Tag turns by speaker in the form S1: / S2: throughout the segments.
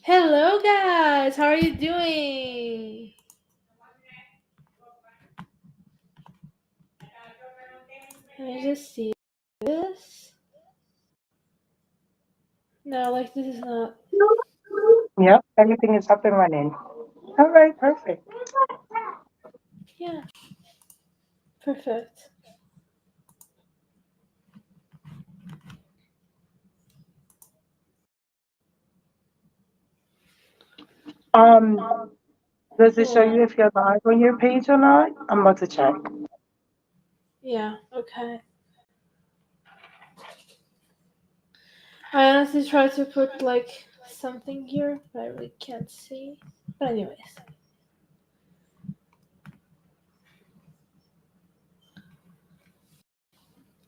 S1: Hello, guys. How are you doing? Let me just see this. No, like this is not.
S2: Yep, everything is up and running. All right, perfect.
S1: Yeah, perfect.
S2: Um, does it show
S1: Hold
S2: you
S1: on.
S2: if you're live on your page or not? I'm about to check.
S1: Yeah, okay. I honestly tried to put like something here, but I really can't see. But anyways,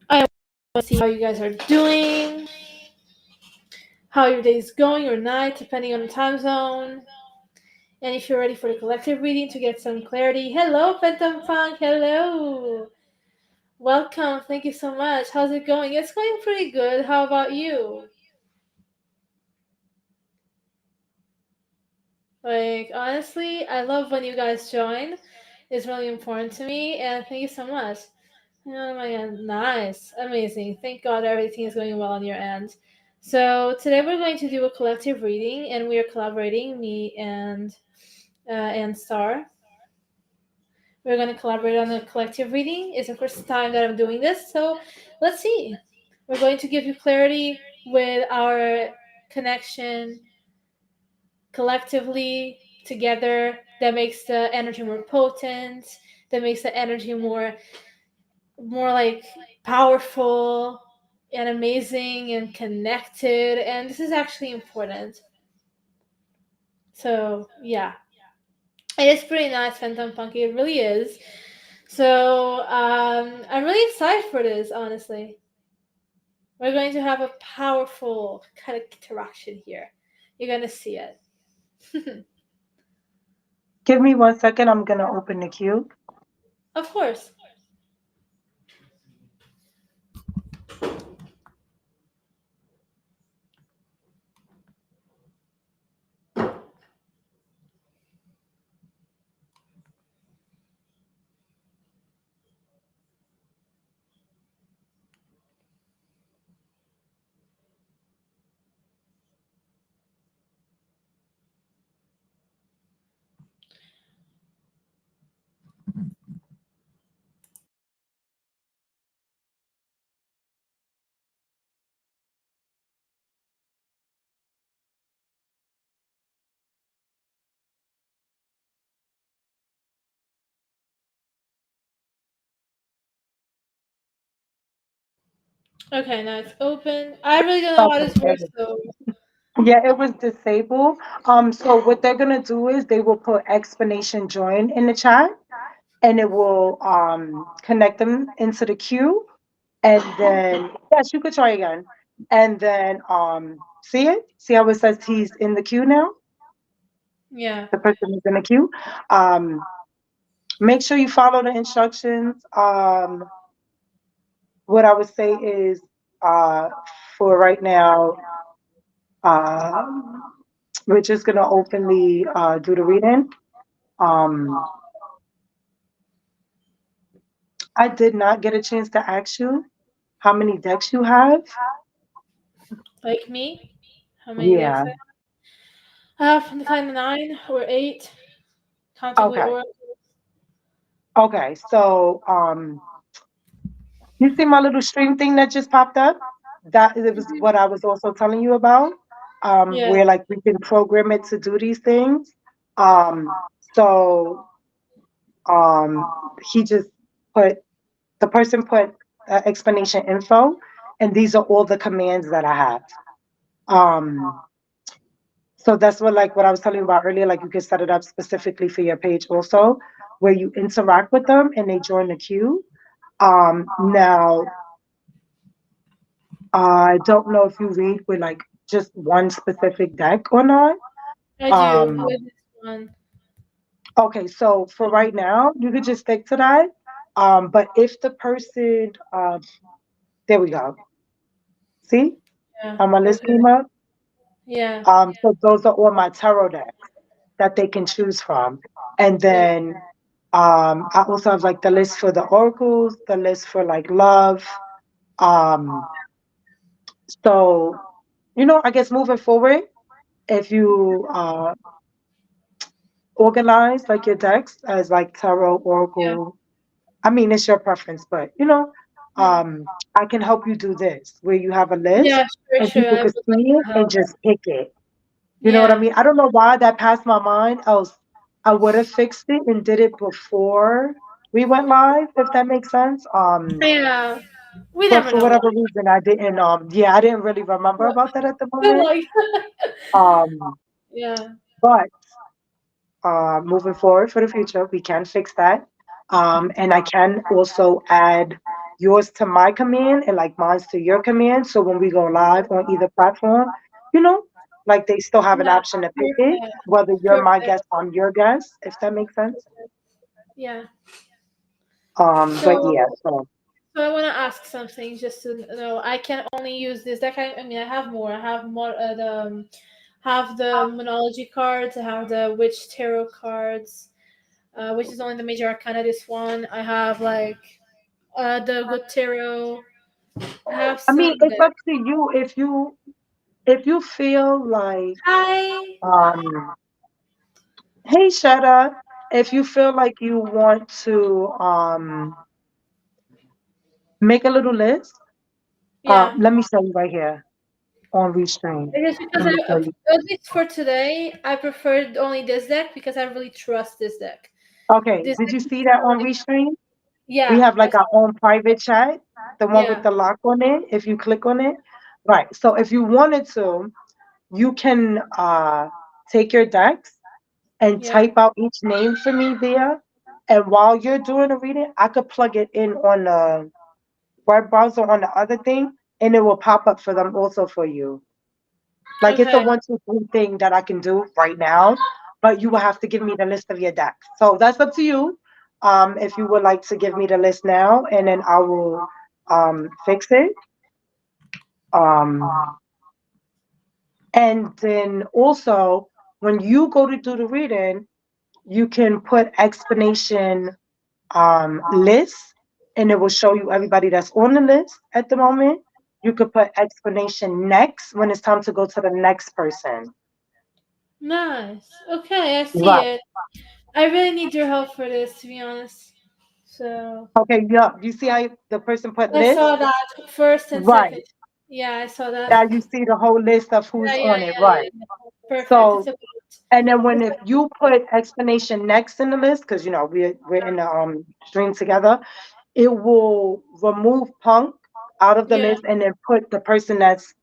S1: I want to see how you guys are doing, how your day is going or night, depending on the time zone. And if you're ready for the collective reading to get some clarity, hello, Phantom Funk, hello. Welcome. Thank you so much. How's it going? It's going pretty good. How about you? Like, honestly, I love when you guys join. It's really important to me, and thank you so much. Oh my god, nice. Amazing. Thank God everything is going well on your end. So, today we're going to do a collective reading, and we are collaborating, me and Star. We're going to collaborate on a collective reading. It's the first time that I'm doing this, so let's see. We're going to give you clarity with our connection collectively together that makes the energy more potent, that makes the energy more like powerful and amazing and connected, and this is actually important. So yeah, it is pretty nice, Phantom Punky. It really is. So I'm really excited for this, honestly. We're going to have a powerful kind of interaction here. You're going to see it.
S2: Give me 1 second. I'm gonna open the queue.
S1: Of course. Okay, now it's open. I really don't know how
S2: Okay,
S1: this
S2: there
S1: works,
S2: it
S1: though.
S2: is. Yeah, it was disabled. So what they're gonna do is they will put explanation join in the chat, and it will connect them into the queue, and then yes, you could try again, and then see it. See how it says he's in the queue now.
S1: Yeah.
S2: The person is in the queue. Um, Make sure you follow the instructions. What I would say is, uh, for right now, um, we're just gonna openly do the reading. Um, I did not get a chance to ask you how many decks you have.
S1: Like me? How many decks
S2: Yeah.
S1: I have? From the kind of 9 or 8, counting with
S2: Okay.
S1: Oracle.
S2: Okay. So, you see my little stream thing that just popped up? That it was
S1: Mhm.
S2: what I was also telling you about.
S1: Yeah.
S2: Where like we can program it to do these things. So he just put the person put explanation info, and these are all the commands that I have. Um, so that's what like what I was telling you about earlier. Like you can set it up specifically for your page also, where you interact with them and they join the queue. Now I don't know if you read with like just one specific deck or not.
S1: I do.
S2: Um,
S1: With this one.
S2: okay, so for right now, you could just stick to that. But if the person, there we go. See
S1: Yeah.
S2: how my list
S1: Okay.
S2: came up?
S1: Yeah.
S2: So those are all my tarot decks that they can choose from. And
S1: Yeah.
S2: then I also have like the list for the oracles, the list for like love. Um, so, I guess moving forward, if you organize like your decks as like tarot,
S1: Yeah.
S2: oracle, I mean, it's your preference, but
S1: Hmm.
S2: I can help you do this where you have a list
S1: Yeah, sure,
S2: and
S1: sure.
S2: people
S1: I
S2: could
S1: would like
S2: see it
S1: your
S2: and
S1: help.
S2: just pick it. You know what I
S1: Yeah.
S2: mean? I don't know why that passed my mind. Else, I would have fixed it and did it before we went live, if that makes sense.
S1: Yeah. We
S2: But
S1: never
S2: for
S1: know
S2: whatever
S1: what.
S2: reason, I didn't. Yeah, I didn't really remember
S1: What.
S2: about that at the moment.
S1: Like,
S2: Um,
S1: yeah.
S2: but moving forward for the future, we can fix that. And I can also add yours to my command and like mine's to your command. So when we go live on either platform, you know, like they still have an
S1: Yeah.
S2: option to pick it,
S1: Perfect.
S2: whether you're my
S1: Perfect.
S2: guest, I'm your guest, if that makes sense.
S1: Yeah.
S2: But yeah,
S1: So,
S2: so
S1: so I want to ask something just to know. I can only use this deck. I mean, I have more. I have more. Have the Monology cards. I have the Witch Tarot cards, which is only the Major Arcana. This one. I have like the Good Tarot. I have
S2: I mean,
S1: some
S2: it's
S1: decks.
S2: up to you if you feel like
S1: Hi.
S2: um hey Shada, if you feel like you want to make a little list.
S1: Yeah.
S2: Let me show you right here on Restream.
S1: It is because
S2: Let me show you.
S1: at least for today, I preferred only this deck because I really trust this deck.
S2: Okay,
S1: This
S2: did
S1: deck
S2: you
S1: is
S2: see that on
S1: like,
S2: Restream? We
S1: yeah,
S2: have like our own private chat, the one with
S1: yeah,
S2: the lock on it. If you click on it, right. So if you wanted to, you can take your decks and
S1: yeah.
S2: type out each name for me there. And while you're doing the reading, I could plug it in on the web browser on the other thing, and it will pop up for them also for you. Like it's a
S1: Okay.
S2: 1, 2, 3 thing that I can do right now, but you will have to give me the list of your decks. So that's up to you. If you would like to give me the list now, and then I will fix it. Um, and then also, when you go to do the reading, you can put explanation list, and it will show you everybody that's on the list at the moment. You could put explanation next when it's time to go to the next person.
S1: Nice. Okay, I see
S2: Right.
S1: it. I really need your help for this, to be honest. So
S2: Okay, yeah. You see how the person put
S1: I
S2: list?
S1: saw that first and second.
S2: Right.
S1: Yeah, I saw that.
S2: Now you see the whole list of
S1: Yeah,
S2: who's
S1: yeah,
S2: on it.
S1: yeah, yeah,
S2: Right.
S1: yeah. Perfect.
S2: So,
S1: It's about.
S2: and then when
S1: It's,
S2: if you put explanation next in the list, because we're in the stream together, it will remove punk out of the
S1: yeah,
S2: list and then put the person that's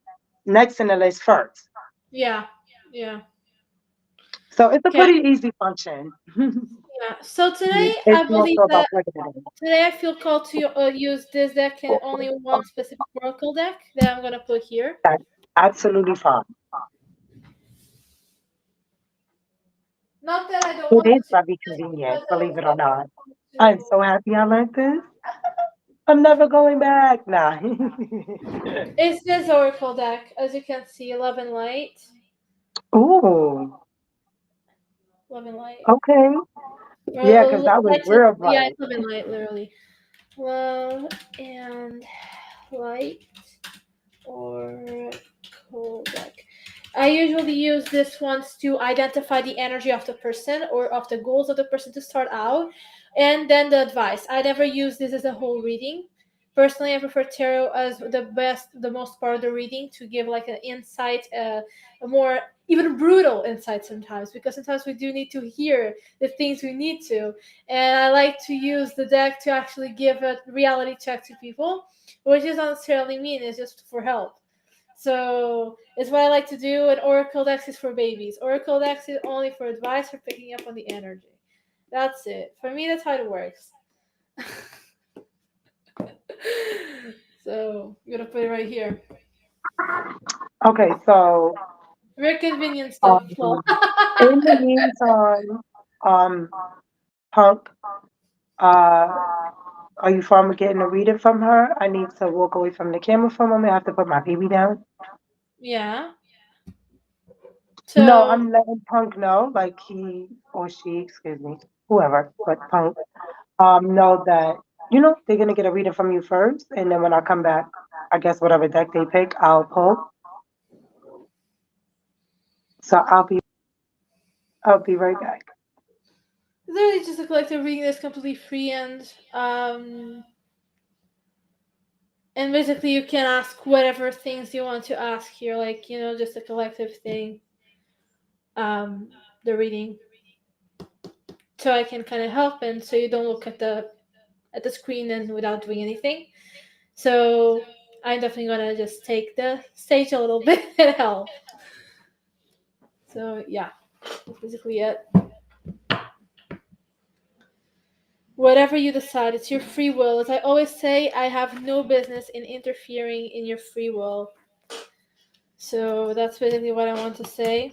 S2: next in the list first.
S1: yeah, yeah.
S2: So it's a
S1: Okay.
S2: pretty easy function.
S1: Yeah. So today, I
S2: It's more
S1: believe
S2: so
S1: that
S2: about plugging it in.
S1: today I feel called to use this deck and only one specific oracle deck that I'm gonna put here.
S2: That's absolutely fine.
S1: Not that I don't
S2: It
S1: want
S2: is
S1: to,
S2: very
S1: but
S2: convenient,
S1: I
S2: believe it or
S1: also
S2: not.
S1: want
S2: I'm
S1: to.
S2: so happy I learned this. I'm never going back. Nah.
S1: It's this oracle deck, as you can see, Love and Light,
S2: Ooh,
S1: Love and Light,
S2: okay. Yeah, because that was real
S1: Yeah,
S2: bright.
S1: it's Love and Light, literally. Love and Light oracle deck. I usually use this ones to identify the energy of the person or of the goals of the person to start out, and then the advice. I never use this as a whole reading. Personally, I prefer tarot as the most part of the reading to give like an insight, a more even brutal insight sometimes, because sometimes we do need to hear the things we need to. And I like to use the deck to actually give a reality check to people, which doesn't necessarily mean it's just for help. So it's what I like to do. And Oracle Dex is for babies. Oracle Dex is only for advice for picking up on the energy. That's it. For me, that's how it works. So I'm gonna put it right here.
S2: Okay, so
S1: Very convenient stuff. Well,
S2: um, in the meantime, um, Punk, uh, are you fine with getting a reading from her? I need to walk away from the camera for a moment. I have to put my baby down.
S1: yeah. So
S2: No, I'm letting Punk know, like he or she, excuse me, whoever, but Punk, know that, they're gonna get a reading from you first, and then when I come back, I guess whatever deck they pick, I'll pull. So I'll be right back.
S1: literally just a collective reading that's completely free, and basically you can ask whatever things you want to ask here, like just a collective thing. The reading, so I can kind of help, and so you don't look at the screen and without doing anything. So I'm definitely gonna just take the stage a little bit and help. So yeah, that's basically it. Whatever you decide, it's your free will. As I always say, I have no business in interfering in your free will. So that's basically what I want to say.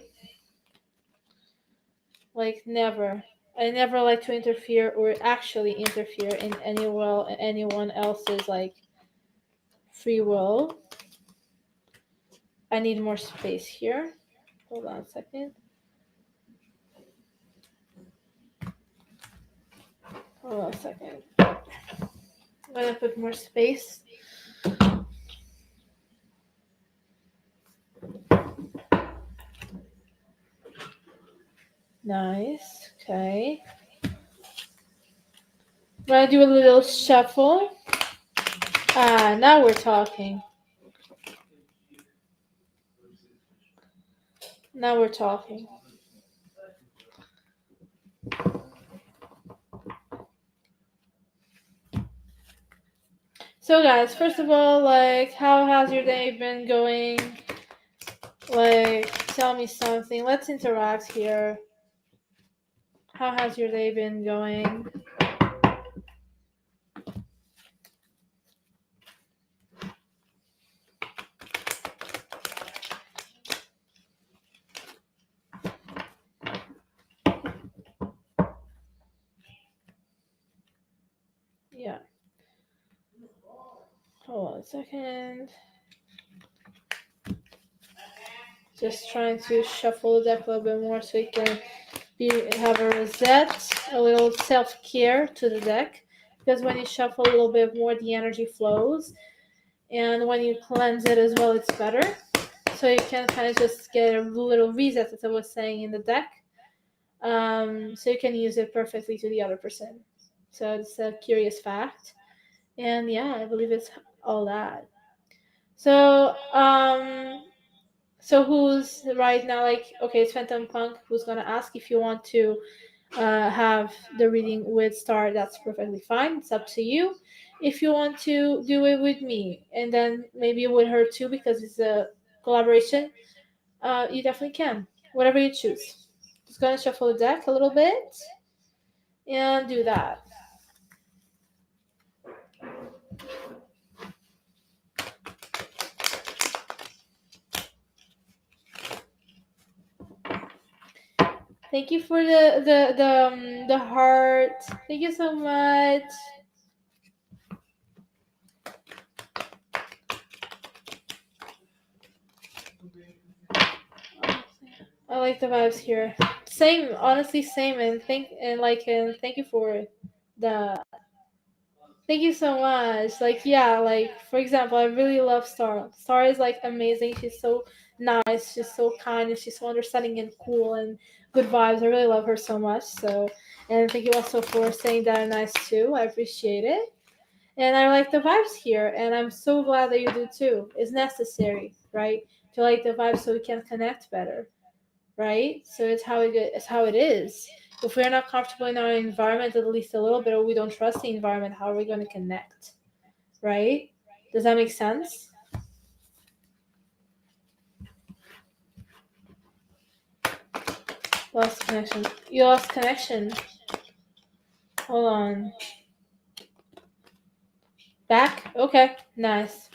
S1: Like, never. I never like to interfere or actually interfere in anyone else's like free will. I need more space here. Hold on a second. Hold on a second. I'm gonna put more space. Nice. Okay. I'm gonna do a little shuffle. Ah, now we're talking. Now we're talking. So guys, first of all, like, how has your day been going? Like, tell me something. Let's interact here. How has your day been going? Yeah. Hold on a second. Just trying to shuffle the deck a little bit more so you can have a reset, a little self-care to the deck. Because when you shuffle a little bit more, the energy flows. And when you cleanse it as well, it's better. So you can kind of just get a little reset, as I was saying, in the deck. So you can use it perfectly to the other person. So it's a curious fact. And yeah, I believe it's all that. So who's right now, like, okay, it's Phantom Punk who's gonna ask. If you want to have the reading with Star, that's perfectly fine. It's up to you. If you want to do it with me and then maybe with her too, because it's a collaboration, you definitely can. Whatever you choose. Just gonna shuffle the deck a little bit and do that. Thank you for the heart. Thank you so much. I like the vibes here. Same, honestly, same. And thank you for the. Thank you so much. Like, yeah, like, for example, I really love Star. Star is like amazing. She's so nice. She's so kind, and she's so understanding and cool and good vibes. I really love her so much. So, and thank you also for saying that I'm nice too. I appreciate it. And I like the vibes here, and I'm so glad that you do too. It's necessary, right? To like the vibes so we can connect better, right? So it's how it is. If we're not comfortable in our environment at least a little bit, or we don't trust the environment, how are we going to connect, right? Does that make sense? Lost connection. You lost connection. Hold on. Back? Okay, nice.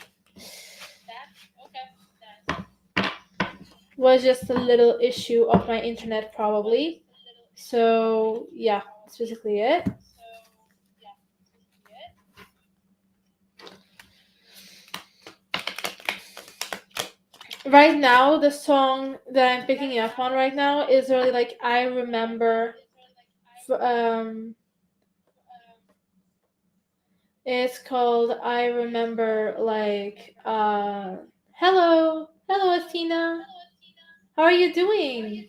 S1: Was just a little issue of my internet probably. So yeah, that's basically it. Right now, the song that I'm picking up on right now is really like I remember. Um, it's called I remember like hello Athena, how are you doing?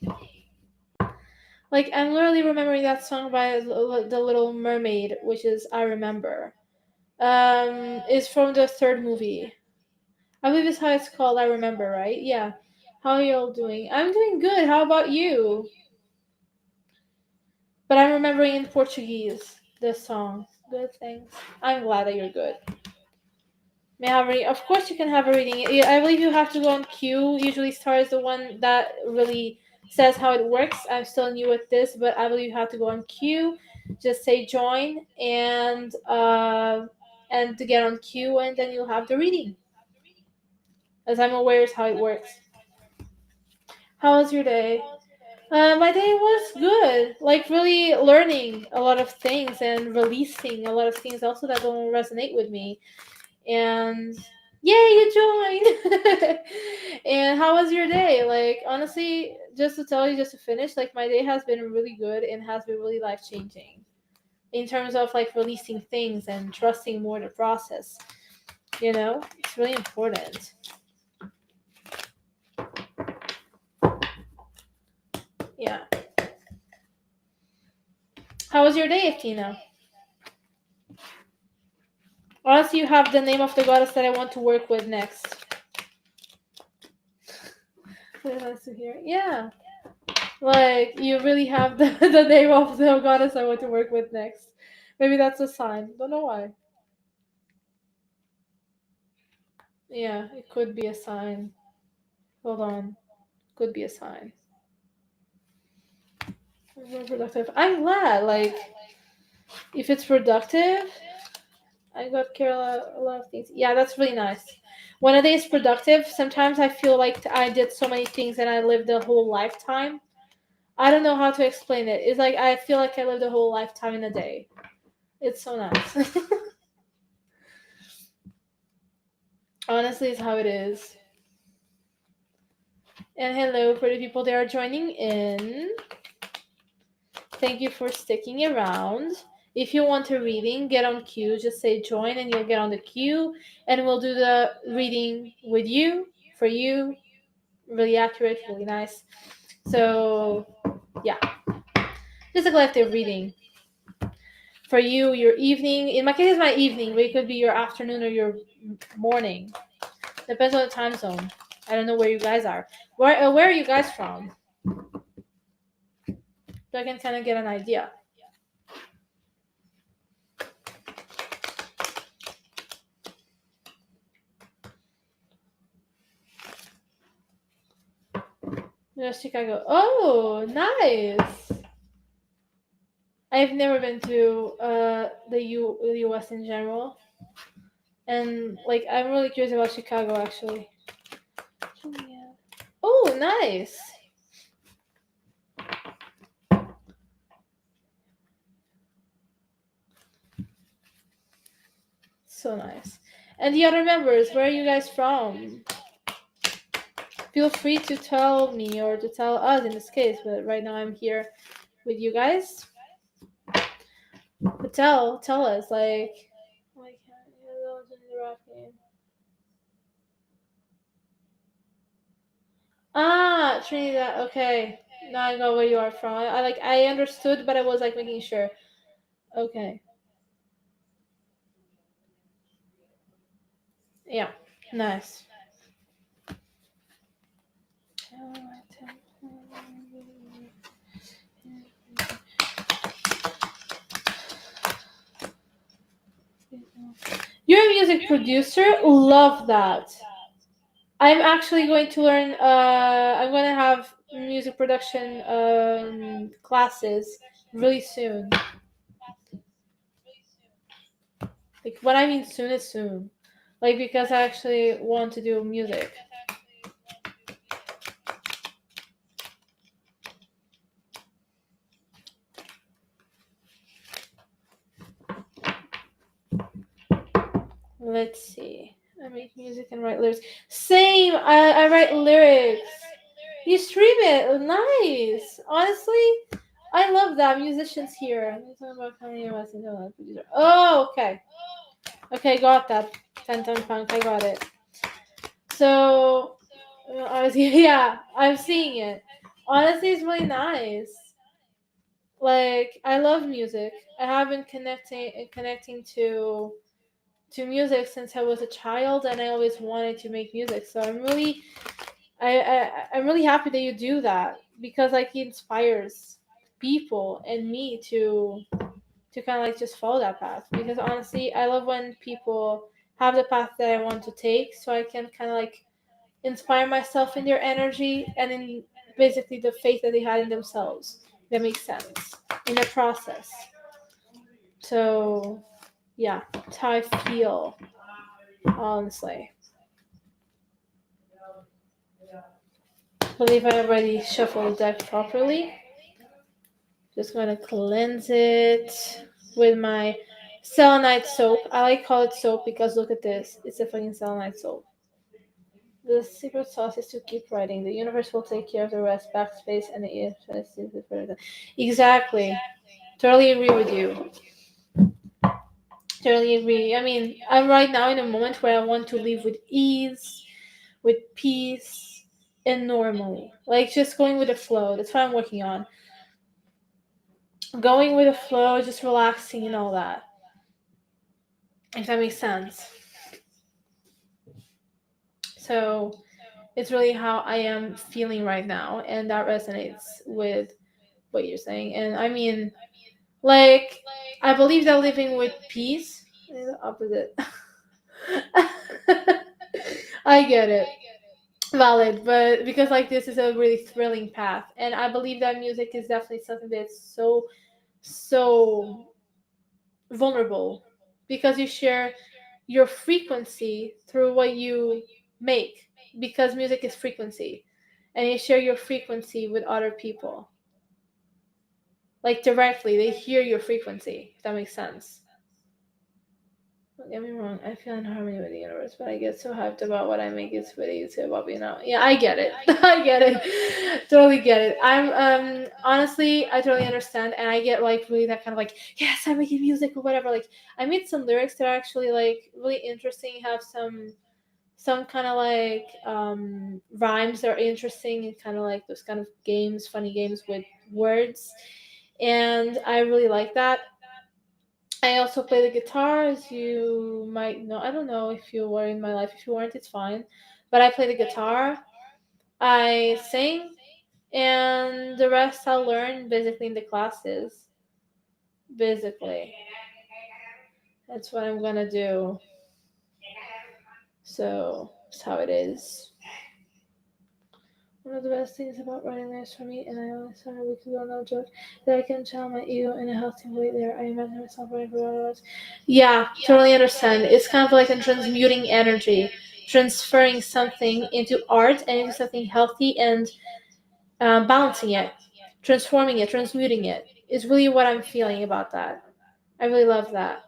S1: Like I'm literally remembering that song by the Little Mermaid, which is I remember. Is from the third movie. I believe it's how it's called. I remember, right? Yeah. How are you all doing? I'm doing good. How about you? But I'm remembering in Portuguese this song. Good, thanks. I'm glad that you're good. May I have a reading? Of course, you can have a reading. I believe you have to go on cue. Usually, Star is the one that really says how it works. I'm still new at this, but I believe you have to go on cue. Just say join and to get on cue, and then you'll have the reading. As I'm aware is how it works. How was your day? My day was good. Like really learning a lot of things and releasing a lot of things also that don't resonate with me. And yay, you joined! And how was your day? Like honestly, just to tell you, just to finish, like my day has been really good and has been really life changing in terms of like releasing things and trusting more the process. You know, it's really important. Yeah. How was your day, Tina? Unless you have the name of the goddess that I want to work with next. Really nice to hear. Yeah. Like, you really have the name of the goddess I want to work with next. Maybe that's a sign. Don't know why. Yeah, it could be a sign. Hold on. Could be a sign. More productive. I'm glad. Like, if it's productive, I got care a lot of things. Yeah, that's really nice. When a day is productive, sometimes I feel like I did so many things and I lived a whole lifetime. I don't know how to explain it. It's like I feel like I lived a whole lifetime in a day. It's so nice. Honestly, it's how it is. And hello for the people that are joining in. Thank you for sticking around. If you want a reading, get on queue. Just say join and you'll get on the queue. And we'll do the reading with you, for you. Really accurate, really nice. So, yeah. Just a collective reading. For you, your evening. In my case, it's my evening, but it could be your afternoon or your morning. Depends on the time zone. I don't know where you guys are. Where are you guys from? So I can kind of get an idea. Just Chicago. Oh, nice. I've never been to the U.S. in general, and like I'm really curious about Chicago actually. Yeah. Oh, nice. So nice. And the other members, where are you guys from? Feel free to tell me or to tell us in this case, but right now I'm here with you guys. But tell us, like, why can't you interrupt me? Ah, Trinidad. Okay, now I know where you are from. I understood, but I was like making sure. Okay, yeah, nice. You're a music producer. Love that. I'm actually going to learn. I'm going to have music production classes really soon. Like what I mean soon is soon. Like because I actually want to do music. Let's see. I make music and write lyrics. Same. I write lyrics. You stream it. Nice. Honestly, I love that. Musicians here. I'm talking about Kanye West and producer. Oh, okay. Okay, got that. 10-ton punk. I got it. So, I was yeah. I'm seeing it. Honestly, it's really nice. Like, I love music. I have been connecting to music since I was a child, and I always wanted to make music. So I'm really happy that you do that, because like it inspires people and me to kind of like just follow that path. Because honestly, I love when people have the path that I want to take, so I can kind of like inspire myself in their energy and in basically the faith that they had in themselves. That makes sense in the process. So yeah, that's how I feel, honestly. I believe I already shuffled the deck properly. Just gonna cleanse it with my selenite soap. I like call it soap because look at this. It's a fucking selenite soap. The secret sauce is to keep writing. The universe will take care of the rest. Backspace and the exactly. Totally agree with you. Totally agree. I mean, I'm right now in a moment where I want to live with ease, with peace, and normally. Like just going with the flow. That's what I'm working on. Going with the flow, just relaxing and all that. If that makes sense. So it's really how I am feeling right now, and that resonates with what you're saying. And I mean, like, I believe that living with peace is the opposite. I get it. Valid, but because like this is a really thrilling path, and I believe that music is definitely something that's so vulnerable, because you share your frequency through what you make, because music is frequency, and you share your frequency with other people, like directly they hear your frequency, if that makes sense. Don't get me wrong, I feel in harmony with the universe, but I get so hyped about what I make. It's really easy about being out. Yeah, I get it. I get it. Totally get it. I'm honestly, I totally understand, and I get like really that kind of like, yes, I'm making music or whatever. Like I made some lyrics that are actually like really interesting, have some kind of like rhymes that are interesting, and kind of like those kind of games, funny games with words, and I really like that. I also play the guitar, as you might know. I don't know if you were in my life. If you weren't, it's fine. But I play the guitar, I sing, and the rest I'll learn basically in the classes. Basically, that's what I'm gonna do. So that's how it is. One of the best things about writing lyrics for me, and I always thought a week ago, no joke, that I can channel my ego in a healthy way there. I imagine myself writing for others. Yeah, totally understand. It's kind of like a transmuting energy, transferring something into art and into something healthy, and balancing it, transforming it, transmuting it. Is really what I'm feeling about that. I really love that.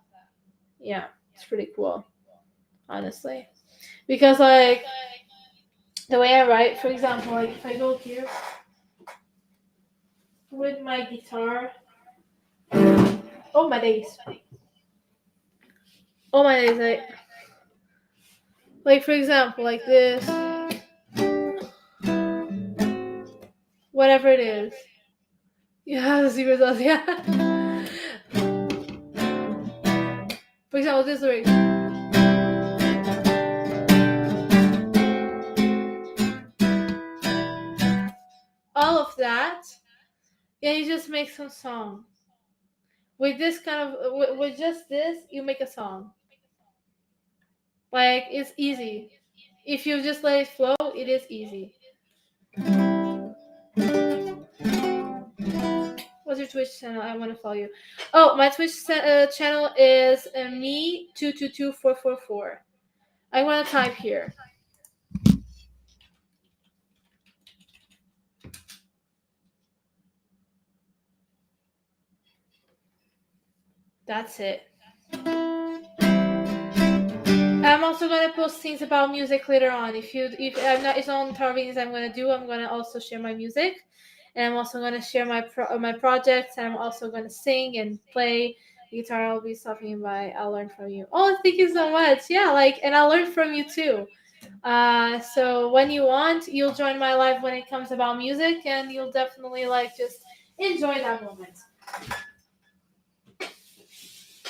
S1: Yeah, it's pretty cool, honestly. Because, like, the way I write, for example, like, if I go here with my guitar. Oh my days. Oh my days. Like for example, like this. Whatever it is. Yeah, the secret sauce, yeah. For example, this lyric. All of that. Yeah, you just make some song. With this kind of, with just this, you make a song. Like, it's easy. If you just let it flow, it is easy. What's your Twitch channel? I want to follow you. Oh, my Twitch channel is me222444. I want to type here. That's it. I'm also also gonna post things about music later on. If I'm not, it's not only tarot readings I'm gonna do. I'm gonna also share my music, and I'm also gonna share my projects. And I'm also gonna sing and play guitar. I'll be talking about. I'll learn from you. Oh, thank you so much. Yeah, like, and I'll learn from you too. So when you want, you'll join my live when it comes about music, and you'll definitely like just enjoy that moment.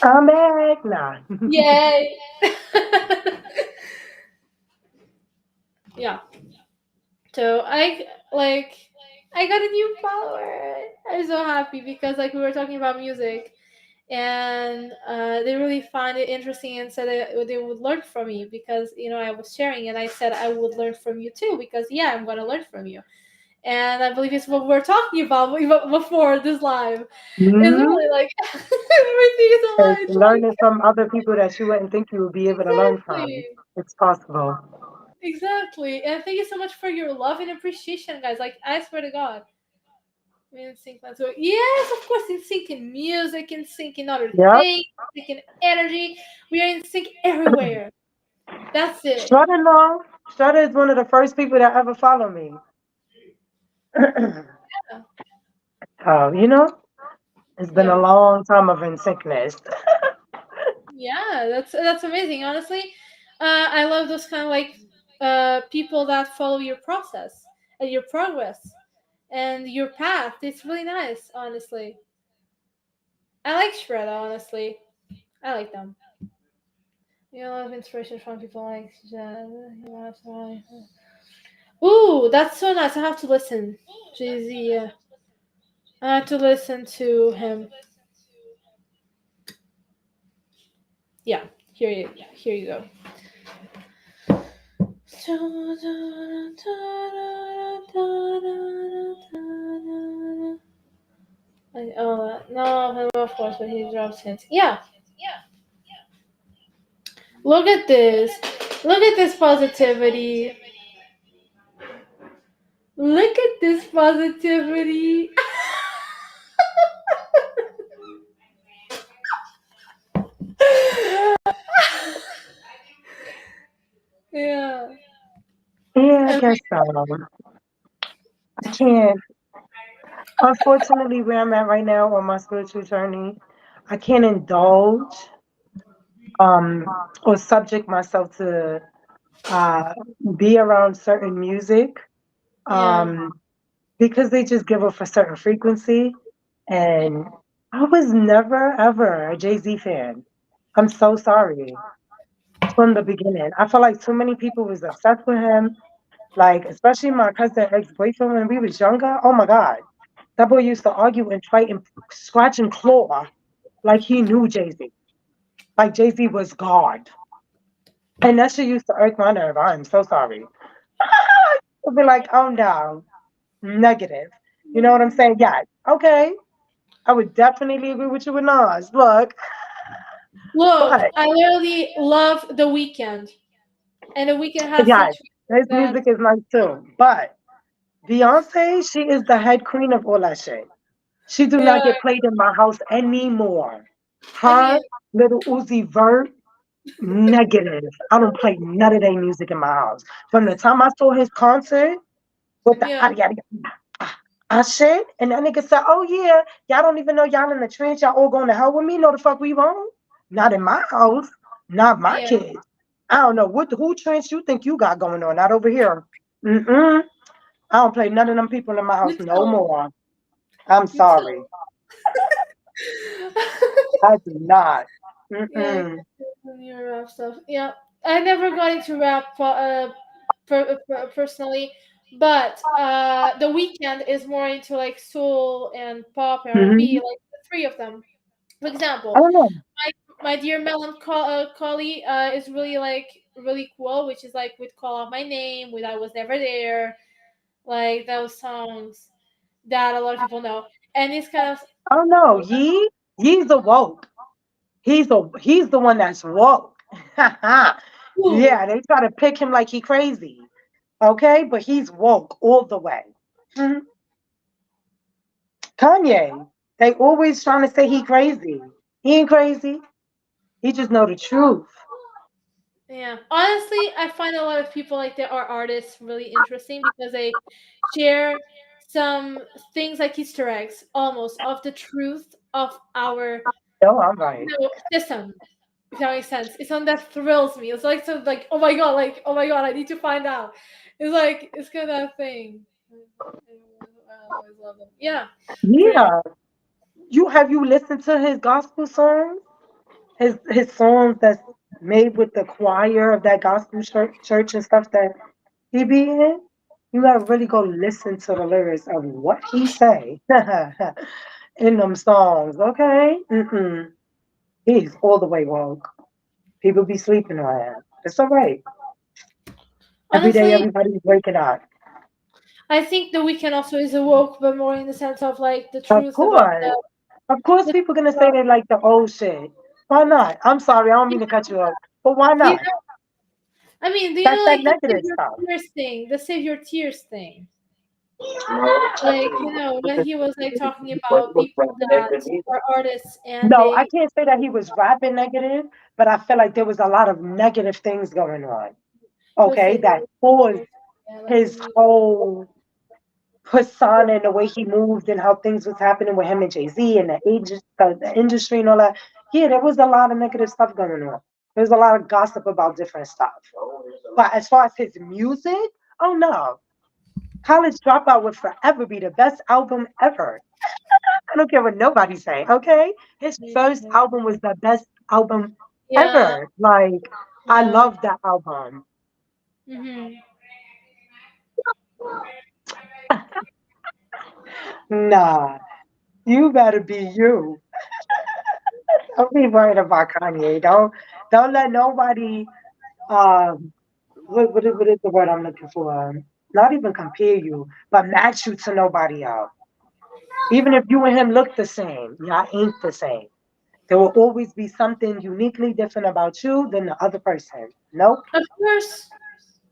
S2: I'm back. Nah.
S1: Yay! Yeah. So I got a new follower. I'm so happy because like we were talking about music, and they really find it interesting and said they would learn from me because I was sharing and I said I would learn from you too because yeah, I'm gonna learn from you. And I believe it's what we're talking about before this live. It's
S2: Hmm.
S1: really like everything is
S2: It's
S1: aligned. Like
S2: learning from other people that you wouldn't think you would be able to learn from.
S1: exactly,
S2: It's possible.
S1: exactly. And thank you so much for your love and appreciation, guys. Like I swear to God, we're in sync. So yes, of course, in sync in music, in sync in other
S2: Yep.
S1: things, in sync in energy. We are in sync everywhere. That's it.
S2: Shudder, no. Shudder is one of the first people that ever follow me.
S1: Yeah,
S2: it's been a
S1: yeah,
S2: long time of in sickness.
S1: yeah. That's amazing. Honestly, I love those kind of like people that follow your process and your progress and your path. It's really nice, honestly. I like Shredder, honestly. I like them. You know, a lot of inspiration from people like ooh, that's so nice. I have to listen. Jay-Z, yeah. I have to listen to him. Yeah, here you go. Oh, no, of course, but he drops hints. Yeah, look at this. Look at this positivity. Look at this positivity. Yeah.
S2: Yeah, I
S1: And
S2: guess so. I can't. Unfortunately, where I'm at right now on my spiritual journey, I can't indulge or subject myself to uh, be around certain music
S1: yeah,
S2: um, because they just give off a certain frequency.
S1: yeah,
S2: And I was never, ever a Jay Z fan. I'm so sorry from the beginning. I feel like too many people was obsessed with him. Like, especially my cousin ex-boyfriend when we was younger. Oh my God. That boy used to argue and fight and scratch and claw like he knew Jay-Z. Like Jay-Z was God. And that shit used to irk my nerve. I am so sorry. I'd be like, oh no, negative. You know what I'm saying? Yeah. Okay. I would definitely agree with you with Nas. Look,
S1: look,
S2: but
S1: I literally love The Weeknd, and The Weeknd has
S2: yeah,
S1: such
S2: his
S1: that
S2: music is nice too. But Beyonce, she is the head queen of all that shit. She do not
S1: yeah.
S2: get played in my house anymore.
S1: I
S2: Her,
S1: mean,
S2: little Uzi Vert, negative. I don't play none of their music in my house. From the time I saw his concert with the
S1: yeah,
S2: I shit, and that nigga said, "Oh yeah, y'all don't even know y'all in the trench. Y'all all going to hell with me. No, the fuck we won't. Not in my house. Not my
S1: yeah.
S2: kids. I don't know what who trench you think you got going on. Not over here. Mm-mm. I don't play none of them people in my
S1: Me
S2: house no
S1: too.
S2: more. I'm
S1: Me too.
S2: sorry. I do not.
S1: Yeah, I
S2: Mm-mm.
S1: can do your rap stuff. Yeah, I never got into rap personally, but The Weeknd is more into like soul and pop and R&B,
S2: Hmm.
S1: like the three of them. For
S2: I
S1: example,
S2: don't know.
S1: my dear melancholy is really like really cool, which is like with Call Out My Name, with I Was Never There, like those songs that a lot of people know, and it's kind of
S2: I don't know. Ye's a woke. He's the one that's woke.
S1: ooh,
S2: Yeah, they try to pick him like he crazy. Okay, but he's woke all the way. Mhm. Kanye, they always trying to say he crazy. He ain't crazy. He just know the truth.
S1: Yeah. Honestly, I find a lot of people like that are artists really interesting because they share some things like Easter eggs almost of the truth of our
S2: No, I'm right.
S1: system. If that makes sense. It's something that thrills me. It's like so like oh my god, I need to find out. It's like it's kind of that thing. I always love it. Yeah. Pretty much.
S2: Yeah. You listened to his gospel songs? His songs that's made with the choir of that gospel church and stuff that he be in? You gotta really go listen to the lyrics of what he say in them songs, okay? Mm-mm. He's all the way woke. People be sleeping on him. It's all right. Every day,
S1: Honestly,
S2: everybody's waking up.
S1: I think the weekend also is awoke, but more in the sense of like the
S2: Of
S1: truth about
S2: course. Of course,
S1: the
S2: people gonna say they like the old shit. Why not? I'm sorry, I don't mean to cut you off, but why
S1: do you
S2: not?
S1: know, I mean, do you
S2: That's
S1: know
S2: that
S1: like the save
S2: negative
S1: your
S2: stuff.
S1: tears thing? The save your tears thing. Like, when he was like talking about people that are artists and
S2: No, I
S1: they
S2: can't say that he was rapping negative, but I feel like there was a lot of negative things going on.
S1: he was
S2: Okay,
S1: saying
S2: that caused
S1: yeah, like the
S2: his
S1: new
S2: whole persona and the way he moved and how things was happening with him and Jay Z and the industry and all that. Yeah, there was a lot of negative stuff going on. There was a lot of gossip about different stuff. But as far as his music, oh no, College Dropout would forever be the best album ever. I don't care what nobody say, okay? His first album was the best album
S1: yeah,
S2: ever. Like, I
S1: yeah.
S2: love that album.
S1: Hmm.
S2: Nah, you better be you. Don't be worried about Kanye. Don't let nobody what is the word I'm looking for? Not even compare you, but match you to nobody else. Even if you and him look the same, y'all ain't the same. There will always be something uniquely different about you than the other person. Nope.
S1: Of course,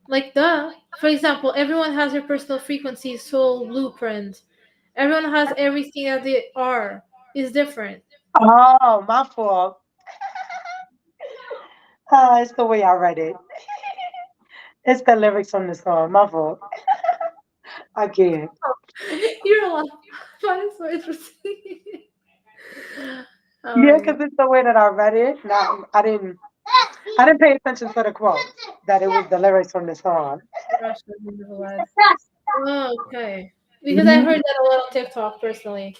S1: like for example, everyone has their personal frequency, soul blueprint. Everyone has everything that they are is different.
S2: Oh, my fault. It's the way I read it. It's the lyrics from the song. My fault. I can't.
S1: You're like, that is so interesting. Oh
S2: Yeah,
S1: my
S2: because
S1: god.
S2: it's the way that I read it. No, I didn't pay attention to the quote that it was the lyrics from the song.
S1: Gosh, I never lied. Oh, okay. Because I
S2: Mhm.
S1: heard that a lot on TikTok personally.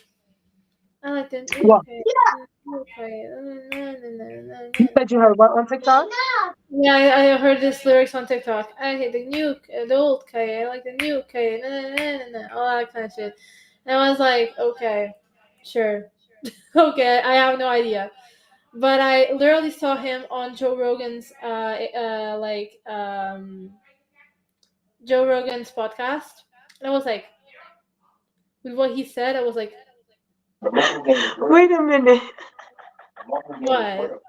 S1: I like the
S2: Well,
S1: okay. Okay.
S2: you said you heard what on TikTok?
S1: Yeah, I heard this lyrics on TikTok. I hate the new, the old K. I like the new K. All that kind of shit. And I was like, okay, sure, okay. I have no idea, but I literally saw him on Joe Rogan's Joe Rogan's podcast, and I was like, with what he said, I was like,
S2: Wait a minute.
S1: what?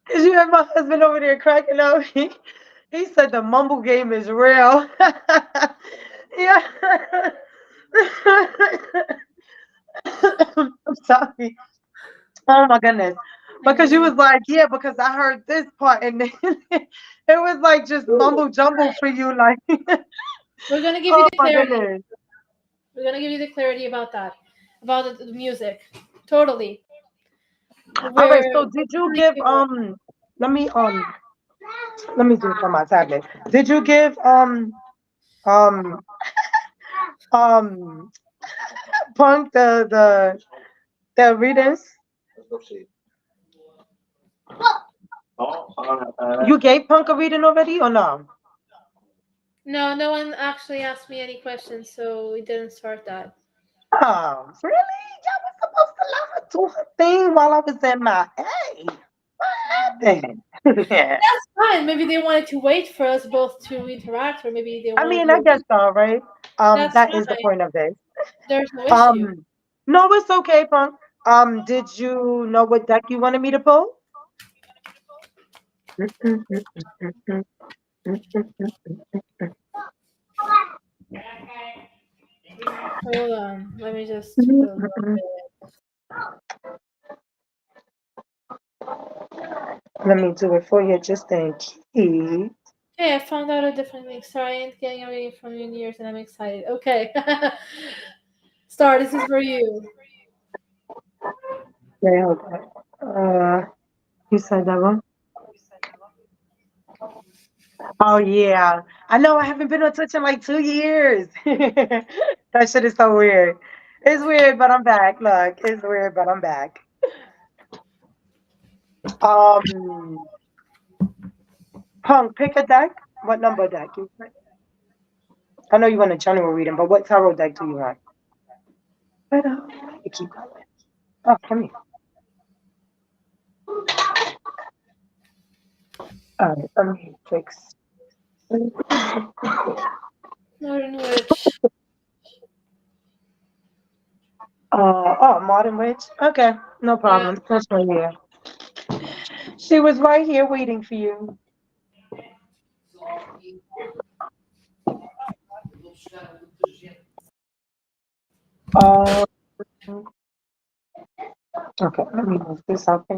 S2: Cause you have my husband over there cracking up. He said the mumble game is real. Yeah. I'm sorry. Oh my goodness.
S1: I
S2: Because you
S1: mean,
S2: was like, yeah, because I heard this part and then it was like just mumble jumble for you, like
S1: we're gonna give you
S2: oh
S1: the
S2: my
S1: clarity.
S2: goodness.
S1: We're gonna give you the clarity about that, about the music. Totally.
S2: All right,
S1: We're
S2: so did you
S1: definitely
S2: give
S1: give you.
S2: let me do it from my tablet. Did you give um um Punk the readings? You gave Punk a reading already or no?
S1: No, no one actually asked me any questions, so we didn't start that.
S2: Oh, really? Y'all was supposed to let her do her thing while I was in my A. What happened? Yeah.
S1: That's fine. Maybe they wanted to wait for us both to interact, or maybe they
S2: I
S1: wanted
S2: mean, I
S1: you.
S2: guess so, right?
S1: That's
S2: That is the
S1: fine.
S2: point of this.
S1: There's no issue.
S2: Um, no, it's okay, Punk. Did you know what deck you wanted me to pull?
S1: Hold on. Let me just pull
S2: Let me do it for you just in case. E.
S1: Hey, I found out a different link. Sorry, I ain't getting a reading from you in years, and I'm excited. Okay. Star, this is for you.
S2: Wait, hold on. You said that one? Oh yeah. I know I haven't been on Twitch in like 2 years. That shit is so weird. It's weird, but I'm back. Look, it's weird, but I'm back. Um, Punk, pick a deck. What number deck you pick? I know you want a general reading, but what tarot deck do you want? But you keep going. Oh, come here. All right, let me fix.
S1: Modern Witch.
S2: Oh, Modern Witch. Okay, no
S1: Yeah.
S2: problem. That's right here. She was right here waiting for you. Um, okay, let me move this up here.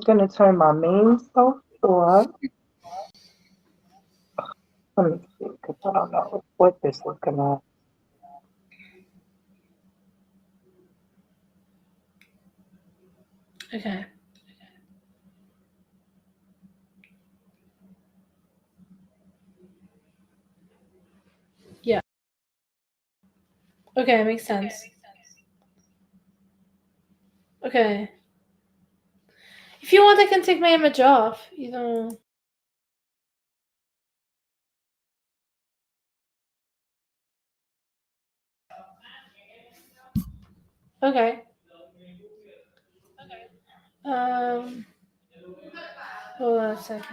S2: Gonna turn my main stuff off. Let me see, because I don't know what this is gonna.
S1: Okay. Yeah. Okay, makes sense. Okay. If you want, I can take my image off. You know. Okay. Um. Hold on a second.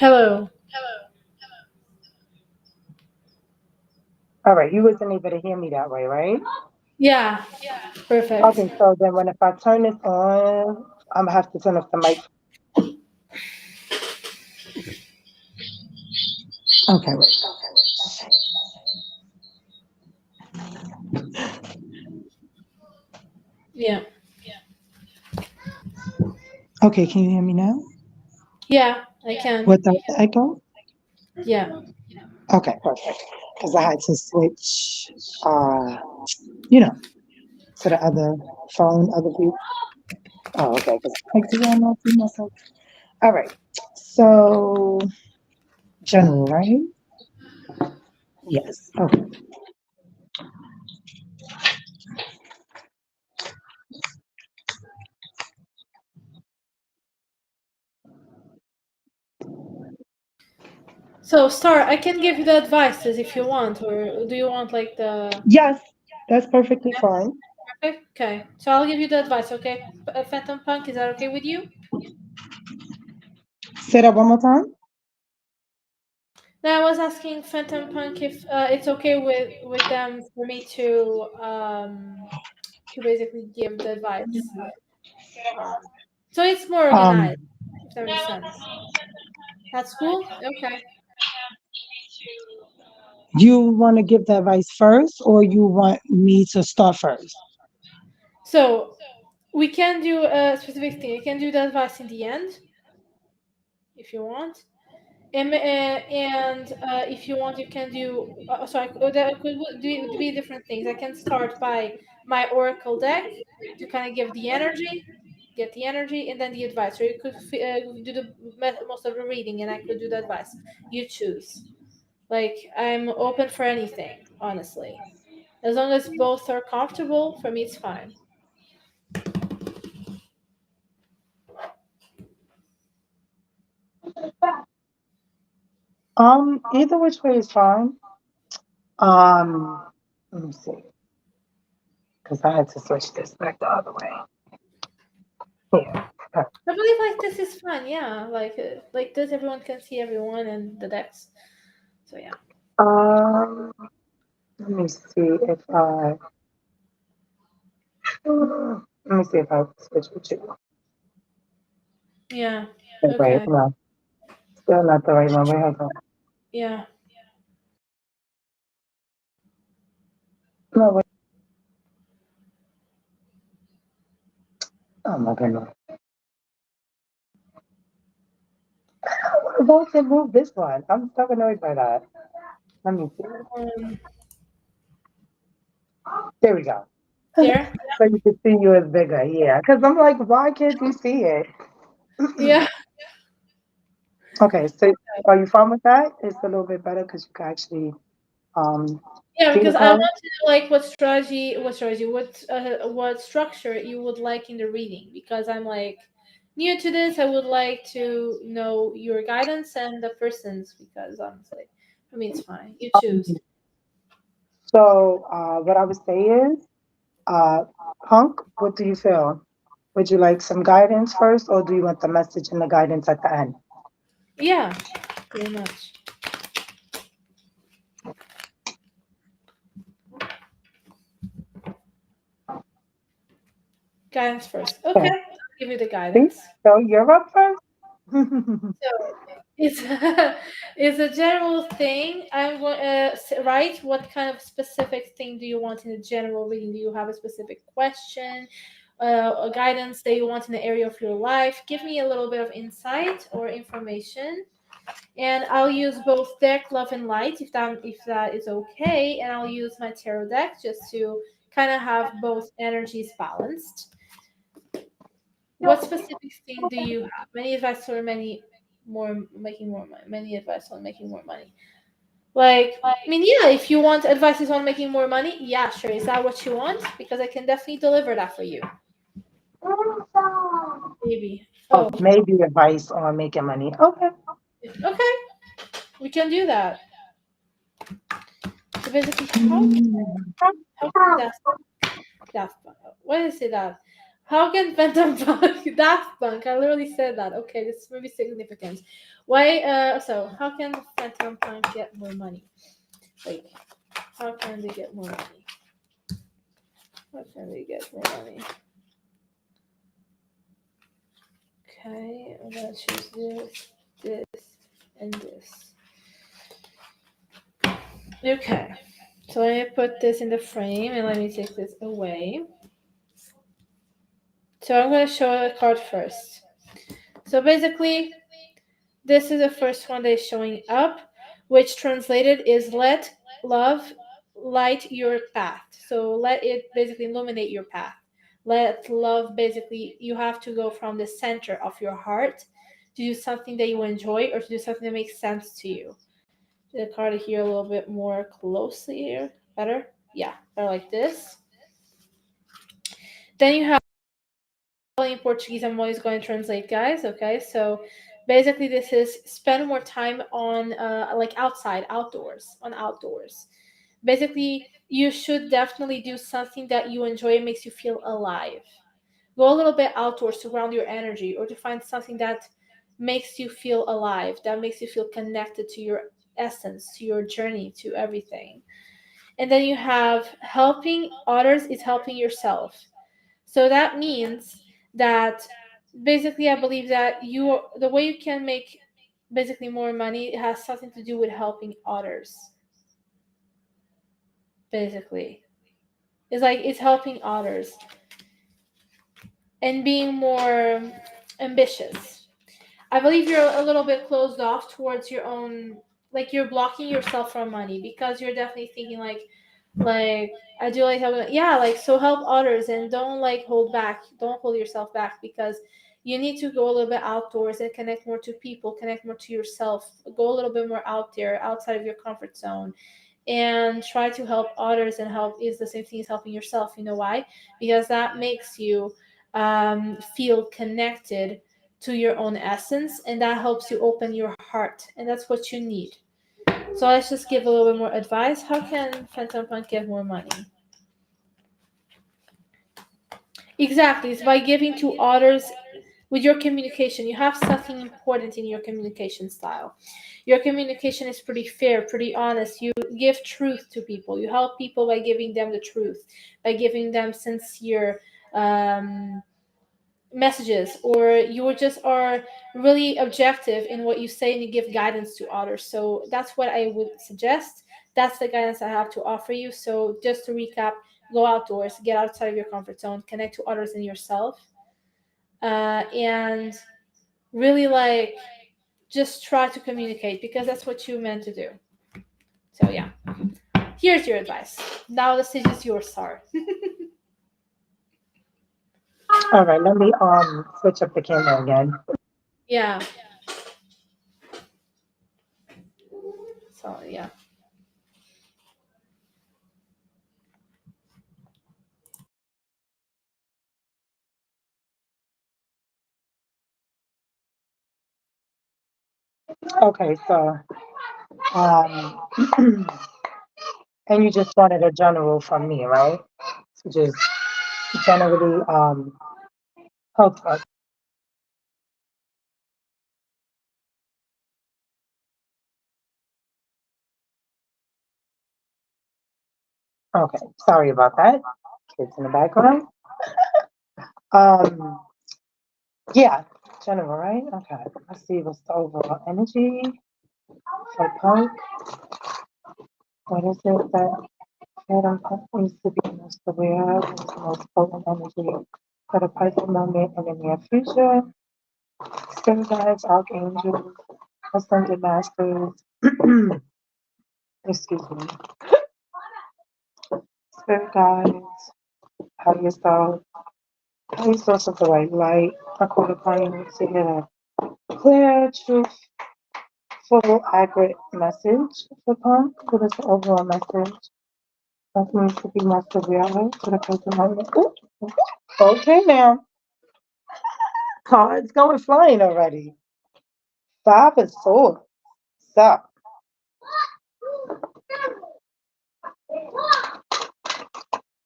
S1: Hello.
S2: All right, you wasn't able to hear me that way, right?
S1: Yeah. Perfect.
S2: Okay, so then when if I turn this on, I'm gonna have to turn off the mic. Okay, wait.
S1: Yeah.
S2: Okay, can you hear me now?
S1: Yeah, I can.
S2: Without the echo?
S1: Yeah.
S2: Okay, perfect. Because I had to switch, you know, to the other phone, other view. Oh, okay. Because I do not see myself. All right. So general, right? Yes. Okay.
S1: So, Star, I can give you the advices if you want, or do you want like the.
S2: Yes, that's perfectly fine.
S1: Perfect? Okay. So I'll give you the advice, okay? Phantom Punk, is that okay with you?
S2: Say that one more time.
S1: Now I was asking Phantom Punk if it's okay with them for me to basically give the advice. Um, so it's more
S2: Um,
S1: organized, if that makes sense. That's cool? Okay.
S2: you want to give the advice first, or you want me to start first?
S1: So we can do a specific thing. I can do the advice in the end if you want. And if you want, you can do. That could be different things. I can start by my oracle deck to kind of give the energy, get the energy, and then the advice. Or you could do the most of the reading, and I could do the advice. You choose. Like I'm open for anything, honestly. As long as both are comfortable, for me it's fine.
S2: Either which way is fine. Um, let me see. because I had to switch this back the other way. Yeah.
S1: I believe like this is fun. Yeah, like this, everyone can see everyone and the decks. So yeah.
S2: Um, let me see if I let me see if I switch with you.
S1: Yeah.
S2: Wait,
S1: Okay.
S2: no, still not the right one. Wait, hold on.
S1: Yeah.
S2: No, wait. Oh my goodness. Why to move this one? I'm so annoyed by that. Let me see.
S1: Um.
S2: There we go.
S1: There.
S2: So you can see you as bigger. Yeah. Because I'm like, why can't you see it?
S1: Yeah.
S2: Okay. So are you fine with that? It's a little bit better because you can actually um
S1: Yeah,
S2: see the
S1: because I
S2: card.
S1: want to know like what structure you would like in the reading. Because I'm like new to this, I would like to know your guidance and the person's. Because honestly, I mean it's fine. You choose.
S2: So what I would say is, uh, Punk, what do you feel? Would you like some guidance first, or do you want the message and the guidance at the end?
S1: Yeah, pretty much. Guidance first. Okay,
S2: Okay.
S1: I'll give you the
S2: See?
S1: guidance.
S2: So you're up first.
S1: So it's it's a general thing. I'm going write what kind of specific thing do you want in a general reading? Do you have a specific question, a guidance that you want in the area of your life? Give me a little bit of insight or information, and I'll use both deck, love, and light if that is okay, and I'll use my tarot deck just to kind of have both energies balanced. What specific thing do you have? Many advice or many more making more money. Many advice on making more money. Like, I mean, yeah, if you want advices on making more money, yeah, sure. Is that what you want? Because I can definitely deliver that for you. Maybe.
S2: Oh,
S1: Oh,
S2: maybe advice on making money. Okay.
S1: okay. We can do that. So basically,
S2: Mm.
S1: how can Daft Punk? Why did I say that? How can Phantom Punk Daft Punk? I literally said that. Okay, this may be significant. Why? So how can Phantom Punk get more money? Like, how can they get more money? How can they get more money? Okay, I'm gonna choose this, and this. Okay, so let me put this in the frame and let me take this away. So I'm gonna show the card first. So basically, this is the first one that is showing up, which translated is let love light your path. So let it basically illuminate your path. Let love basically, you have to go from the center of your heart to do something that you enjoy or to do something that makes sense to you. The card here a little bit more closely here. Better? Yeah, better like this. Then you have in Portuguese. I'm always going to translate, guys. Okay, so basically, this is spend more time on like outside, outdoors, on outdoors. Basically, you should definitely do something that you enjoy and makes you feel alive. Go a little bit outdoors to ground your energy or to find something that makes you feel alive, that makes you feel connected to your essence, to your journey, to everything. And then you have helping others is helping yourself. So that means that basically I believe that the way you can make basically more money has something to do with helping others. Basically. It's like it's helping others and being more ambitious. I believe you're a little bit closed off towards your own, like you're blocking yourself from money because you're definitely thinking like I do like helping, yeah, like so help others and don't like hold back, don't hold yourself back because you need to go a little bit outdoors and connect more to people, connect more to yourself, go a little bit more out there, outside of your comfort zone, and try to help others. And help is the same thing as helping yourself. You know why? Because that makes you feel connected to your own essence, and that helps you open your heart, and that's what you need. So let's just give a little bit more advice. How can Phantom Punk get more money? Exactly. It's by giving to others with your communication. You have something important in your communication style. Your communication is pretty fair, pretty honest. You give truth to people. You help people by giving them the truth, by giving them sincere um, messages, or you just are really objective in what you say and you give guidance to others. So that's what I would suggest. That's the guidance I have to offer you. So just to recap, go outdoors, get outside of your comfort zone, connect to others and yourself, and really like just try to communicate because that's what you meant to do. So yeah, here's your advice. Now the stage is yours, Sar.
S2: All right, let me switch up the camera again.
S1: Yeah. So yeah.
S2: Okay, so um and you just wanted a general from me, right? So just generally health. Okay, sorry about that. Kids in the background. Um, yeah, general, right? Okay, let's see what's the overall energy for Punk. What is it that Adam Punk needs to be most aware of? What is the most potent energy for the present moment and the near future? Spirit guides, archangels, ascended masters. Excuse me. Spirit guides, higher self, higher source of the white light. I call upon you to get a clear, truth, full, accurate message for Punk. What is the overall message that needs to be most aware of for the present moment? Ooh, okay, now. Cards going flying already. Five of swords. So,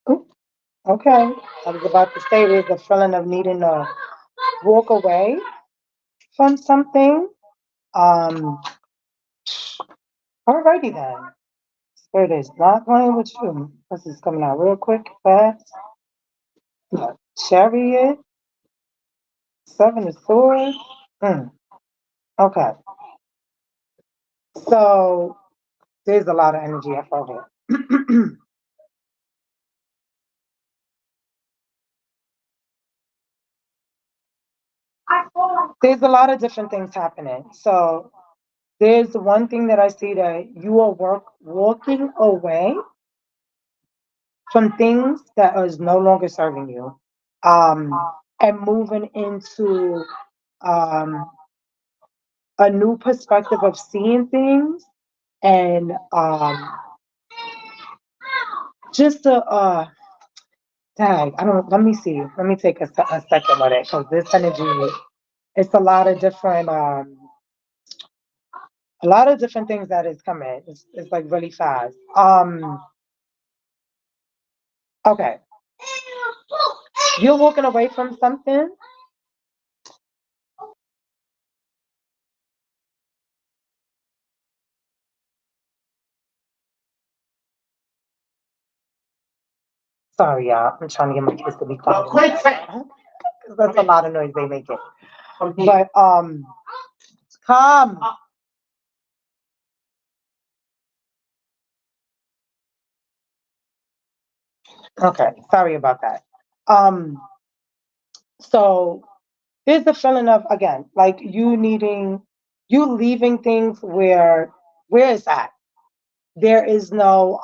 S2: ooh, okay. I was about to say there's a feeling of needing to walk away from something. Um, Alrighty then. Spirit is not playing with you. This is coming out real quick, fast. Look, Chariot, Seven of Swords. Mm, okay. So there's a lot of energy I felt here. There's a lot of different things happening. So there's one thing that I see that you are walking away from things that is no longer serving you, um, and moving into um, a new perspective of seeing things, and just tag. I don't. Let me see. Let me take a second with it because this energy. It's a lot of different things that is coming. It's like really fast. Okay. You're walking away from something. Sorry, y'all. I'm trying to get my kids to be quiet. Because that's a lot of noise they make it. But calm. Okay, sorry about that. Um, so there's the feeling of again, like you leaving things where it's at. There is no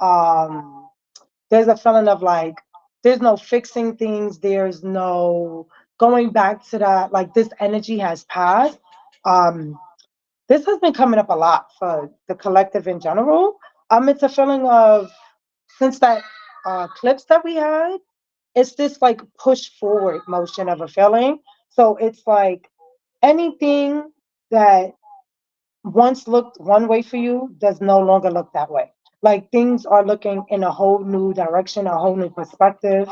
S2: there's a feeling of like there's no fixing things, there's no going back to that, like this energy has passed. Um, this has been coming up a lot for the collective in general. It's a feeling of since that clips that we had, it's this like push forward motion of a feeling. So it's like anything that once looked one way for you does no longer look that way. Like things are looking in a whole new direction, a whole new perspective.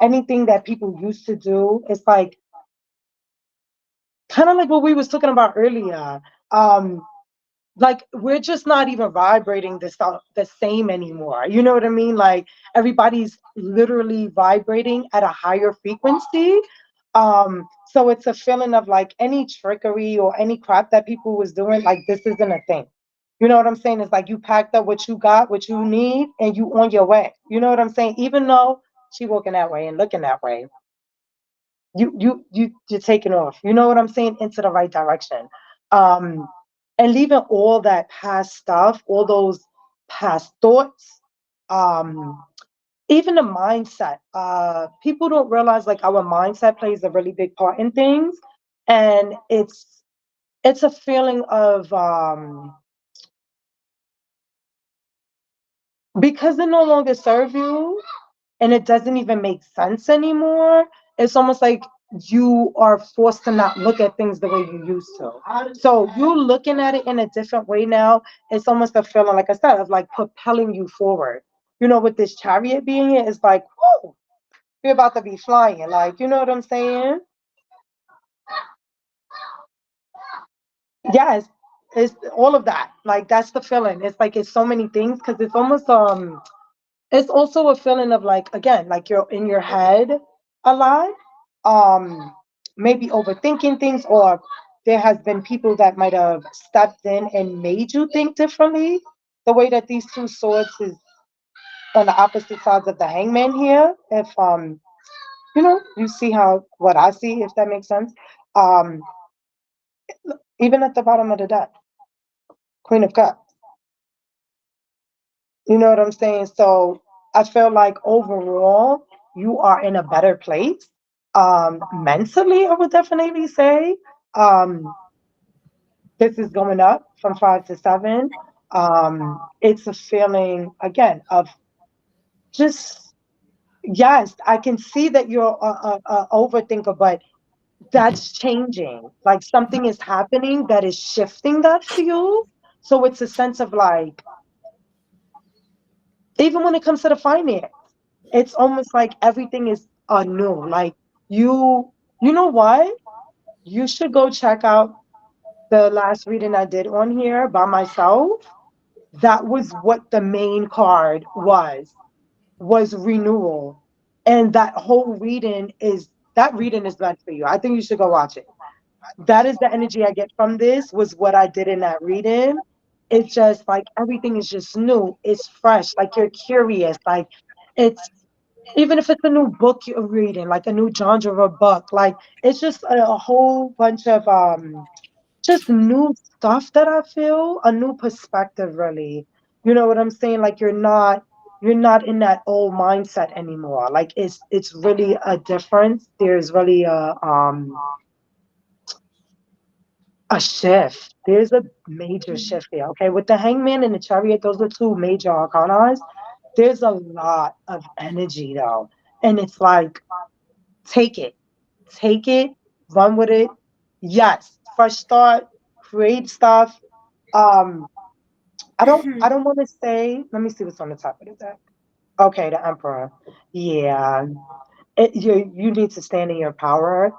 S2: Anything that people used to do, it's like kind of like what we was talking about earlier. Um, like we're just not even vibrating the same anymore. You know what I mean? Like everybody's literally vibrating at a higher frequency. So it's a feeling of like any trickery or any crap that people was doing, like this isn't a thing. You know what I'm saying? It's like you packed up what you got, what you need, and you on your way. You know what I'm saying? Even though she walking that way and looking that way, you're taking off. You know what I'm saying? Into the right direction. Um, and leaving all that past stuff, all those past thoughts, um, even the mindset. People don't realize like our mindset plays a really big part in things, and it's a feeling of because it no longer serve you and it doesn't even make sense anymore. It's almost like you are forced to not look at things the way you used to. So you looking at it in a different way now. It's almost a feeling, like I said, of like propelling you forward. You know, with this chariot being here, it's like, whoo, you're about to be flying. Like, you know what I'm saying? Yes, it's all of that. Like that's the feeling. It's like it's so many things because it's almost it's also a feeling of like again, like you're in your head a lot, um, maybe overthinking things, or there has been people that might have stepped in and made you think differently. The way that these two swords is on the opposite sides of the hangman here. If you know, you see how what I see, if that makes sense. Um, even at the bottom of the deck, Queen of Cups. You know what I'm saying? So I feel like overall, you are in a better place. Mentally, I would definitely say this is going up from 5 to 7. It's a feeling, again, of just, yes, I can see that you're a overthinker, but that's changing. Like something is happening that is shifting that for you. So it's a sense of like, even when it comes to the finance, it's almost like everything is new. Like you know what? You should go check out the last reading I did on here by myself. That was what the main card was renewal. And that reading is meant for you. I think you should go watch it. That is the energy I get from this, was what I did in that reading. It's just like everything is just new. It's fresh. Like you're curious. Like it's even if it's a new book you're reading, like a new genre book, like it's just a whole bunch of just new stuff that I feel, a new perspective really. You know what I'm saying? Like you're not in that old mindset anymore. Like it's really a difference. There's really a shift. There's a major shift there. Okay. With the hangman and the chariot, those are two major arcanas. There's a lot of energy though. And it's like take it. Take it, run with it. Yes, fresh start, create stuff. Um, I don't want to say, let me see what's on the top of the deck. Okay, the Emperor. Yeah. You need to stand in your power,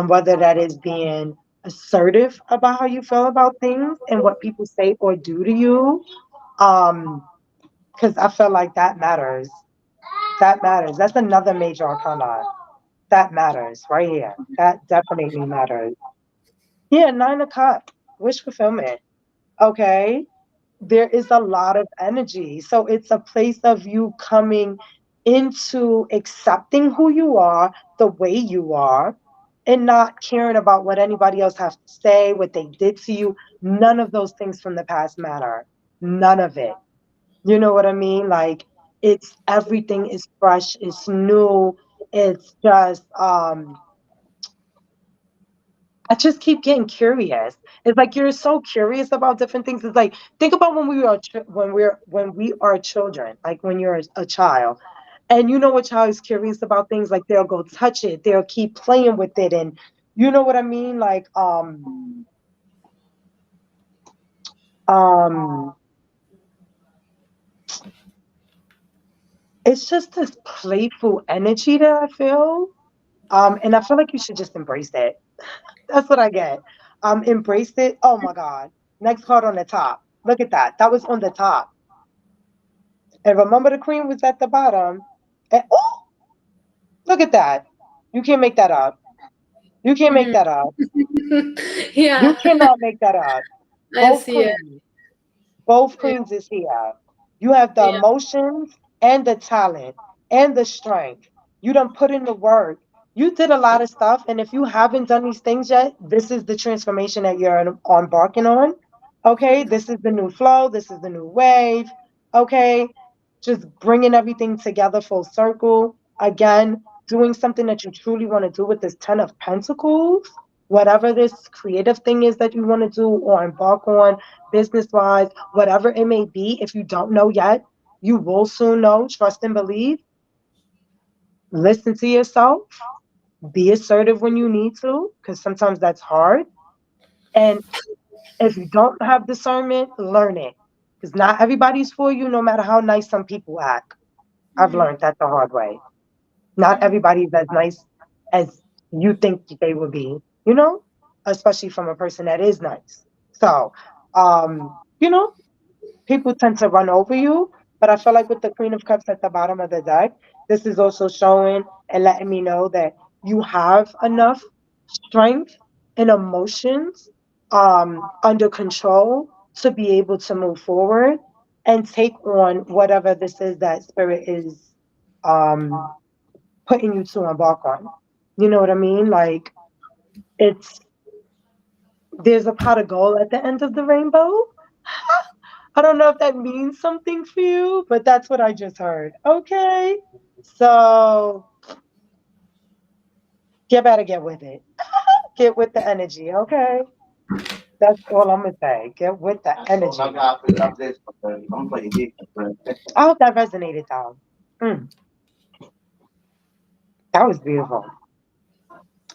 S2: whether that is being assertive about how you feel about things and what people say or do to you. Um, because I feel like that matters. That matters. That's another major arcana. That matters right here. That definitely matters. Yeah, 9 o'clock. Wish fulfillment. Okay. There is a lot of energy. So it's a place of you coming into accepting who you are, the way you are, and not caring about what anybody else has to say, what they did to you. None of those things from the past matter. None of it. You know what I mean? Like it's everything is fresh, it's new, it's just I just keep getting curious. It's like you're so curious about different things. It's like think about when we are when we are children, like when you're a child, and you know a child is curious about things. Like they'll go touch it, they'll keep playing with it, and you know what I mean. Like um it's just this playful energy that I feel. And I feel like you should just embrace it. That's what I get. Embrace it. Oh my God. Next card on the top. Look at that. That was on the top. And remember the queen was at the bottom. And oh, look at that. You can't make that up. You can't make
S1: Mhm.
S2: that up. You
S1: Yeah,
S2: cannot make that up.
S1: I
S2: Both
S1: see it.
S2: queens. Both
S1: Yeah.
S2: queens is here. You have the
S1: Yeah.
S2: emotions and the talent and the strength. You done put in the work. You did a lot of stuff. And if you haven't done these things yet, this is the transformation that you're embarking on. Okay. This is the new flow. This is the new wave. Okay. Just bringing everything together full circle. Again, doing something that you truly want to do with this 10 of Pentacles. Whatever this creative thing is that you want to do or embark on, business wise, whatever it may be. If you don't know yet, you will soon know. Trust and believe. Listen to yourself. Be assertive when you need to, because sometimes that's hard. And if you don't have discernment, learn it. Because not everybody's for you, no matter how nice some people act. I've
S1: Mhm.
S2: learned that the hard way. Not
S1: Mhm.
S2: everybody's as nice as you think they would be, you know, especially from a person that is nice. So, you know, people tend to run over you. But I feel like with the Queen of Cups at the bottom of the deck, this is also showing and letting me know that you have enough strength and emotions under control to be able to move forward and take on whatever this is that spirit is um, putting you to embark on. You know what I mean? Like it's there's a pot of gold at the end of the rainbow. I don't know if that means something for you, but that's what I just heard. Okay. So you better get with it. Get with the energy, okay? That's all I'm gonna say. Get with the energy. I hope that resonated though. Mm, that was beautiful.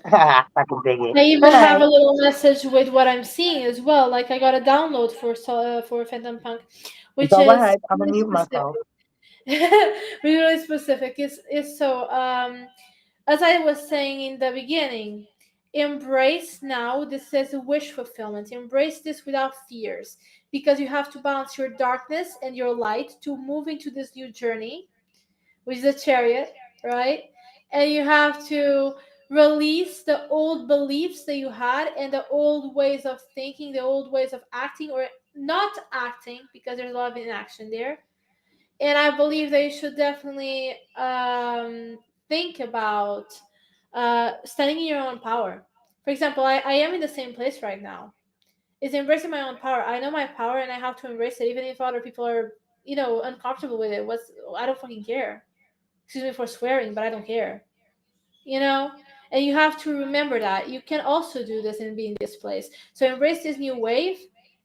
S2: I can dig it.
S1: I
S2: All
S1: even have
S2: right.
S1: a little message with what I'm seeing as well. Like I got a download for Phantom Punk, which
S2: Go
S1: is
S2: ahead. I'm gonna
S1: really
S2: mute
S1: specific.
S2: myself.
S1: Really specific. Is so as I was saying in the beginning, embrace now. This is a wish fulfillment. Embrace this without fears, because you have to balance your darkness and your light to move into this new journey, which is a chariot, right? And you have to release the old beliefs that you had and the old ways of thinking, the old ways of acting or not acting, because there's a lot of inaction there. And I believe that you should definitely think about standing in your own power. For example, I am in the same place right now. It's embracing my own power. I know my power and I have to embrace it, even if other people are, uncomfortable with it. I don't fucking care. Excuse me for swearing, but I don't care. You know? And you have to remember that you can also do this and be in this place. So embrace this new wave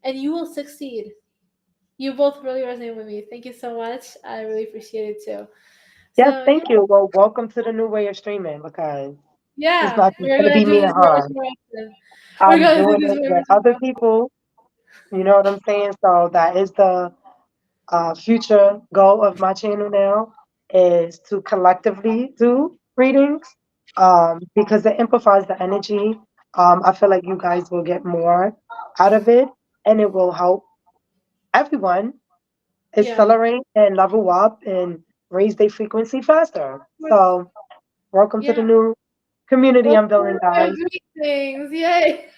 S1: and you will succeed. You both really resonate with me. Thank you so much. I really appreciate it too.
S2: Yes,
S1: So yeah,
S2: thank you. Well, welcome to the new way of streaming because it's
S1: yeah,
S2: not just
S1: we're
S2: gonna
S1: gonna
S2: be
S1: do
S2: me
S1: this
S2: and her.
S1: more often. We're
S2: I'm
S1: gonna do
S2: doing
S1: this
S2: it
S1: more
S2: with other
S1: often.
S2: people. You know what I'm saying? So that is the future goal of my channel now is to collectively do readings because it amplifies the energy. I feel like you guys will get more out of it and it will help everyone
S1: Yeah.
S2: accelerate and level up and raise their frequency faster. So welcome to the
S1: Yeah.
S2: new community
S1: Well,
S2: I'm building,
S1: we're
S2: guys.
S1: doing things. Yay.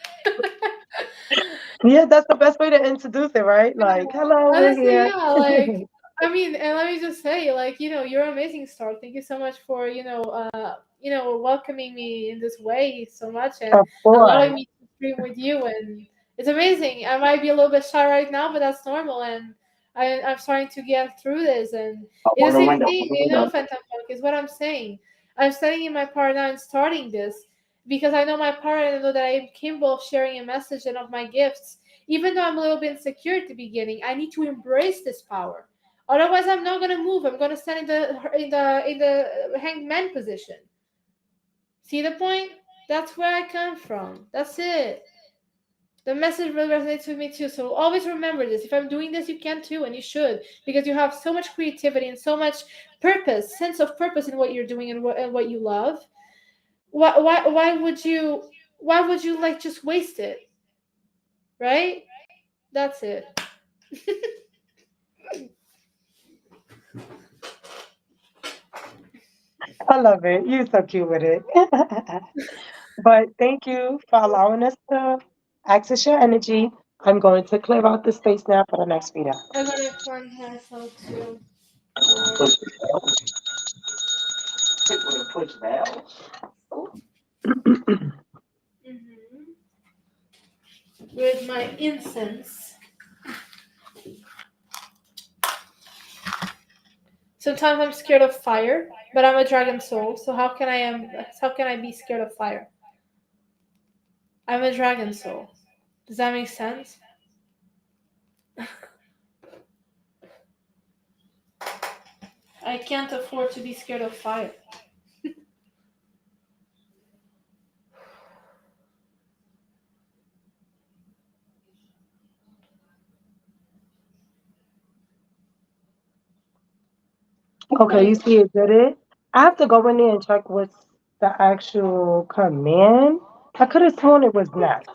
S2: Yeah, that's the best way to introduce it, right? Like, hello, we're
S1: Honestly,
S2: here.
S1: yeah, like I mean, and let me just say, like, you're amazing, Star. Thank you so much for, welcoming me in this way so much and
S2: Of
S1: allowing
S2: course.
S1: me to stream with you. And it's amazing. I might be a little bit shy right now, but that's normal. And I'm starting to get through this. And it's the same thing, Phantom Punk is what I'm saying. I'm studying in my power now and starting this because I know my power and I know that I am capable of sharing a message and of my gifts. Even though I'm a little bit insecure at the beginning, I need to embrace this power. Otherwise, I'm not gonna move. I'm gonna stand in the hanged man position. See the point? That's where I come from. That's it. The message really resonates with me too. So always remember this. If I'm doing this, you can too, and you should, because you have so much creativity and so much purpose, sense of purpose in what you're doing and what you love. Why would you like just waste it, right? That's it.
S2: I love it. You're so cute with it. But thank you for allowing us to access your energy. I'm going to clear out the space now for the next reader.
S1: I'm gonna find myself too. Hmm. With my incense. Sometimes I'm scared of fire, but I'm a dragon soul, so how can I be scared of fire? I'm a dragon soul. Does that make sense? I can't afford to be scared of fire.
S2: Okay, you
S1: Like,
S2: see it did it. I have to go in there and check what's the actual command. I could have sworn it was next.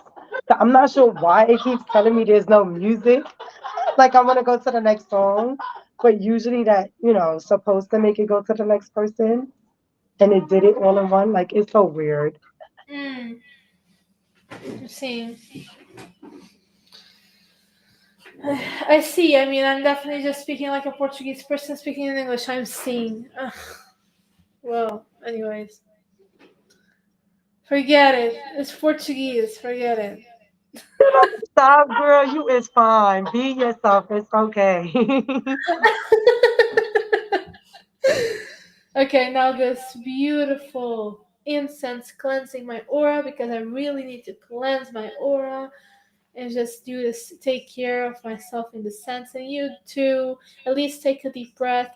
S2: So I'm not sure why it keeps telling me there's no music. Like I want to go to the next song, but usually that, supposed to make it go to the next person and it did it all in one. Like it's so weird.
S1: mm, I'm seeing. I see. I mean, I'm definitely just speaking like a Portuguese person speaking in English. I'm seeing. Ugh. Well, anyways, forget it. It's Portuguese. Forget it.
S2: Stop, girl. You is fine. Be yourself. It's okay.
S1: Okay, now this beautiful incense cleansing my aura because I really need to cleanse my aura and just do this, take care of myself in the sense, and you too. At least take a deep breath.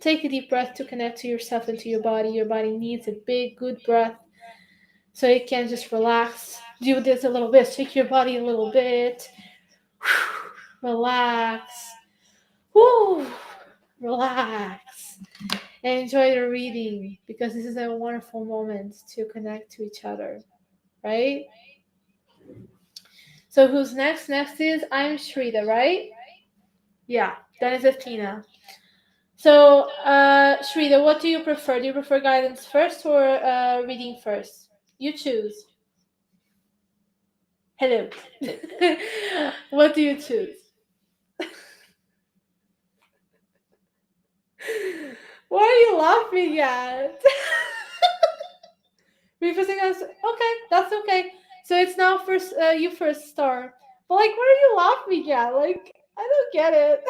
S1: Take a deep breath to connect to yourself and to your body. Your body needs a big, good breath so it can just relax. Do this a little bit. Shake your body a little bit. Relax. Woo! Relax. And enjoy the reading because this is a wonderful moment to connect to each other, right? So who's next? Next is I'm Shrita, right? Yeah. Then it's Athena. So, Shrita, what do you prefer? Do you prefer guidance first or reading first? You choose. Hello. What do you choose? What are you laughing at? Refusing us. Okay, that's okay. So it's now first. You first star. But like, what are you laughing at? Like, I don't get it.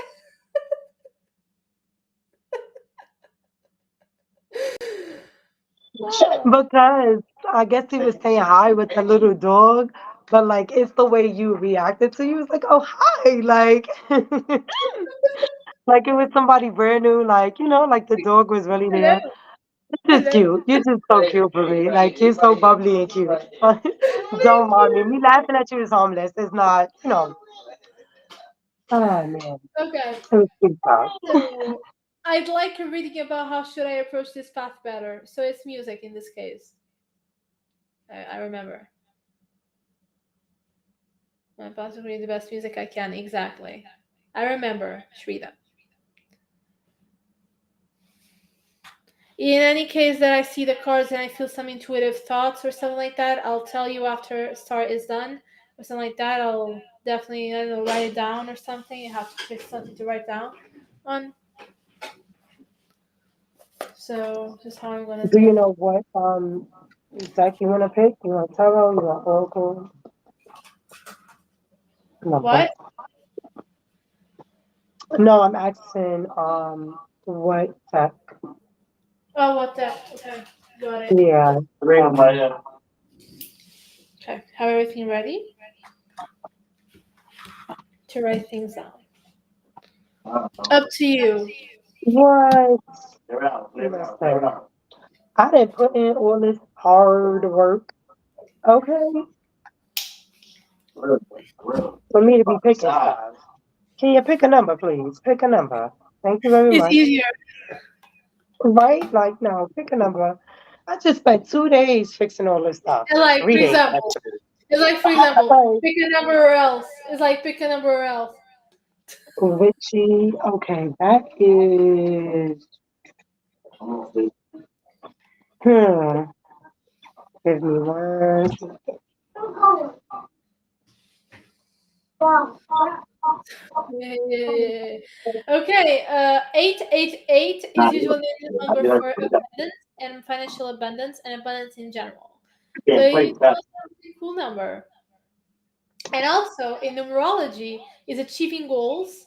S1: Oh.
S2: Because I guess he was saying hi with the little dog, but like it's the way you reacted to you. It's like, oh hi, like like it was somebody brand new, like like the dog was really
S1: Hello.
S2: there. It's just
S1: Hello.
S2: cute. You're just so cute for me. Like you're so bubbly and cute. Don't
S1: Thank
S2: mind me.
S1: you.
S2: Me laughing at you is harmless. It's not. Oh man,
S1: Okay.
S2: it was cute though.
S1: So I'd like a reading about how should I approach this path better. So it's music in this case. I remember. I'm possibly the best music I can. Exactly. I remember, Shrita. In any case that I see the cards and I feel some intuitive thoughts or something like that, I'll tell you after start is done or something like that. I'll definitely, I don't know, write it down or something. You have to pick something to write down on. So just how I'm gonna
S2: Do
S1: do
S2: you
S1: it.
S2: know what deck you want to pick? You want tarot? You want oracle? No,
S1: What?
S2: no, I'm asking what deck?
S1: Oh, what the? Okay, got it.
S2: Yeah.
S1: Okay, have everything ready to write things down. Up to you.
S2: What? Listen, I didn't put in all this hard work. Okay. For me to be picking stuff. Can you pick a number, please? Pick a number. Thank you very
S1: It's
S2: much.
S1: easier.
S2: Right? Like, no, pick a number. I just spent 2 days fixing all this stuff.
S1: And like, for
S2: 3 days,
S1: example,
S2: actually.
S1: it's like, for example,
S2: Like,
S1: pick a number or else. It's like, pick a number or else.
S2: witchy. Okay, that is. Hmm. Give me one.
S1: Yeah. Okay, 888 is usually the number for abundance and financial abundance and abundance in general. So it's also a really cool number. And also in numerology is achieving goals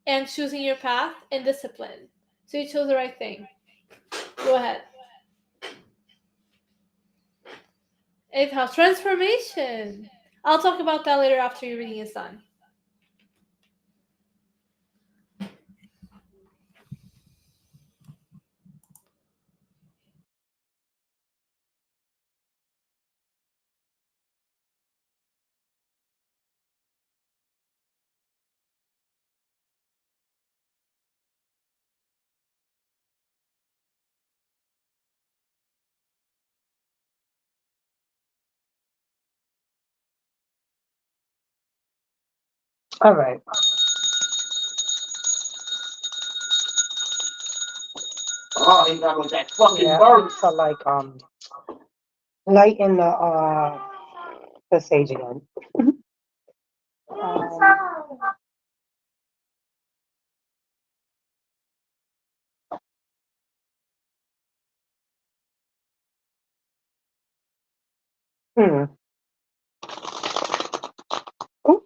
S1: and choosing your path and discipline. So you chose the right thing. Go ahead. Eighth house transformation. I'll talk about that later after your reading is done.
S2: All right.
S3: Oh, he got with that fucking
S2: Yeah,
S3: bird.
S2: so like lighten the sage again. Um, hmm. Ooh,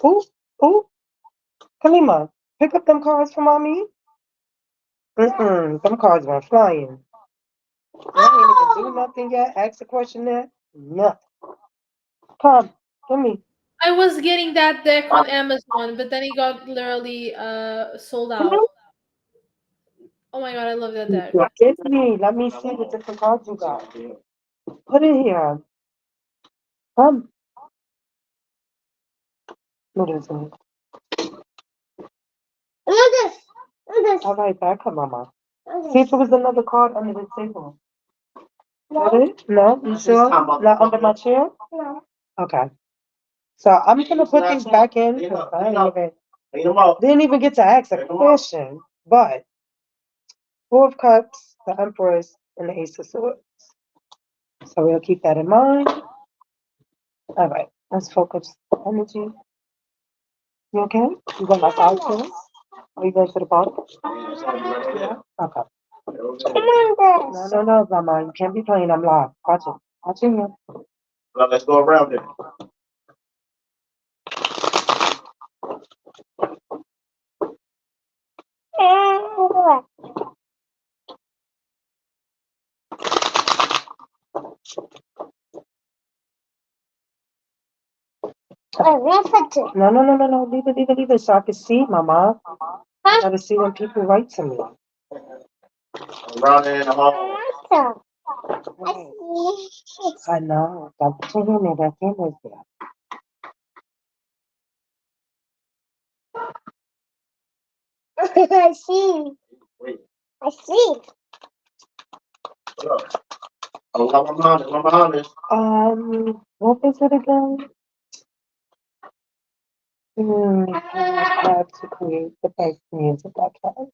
S2: ooh, ooh. Kalima, pick up them cards for mommy. Them cards went flying. I ain't even do nothing yet. Ask a question there. Nothing. Come, give me.
S1: I was getting that deck on Amazon, but then it got literally sold out. Oh my god, I love that deck.
S2: Give me. Let me see the different cards you got. Put it here. Come. What is it? All right, back up, mama. See if it was another card under the table. Got it? No? You sure? Not under my chair? Okay. So I'm gonna put these back in because I didn't even get to ask a question. But Four of Cups, the Empress, and the Ace of Swords. So we'll keep that in mind. All right, let's focus the energy. You okay? You got my side too? Are you going to the bottom? Yeah. Okay. No, Mama. You can't be playing. I'm live. Watch it. Watch it here.
S3: Well, let's go around it.
S2: No. Leave it so I can see, Mama. I gotta see when people write to me.
S3: Around it in the hall.
S2: Right. I know. That's what you mean. That's him is there.
S3: I see. Wait. I see. Oh, I'm honest.
S2: What is it again? I have to create the best music I can.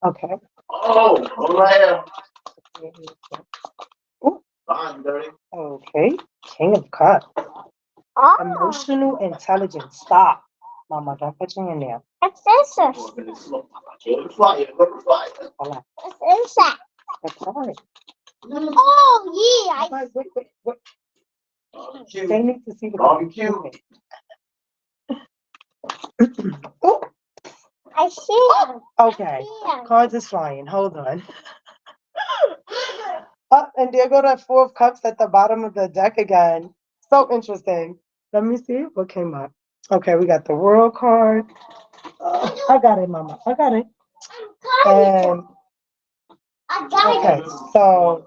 S2: Okay.
S3: Oh, right here.
S2: Ooh,
S3: Fine, dirty.
S2: okay. King of Cups. Emotional intelligence. Stop. Mama, don't put you in there.
S3: What's inside? Go to fire.
S2: Hold on.
S3: What's inside?
S2: That's fine.
S3: Oh, yeah.
S2: Right, wait.
S3: Barbecue.
S2: They need to see the
S3: Barbecue.
S2: Ooh,
S3: I see.
S2: okay. Cards is flying. Hold on. And there go that Four of Cups at the bottom of the deck again. So interesting. Let me see what came up. Okay, we got the World card. I got it, Mama. I got it. And okay, so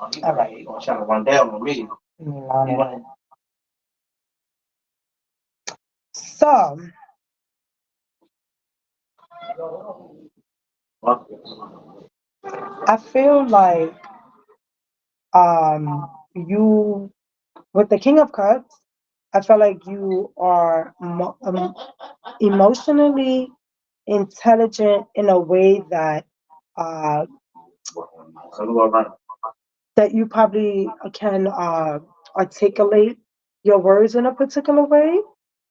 S2: All right.
S4: Trying to run down on me.
S2: So I feel like you with the King of Cups, I feel like you are emotionally intelligent in a way uh, that you probably can articulate your words in a particular way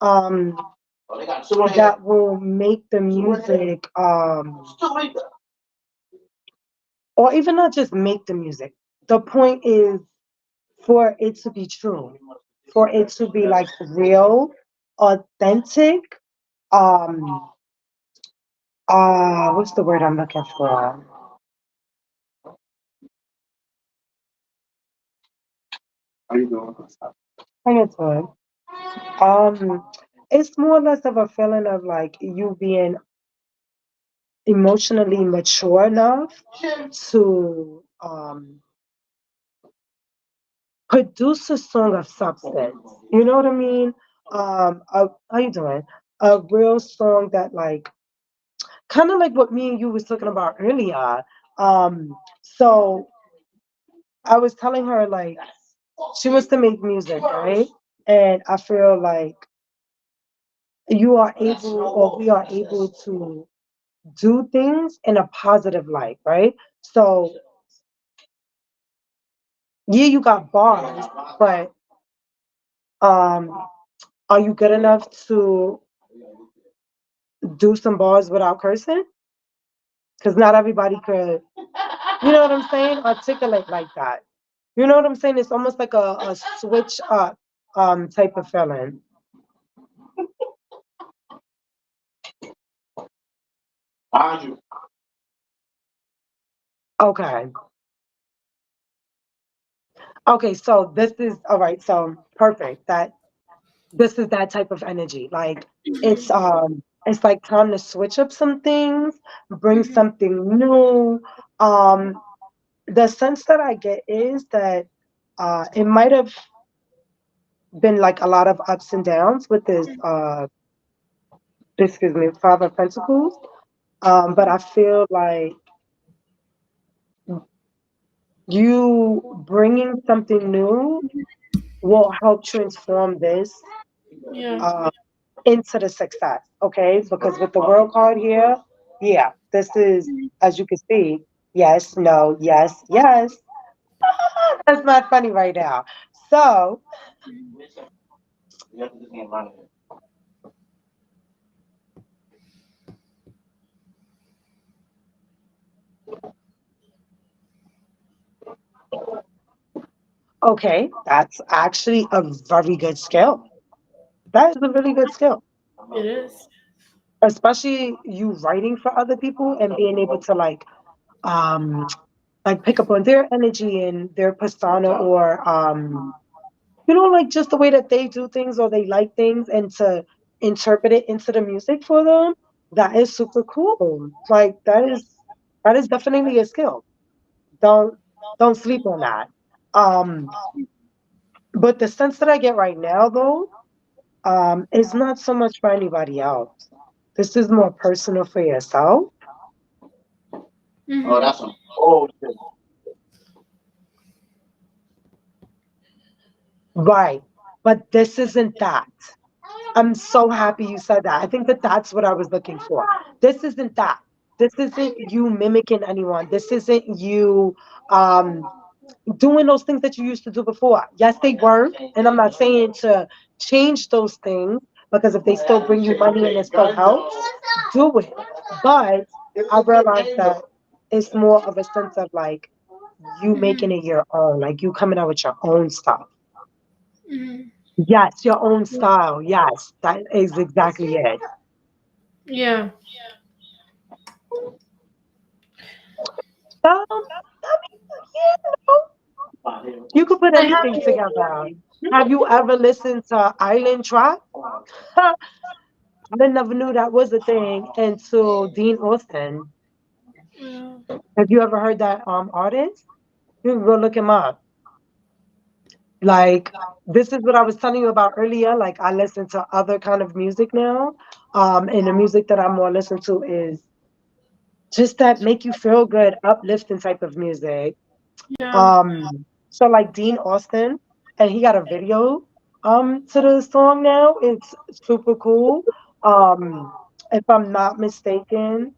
S2: um, that will make the music, or even not just make the music. The point is for it to be true, for it to be like real, authentic. Um, what's the word I'm looking for?
S4: How you doing?
S2: Bring it to it. It's more or less of a feeling of like you being emotionally mature enough to produce a song of substance. You know what I mean? How you doing? A real song that like kind of like what me and you was talking about earlier. So I was telling her like she wants to make music, right? And I feel like you are able or we are able to do things in a positive light, right? So yeah, you got bars, but um, are you good enough to do some bars without cursing? Because not everybody could, you know what I'm saying? Articulate like that. You know what I'm saying? It's almost like a switch up type of feeling. Okay. Okay, so this is all right, so perfect. That this is that type of energy. Like
S1: Mhm.
S2: it's like time to switch up some things, bring
S1: Mhm.
S2: something new. Um the sense that I get is that it might have been like a lot of ups and downs with this excuse me, Five of Pentacles. But I feel like you bringing something new will help transform this
S1: Yeah.
S2: uh, into the success, okay? Because with the world card here, yeah, this is, as you can see, yes, no, yes, yes. That's not funny right now. So, okay, that's actually a very good skill. That is a really good skill,
S1: It is.
S2: especially you writing for other people and being able to um, like pick up on their energy and their persona or like just the way that they do things or they like things and to interpret it into the music for them. That is super cool. Like that is definitely a skill. Don't don't sleep on that. Um, but the sense that I get right now though, is not so much for anybody else. This is more personal for yourself.
S4: Oh,
S1: Mhm.
S4: that's some bullshit.
S2: Right. But this isn't that. I'm so happy you said that. I think that that's what I was looking for. This isn't that. This isn't you mimicking anyone. This isn't you um, doing those things that you used to do before. Yes, they work, and I'm not saying to change those things because if they still bring you money and it still helps, do it. But I realized that it's more of a sense of like you
S1: Mhm.
S2: making it your own, like you coming out with your own stuff.
S1: Mhm.
S2: Yes, your own style. Yes, that is exactly it.
S1: Yeah.
S2: I mean, you could put
S1: I have
S2: anything together. Have you ever listened to Island Trap? I never knew that was a thing until Dean Austin.
S1: yeah.
S2: Have you ever heard that artist? You can go look him up. Like this is what I was telling you about earlier. Like I listen to other kind of music now. And the music that I'm more listening to is just that make you feel good, uplifting type of music.
S1: Yeah.
S2: So like Dean Austin, and he got a video to the song now. It's super cool. Um, if I'm not mistaken,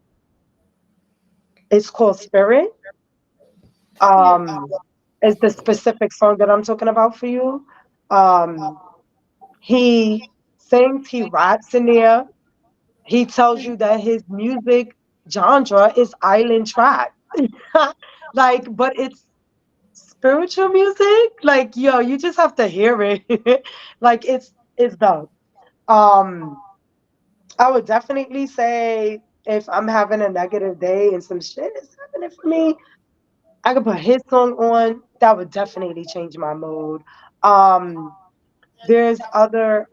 S2: it's called Spirit.
S1: Yeah.
S2: Um, is the specific song that I'm talking about for you. Um, he sings, he raps in there. He tells you that his music genre is island trap. Like, but it's spiritual music. Like, yo, you just have to hear it. Like, it's dope. Um, I would definitely say if I'm having a negative day and some shit is happening for me, I could put his song on. That would definitely change my mood. Um, there's other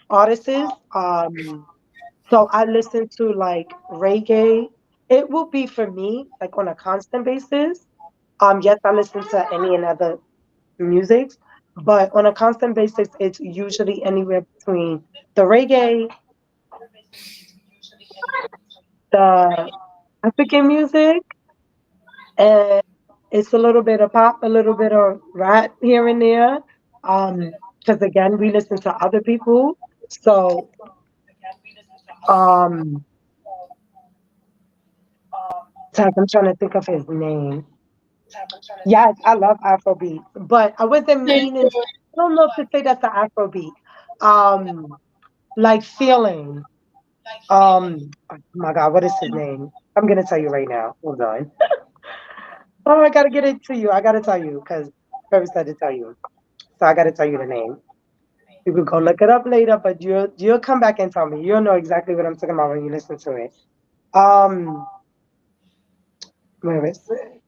S2: artists. Um, so I listen to like reggae. It will be for me like on a constant basis. Yes, I listen to any and other music, but on a constant basis, it's usually anywhere between the reggae, the African music, and it's a little bit of pop, a little bit of rap here and there. Because again, we listen to other people. So, um, I'm trying to think of his name. Yes, I love Afrobeat, but I wasn't
S1: Thank
S2: meaning.
S1: you.
S2: I don't know if to say that's the Afrobeat. Um, like feeling. Oh my God, what is his name? I'm gonna tell you right now. Hold on. Oh, I gotta get it to you. I gotta tell you because Trevor said to tell you. So I gotta tell you the name. You could go look it up later, but you'll come back and tell me. You'll know exactly what I'm talking about when you listen to it. Um, where is it?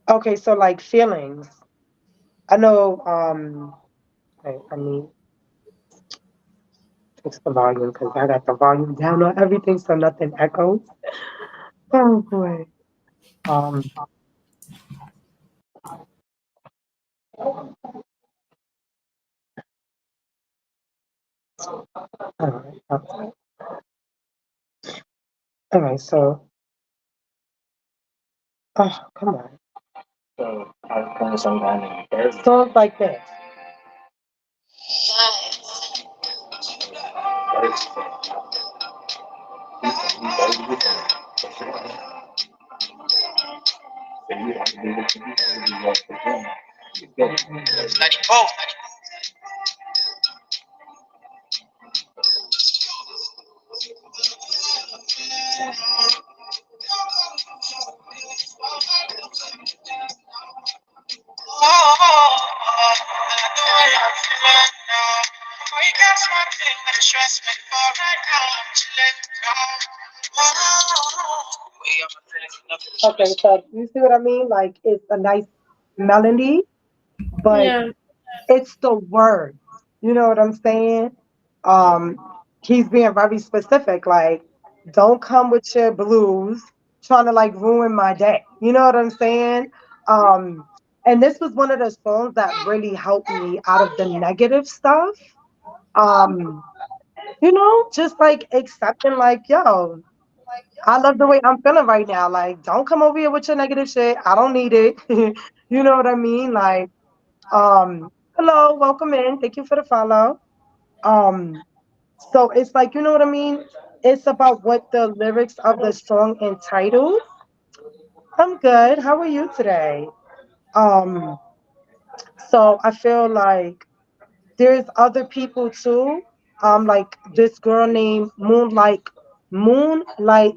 S2: Okay, so like feelings. I know. Wait, I need fix the volume because I got the volume down on everything, so nothing echoes. Oh boy. Um. All right. Okay. All right. So. Oh, come on.
S4: So I was playing some kind of bird.
S2: Songs like this. Okay, so you see what I mean? Like it's a nice melody, but
S1: Yeah.
S2: it's the words. You know what I'm saying? Um, he's being very specific. Like, don't come with your blues trying to like ruin my day. You know what I'm saying? Um, and this was one of the songs that really helped me out of the negative stuff. Um, just like accepting, like, yo, I love the way I'm feeling right now. Like, don't come over here with your negative shit. I don't need it. You know what I mean? Like, hello, welcome in. Thank you for the follow. Um, so it's like, you know what I mean? It's about what the lyrics of the song entitled. I'm good. How are you today? Um, so I feel like there's other people too. Like this girl named Moonlight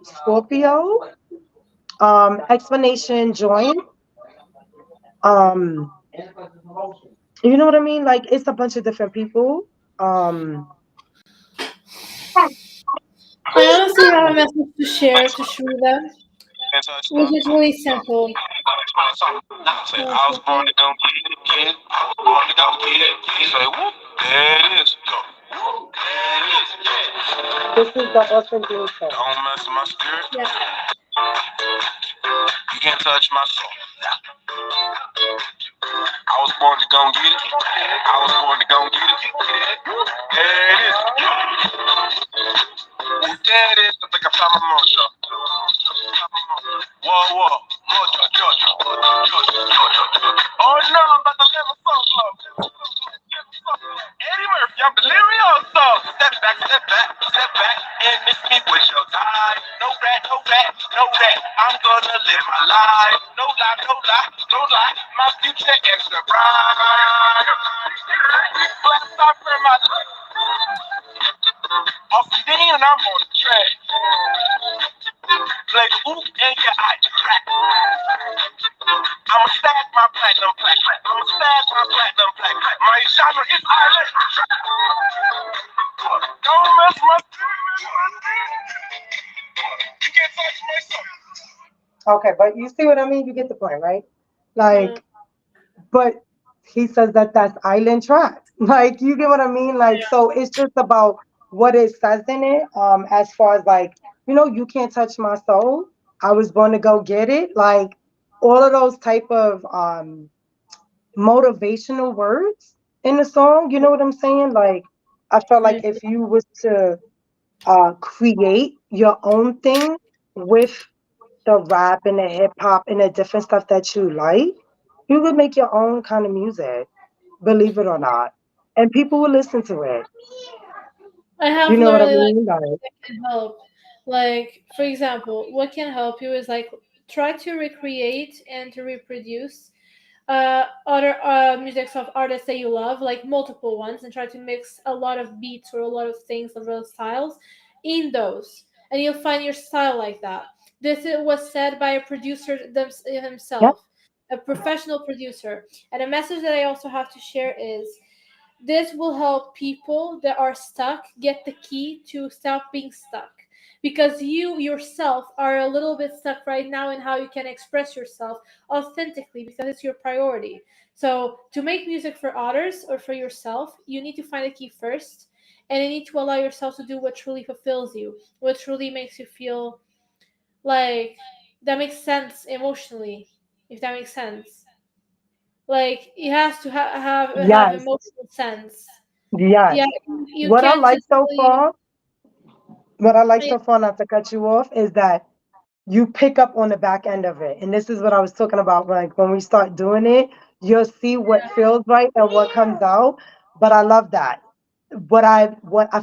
S2: Scorpio. Explanation join. Um, you know what I mean? Like it's a bunch of different people. Um,
S1: I honestly have a message to share to Shuda. which is really simple.
S5: Say, I was born to go get it, kid. I was born to go get it. Say, whoop, there it is. Go. Whoop, there it is. Yeah.
S2: This is the awesome thing.
S5: Don't mess with my spirit.
S1: Yeah.
S5: You can't touch my soul. I was born to go get it. I was born to go get it. There it is. There it is. I think I found my mojo. Whoa, whoa. Mojo, Jojo. Oh no, I'm about to let my soul flow. Eddie Murphy, I'm delirious. Step back, step back, step back, and miss me with your tie. No rat, no rat, no rat. I'm gonna live my life. No lie, no lie, no lie. My future extra bright. Black stop for my life. Off the dean, I'm on the track. Play oop and your eye crack. I'ma stack my platinum plaque. I'ma stack my platinum plaque. My genre is island. Don't mess my you can't touch my soul.
S2: Okay, but you see what I mean? You get the point, right? Like, but he says that that's island trap. Like, you get what I mean? Like, so it's just about what it says in it. As far as like, you can't touch my soul. I was born to go get it. Like, all of those type of motivational words in the song. You know what I'm saying? Like, I felt like if you was to create your own thing with the rap and the hip hop and the different stuff that you like, you could make your own kind of music, believe it or not. And people will listen to it.
S1: I
S2: You
S1: have
S2: know what I
S1: literally like
S2: mean? Like,
S1: that can help. Like for example, what can help you is like try to recreate and to reproduce other musics of artists that you love, like multiple ones, and try to mix a lot of beats or a lot of things of those styles in those, and you'll find your style like that. Was said by a producer
S2: yep,
S1: himself, a professional producer. And a message that I also have to share is this will help people that are stuck get the key to stop being stuck. Because you yourself are a little bit stuck right now in how you can express yourself authentically because it's your priority. So, to make music for others or for yourself, you need to find a key first, and you need to allow yourself to do what truly fulfills you, what truly makes you feel like that makes sense emotionally, if that makes sense. Like it has to have
S2: yes,
S1: emotional sense.
S2: yes.
S1: Yeah, you
S2: What I
S1: can't
S2: like
S1: just
S2: so
S1: really.
S2: far, what I like
S1: Yeah,
S2: so far, not to cut you off, is that you pick up on the back end of it. And this is what I was talking about. Like when we start doing it, you'll see what feels right and what comes out. But I love that. What I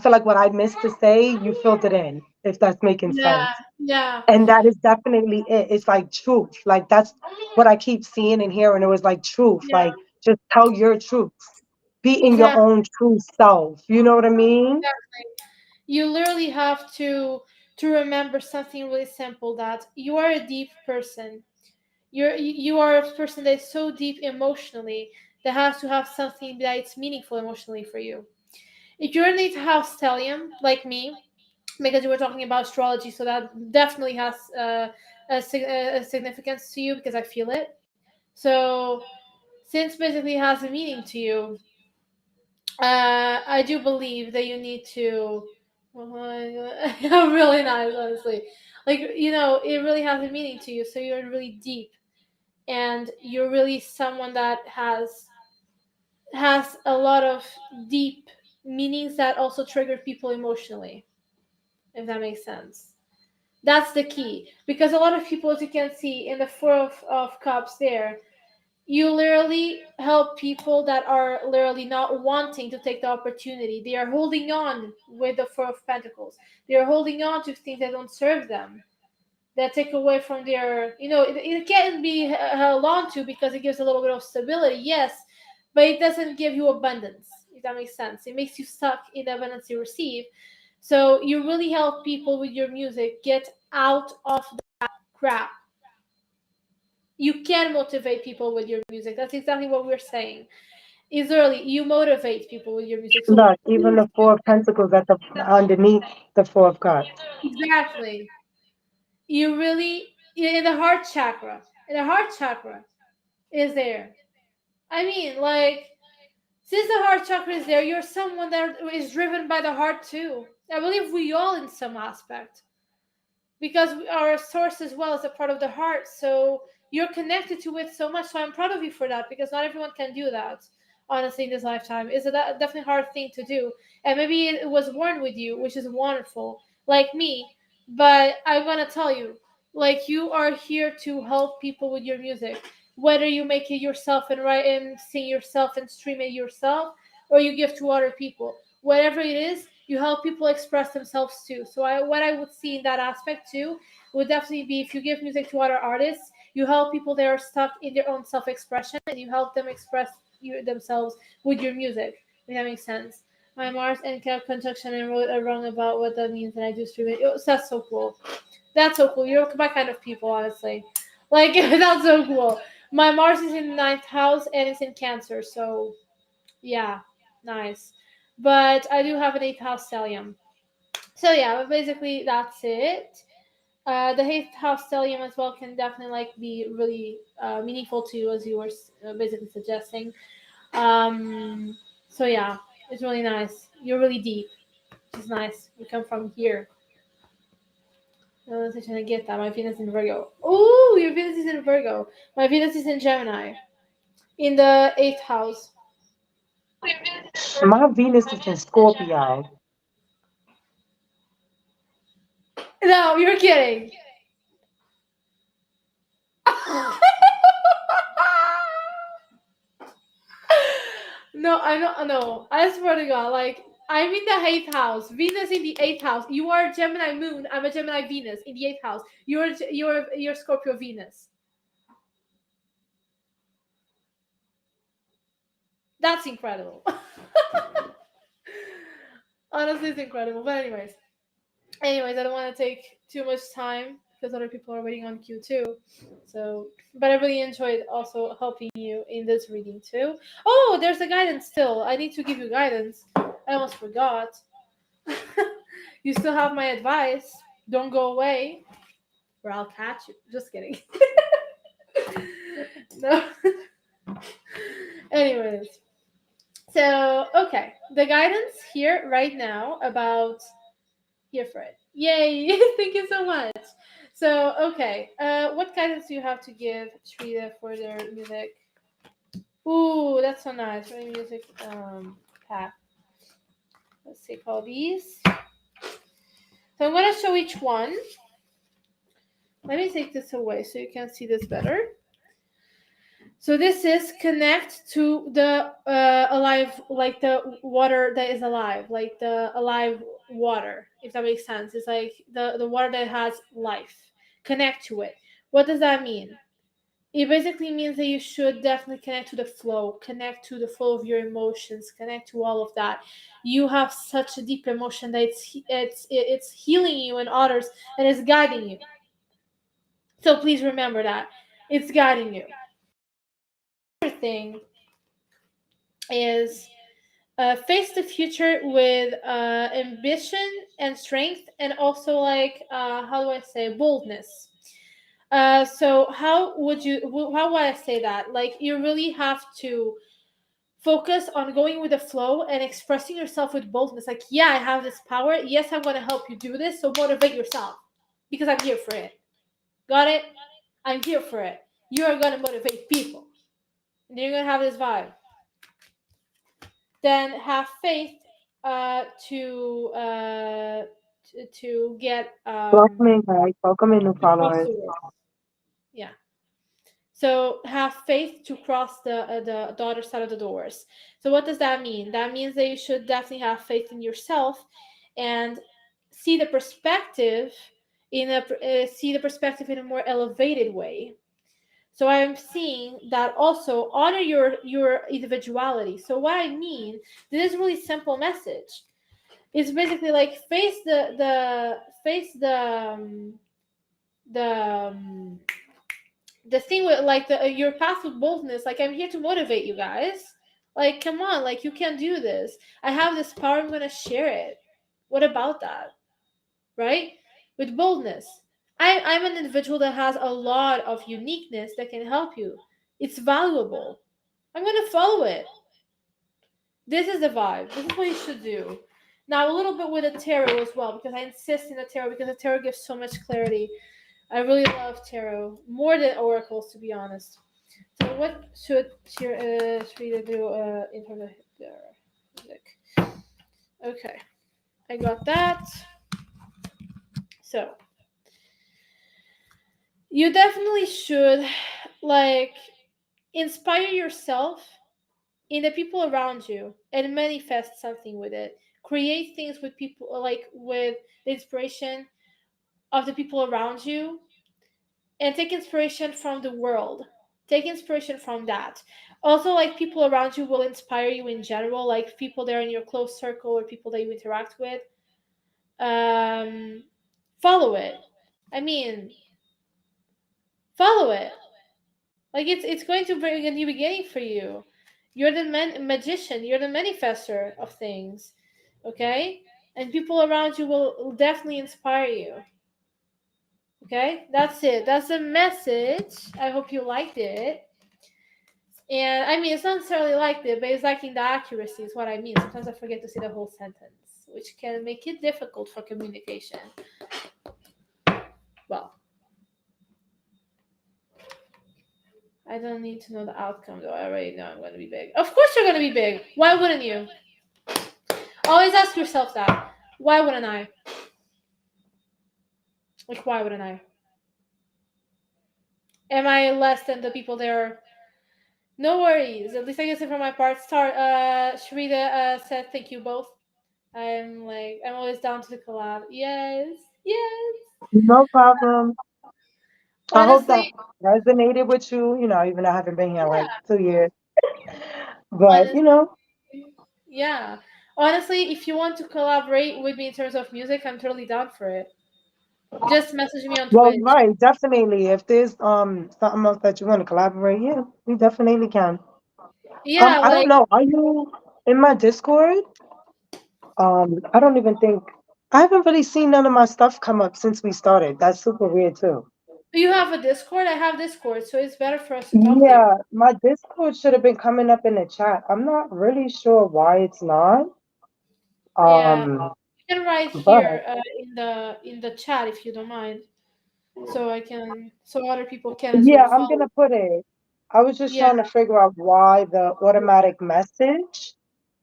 S2: feel like what I missed to say, you filled it in, if that's making
S1: yeah,
S2: sense.
S1: yeah,
S2: And that is definitely it. It's like truth. Like that's what I keep seeing and hearing. It was like truth.
S1: yeah,
S2: Like just tell your truth. Be in your
S1: exactly,
S2: own true self. You know what I mean?
S1: exactly. You literally have to remember something really simple, that you are a deep person. You are a person that is so deep emotionally that has to have something that is meaningful emotionally for you. If you're an 8th house stellium like me, because you were talking about astrology, so that definitely has a significance to you because I feel it. So, since basically it has a meaning to you, I do believe that you need to. Really nice, honestly. Like it really has a meaning to you. So you're really deep, and you're really someone that has a lot of deep meanings that also trigger people emotionally. If that makes sense. That's the key. Because a lot of people, as you can see in the Four of Cups there, you literally help people that are literally not wanting to take the opportunity. They are holding on with the Four of Pentacles. They are holding on to things that don't serve them, that take away from their, it can be held on to because it gives a little bit of stability, yes, but it doesn't give you abundance, if that makes sense. It makes you stuck in the abundance you receive. So you really help people with your music get out of that crap. You can motivate people with your music. That's exactly what we're saying. Is early. You motivate people with your music. So
S2: Look, even the Four of Pentacles at the underneath the Four of Cups.
S1: exactly. You really in the heart chakra. And the heart chakra is there. I mean, like, since the heart chakra is there, you're someone that is driven by the heart too. I believe we all in some aspect. Because our source as well is a part of the heart. So you're connected to it so much. So I'm proud of you for that, because not everyone can do that. Honestly, in this lifetime, it's a definitely hard thing to do, and maybe it was born with you, which is wonderful, like me. But I want to tell you, like, you are here to help people with your music, whether you make it yourself and write and sing yourself and stream it yourself, or you give to other people. Whatever it is, you help people express themselves too. So what I would see in that aspect too would definitely be, if you give music to other artists, you help people that are stuck in their own self-expression, and you help them express themselves with your music. If that makes sense. My Mars and Cap conjunction and wrote a wrong about what that means, and I do stream it. That's so cool. That's so cool. You're my kind of people, honestly. Like, that's so cool. My Mars is in the 9th house and it's in Cancer, so yeah, nice. But I do have an 8th house stellium. So yeah, but basically that's it. The 8th house stellium as well can definitely like be really meaningful to you, as you were basically suggesting. So yeah, it's really nice. You're really deep, which is nice. You come from here. I was trying to get that. My Venus in Virgo. Oh, your Venus is in Virgo. My Venus is in Gemini, in the 8th house.
S2: My Venus is in Scorpio.
S1: No, you're kidding. No, I don't. No, I swear to God, like, I'm in the 8th house. Venus in the 8th house. You are a Gemini Moon. I'm a Gemini Venus in the 8th house. You're Scorpio Venus. That's incredible. Honestly, it's incredible. But anyways, I don't want to take too much time because other people are waiting on queue too. So, but I really enjoyed also helping you in this reading too. Oh, there's a guidance still. I need to give you guidance. I almost forgot. You still have my advice. Don't go away, or I'll catch you. Just kidding. No. Anyways, so okay, the guidance here right now about here for it. Yay! Thank you so much. So okay, what guidance do you have to give Trita for their music? Ooh, that's so nice. For music path. Let's take all these. So I'm gonna show each one. Let me take this away so you can see this better. So this is connect to the alive, like the water that is alive, like the alive water, if that makes sense. It's like the water that has life. Connect to it. What does that mean? It basically means that you should definitely connect to the flow, connect to the flow of your emotions, connect to all of that. You have such a deep emotion that it's healing you and others, and it's guiding you. So please remember that it's guiding you. Another thing is face the future with ambition and strength, and also like how do I say, boldness. So how would I say that? Like, you really have to focus on going with the flow and expressing yourself with boldness. Like, yeah, I have this power. Yes, I'm going to help you do this. So motivate yourself, because I'm here for it. Got it? I'm here for it. You are going to motivate people. And you're going to have this vibe. Then have faith to get
S2: Welcome in, guys. Welcome in, new followers.
S1: Yeah. So have faith to cross the other side of the doors. So what does that mean? That means that you should definitely have faith in yourself and see the perspective in a more elevated way. So I'm seeing that also honor your individuality. So what I mean, this is really simple message. It's basically like face the thing with like your path with boldness. Like, I'm here to motivate you guys. Like, come on, like, you can do this. I have this power. I'm gonna share it. What about that? Right? With boldness. I'm an individual that has a lot of uniqueness that can help you. It's valuable. I'm going to follow it. This is the vibe. This is what you should do. Now, a little bit with the tarot as well, because I insist in the tarot, because the tarot gives so much clarity. I really love tarot, more than oracles, to be honest. So what should Shrita do in terms of music? Okay, I got that. So, you definitely should, like, inspire yourself in the people around you and manifest something with it. Create things with people, like with the inspiration of the people around you, and take inspiration from the world. Take inspiration from that. Also, like, people around you will inspire you in general, like people that are in your close circle or people that you interact with. Um, Follow it. I mean, follow it. Like, it's going to bring a new beginning for you. You're the magician. You're the manifester of things. Okay, and people around you will definitely inspire you. Okay, that's it. That's the message. I hope you liked it. And I mean, it's not necessarily like it, but it's lacking the accuracy, is what I mean. Sometimes I forget to say the whole sentence, which can make it difficult for communication. Well, I don't need to know the outcome, though. I already know I'm going to be big. Of course you're going to be big. Why wouldn't you? Always ask yourself that. Why wouldn't I? Like, why wouldn't I? Am I less than the people there? No worries. At least I guess it from my part. Sharita said thank you both. I'm always down to the collab. Yes. Yes.
S2: No problem. I hope that
S1: Honestly,
S2: resonated with you. You know, even though I haven't been here like
S1: yeah.
S2: 2 years, but
S1: Honestly, yeah. Honestly, if you want to collaborate with me in terms of music, I'm totally down for it. Just message me on
S2: well,
S1: Twitch.
S2: right, definitely. If there's something else that you want to collaborate, yeah, we definitely can.
S1: Yeah,
S2: I don't
S1: like,
S2: know. Are you in my Discord? I don't even think I haven't really seen none of my stuff come up since we started. That's super weird too.
S1: you have a Discord? I have Discord, so it's better for us to talk there.
S2: Yeah, my Discord should have been coming up in the chat. I'm not really sure why it's not.
S1: Yeah.
S2: Um,
S1: You can write
S2: but
S1: here in the chat if you don't mind, so other people can as well
S2: yeah, I'm
S1: follow.
S2: gonna put it. I was just
S1: Yeah.
S2: trying to figure out why the automatic message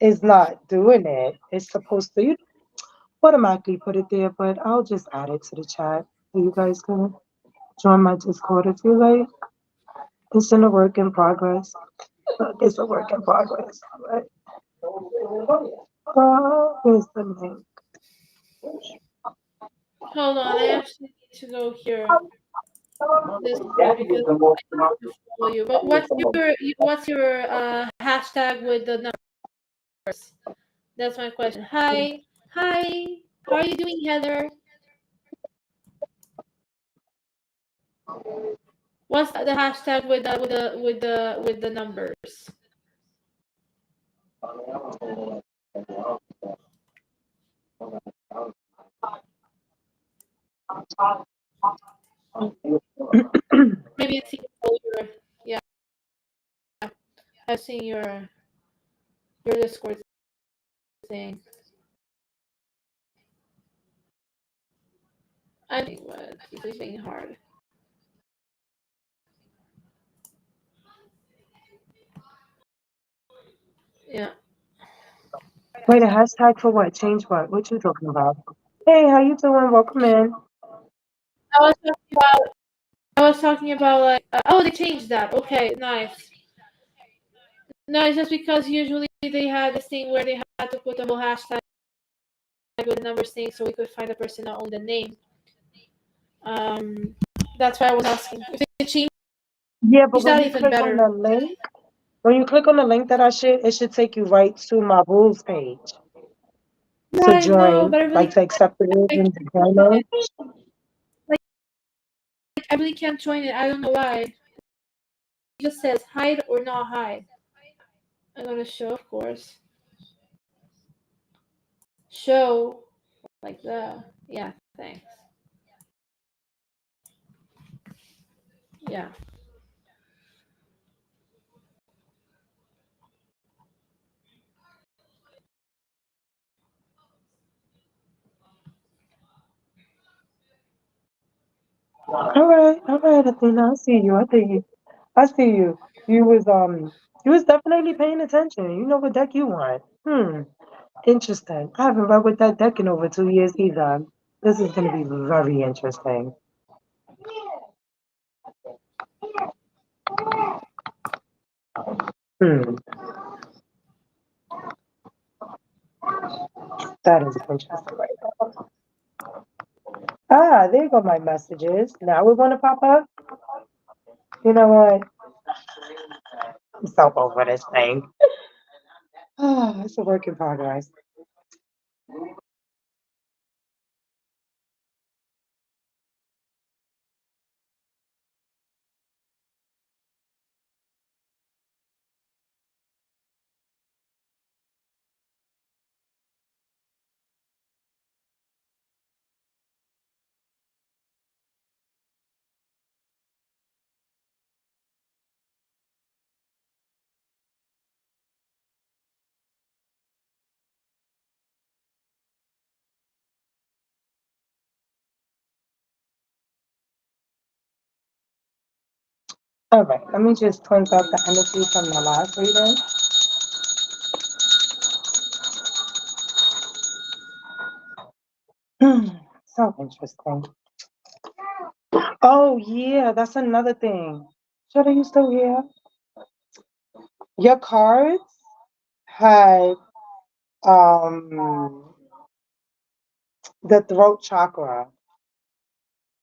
S2: is not doing it. It's supposed to you automatically put it there, but I'll just add it to the chat so you guys can join my Discord if you like. It's in a work in progress. It's a work in progress. Right? Where's the link?
S1: Hold on, I actually need to go here. Discord because I need to follow you. But what's your hashtag with the numbers? That's my question. Hi, hi. How are you doing, Heather? What's the hashtag with the numbers? Maybe it's your, yeah. I've seen your Discord thing. I think what it's being hard. Yeah.
S2: Wait, a hashtag for what? Change what? What you talking about? Hey, how you doing? Welcome in.
S1: I was talking about like oh, they changed that. Okay, nice. No, it's just because usually they had this thing where they had to put the whole hashtag with the numbers thing so we could find the person not on the name. Um, that's why I was asking. If they change
S2: Yeah, but when
S1: that,
S2: you
S1: even
S2: click on
S1: better.
S2: the link, when you click on the link that I shared, it should take you right to my rules page
S1: Yeah,
S2: to
S1: I know,
S2: join,
S1: but
S2: like to accept the rules and to join it.
S1: like I really can't join it. I don't know why. It just says hide or not hide. I'm gonna show, of course. Show like the yeah. Thanks. Yeah.
S2: All right, Athena, I see you. I see you. You was definitely paying attention. You know what deck you want. Interesting. I haven't read with that deck in over 2 years either. This is gonna be very interesting. Hmm, that is interesting right now. Ah, there go my messages. Now we're gonna pop up. You know what? I'm so over this thing. Ah, it's a work in progress. All right, let me just cleanse out the energy from the last reading. So interesting. Oh yeah, that's another thing. Shut, are you still here? Your cards had um the throat chakra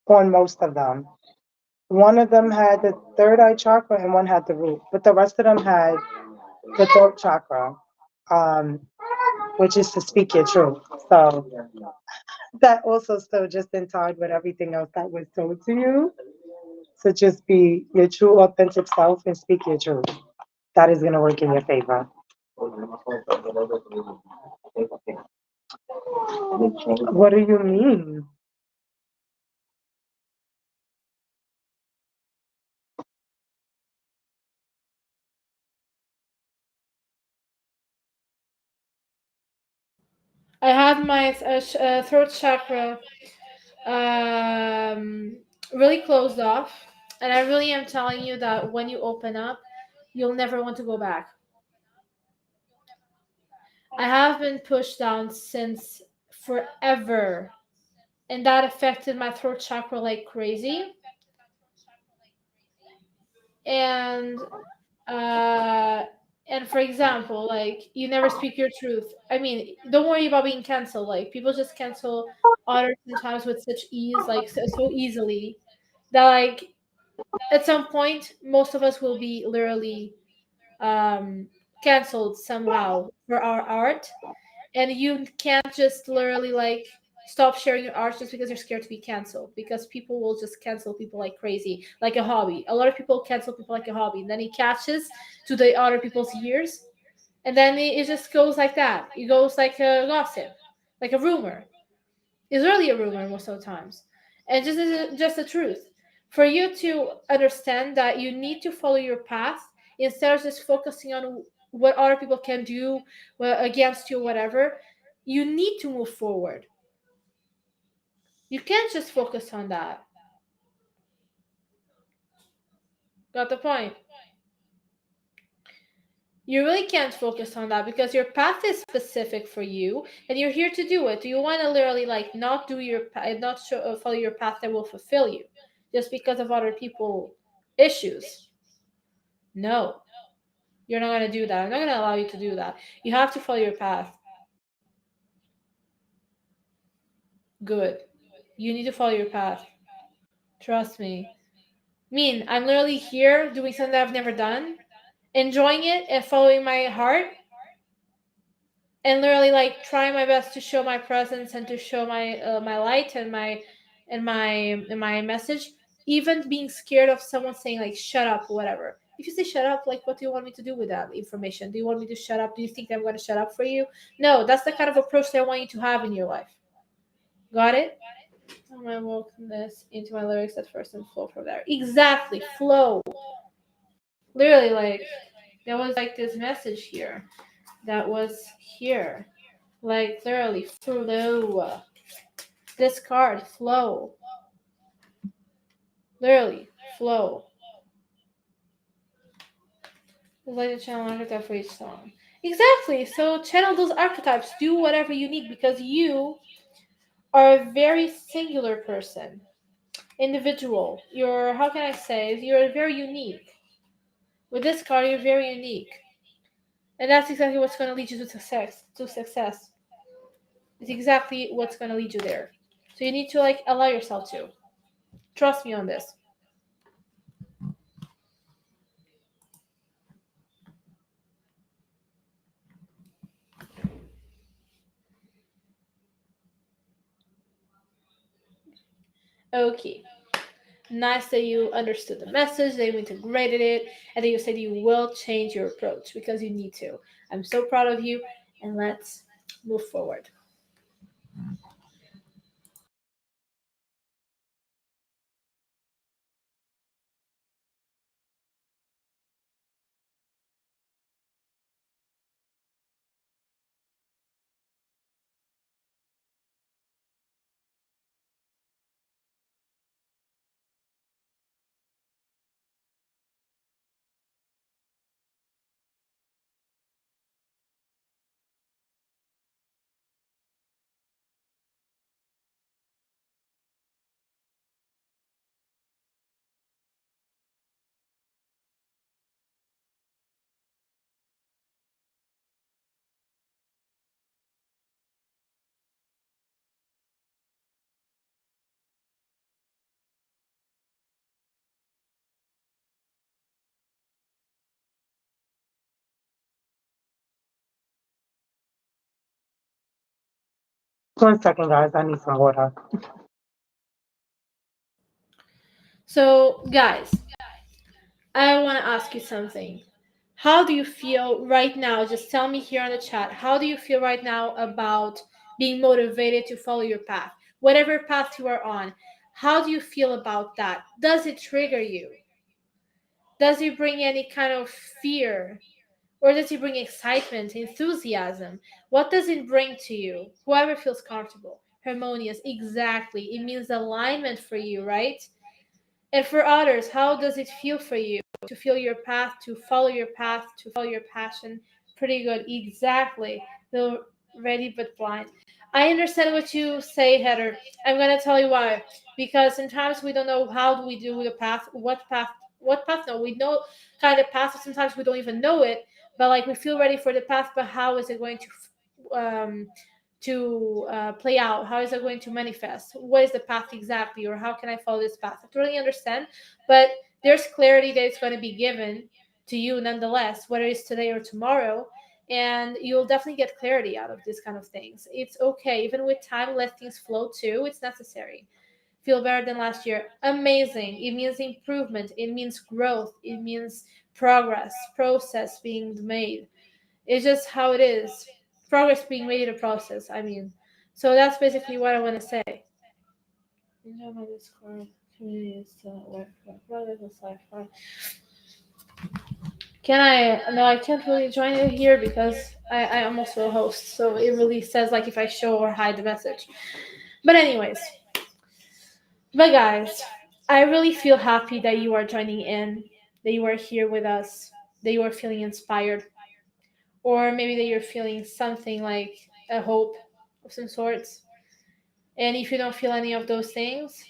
S2: on most of them. One of them had the third eye chakra and one had the root, but the rest of them had the throat chakra, um, which is to speak your truth. So that also still just in tied with everything else that was told to you. So just be your true authentic self and speak your truth. That is gonna work in your favor. What do you mean?
S1: I had my throat chakra really closed off, and I really am telling you that when you open up, you'll never want to go back. I have been pushed down since forever, and that affected my throat chakra like crazy. And uh and for example, like you never speak your truth. I mean, don't worry about being canceled. Like people just cancel others sometimes with such ease, like so easily, that like at some point most of us will be literally um canceled somehow for our art. And you can't just literally like stop sharing your art just because you're scared to be canceled, because people will just cancel people like crazy, like a hobby. A lot of people cancel people like a hobby, and then it catches to the other people's ears, and then it just goes like that. It goes like a gossip, like a rumor. It's really a rumor most of the times, and just the truth. For you to understand that you need to follow your path instead of just focusing on what other people can do, well, against you, whatever. You need to move forward. You can't just focus on that. Got the point? You really can't focus on that because your path is specific for you, and you're here to do it. Do you want to literally like not do your not follow your path that will fulfill you just because of other people issues? No, you're not going to do that. I'm not going to allow you to do that. You have to follow your path. Good. You need to follow your path. Trust me. I'm literally here doing something that I've never done, enjoying it and following my heart, and literally like trying my best to show my presence and to show my light and my message, even being scared of someone saying like shut up or whatever. If you say shut up, like what do you want me to do with that information? Do you want me to shut up? Do you think I'm going to shut up for you? No, that's the kind of approach that I want you to have in your life. Got it? I'm gonna welcome this into my lyrics at first and flow from there. Exactly, flow. Literally, like, there was like this message here that was here. Like, literally, flow. This card, flow. Literally, flow. It's like a channel archetype for each song. Exactly. So channel those archetypes. Do whatever you need because you are a very singular person, individual. You're, how can I say, you're very unique. With this card, you're very unique. And that's exactly what's going to lead you to success. It's exactly what's going to lead you there. So you need to like allow yourself to. Trust me on this. Okay. Nice that you understood the message, that you integrated it, and that you said you will change your approach because you need to. I'm so proud of you, and let's move forward.
S2: One second, guys. I need some water.
S1: So, guys, I want to ask you something. How do you feel right now? Just tell me here in the chat. How do you feel right now about being motivated to follow your path? Whatever path you are on, how do you feel about that? Does it trigger you? Does it bring any kind of fear? Or does it bring excitement, enthusiasm? What does it bring to you? Whoever feels comfortable, harmonious, exactly. It means alignment for you, right? And for others, how does it feel for you to feel your path, to follow your path, to follow your passion? Pretty good, exactly. Feel ready but blind. I understand what you say, Heather. I'm gonna tell you why. Because sometimes we don't know how do we do the path, what path. No, we know kind of path. Sometimes we don't even know it, but like we feel ready for the path. But how is it going to play out? How is it going to manifest? What is the path exactly, or how can I follow this path? I totally understand, but there's clarity that it's going to be given to you nonetheless, whether it's today or tomorrow, and you'll definitely get clarity out of these kind of things. It's okay, even with time, let things flow too. It's necessary. Feel better than last year. Amazing. It means improvement. It means growth. It means progress, process being made. It's just how it is. Progress being made in a process, I mean. So that's basically what I want to say. Enjoy my Discord community is still work for sci-fi. Can I? No, I can't really join it here because I am also a host. So it really says like if I show or hide the message. But anyways, but guys, I really feel happy that you are joining in, that you are here with us, that you are feeling inspired, or maybe that you're feeling something like a hope of some sorts. And if you don't feel any of those things,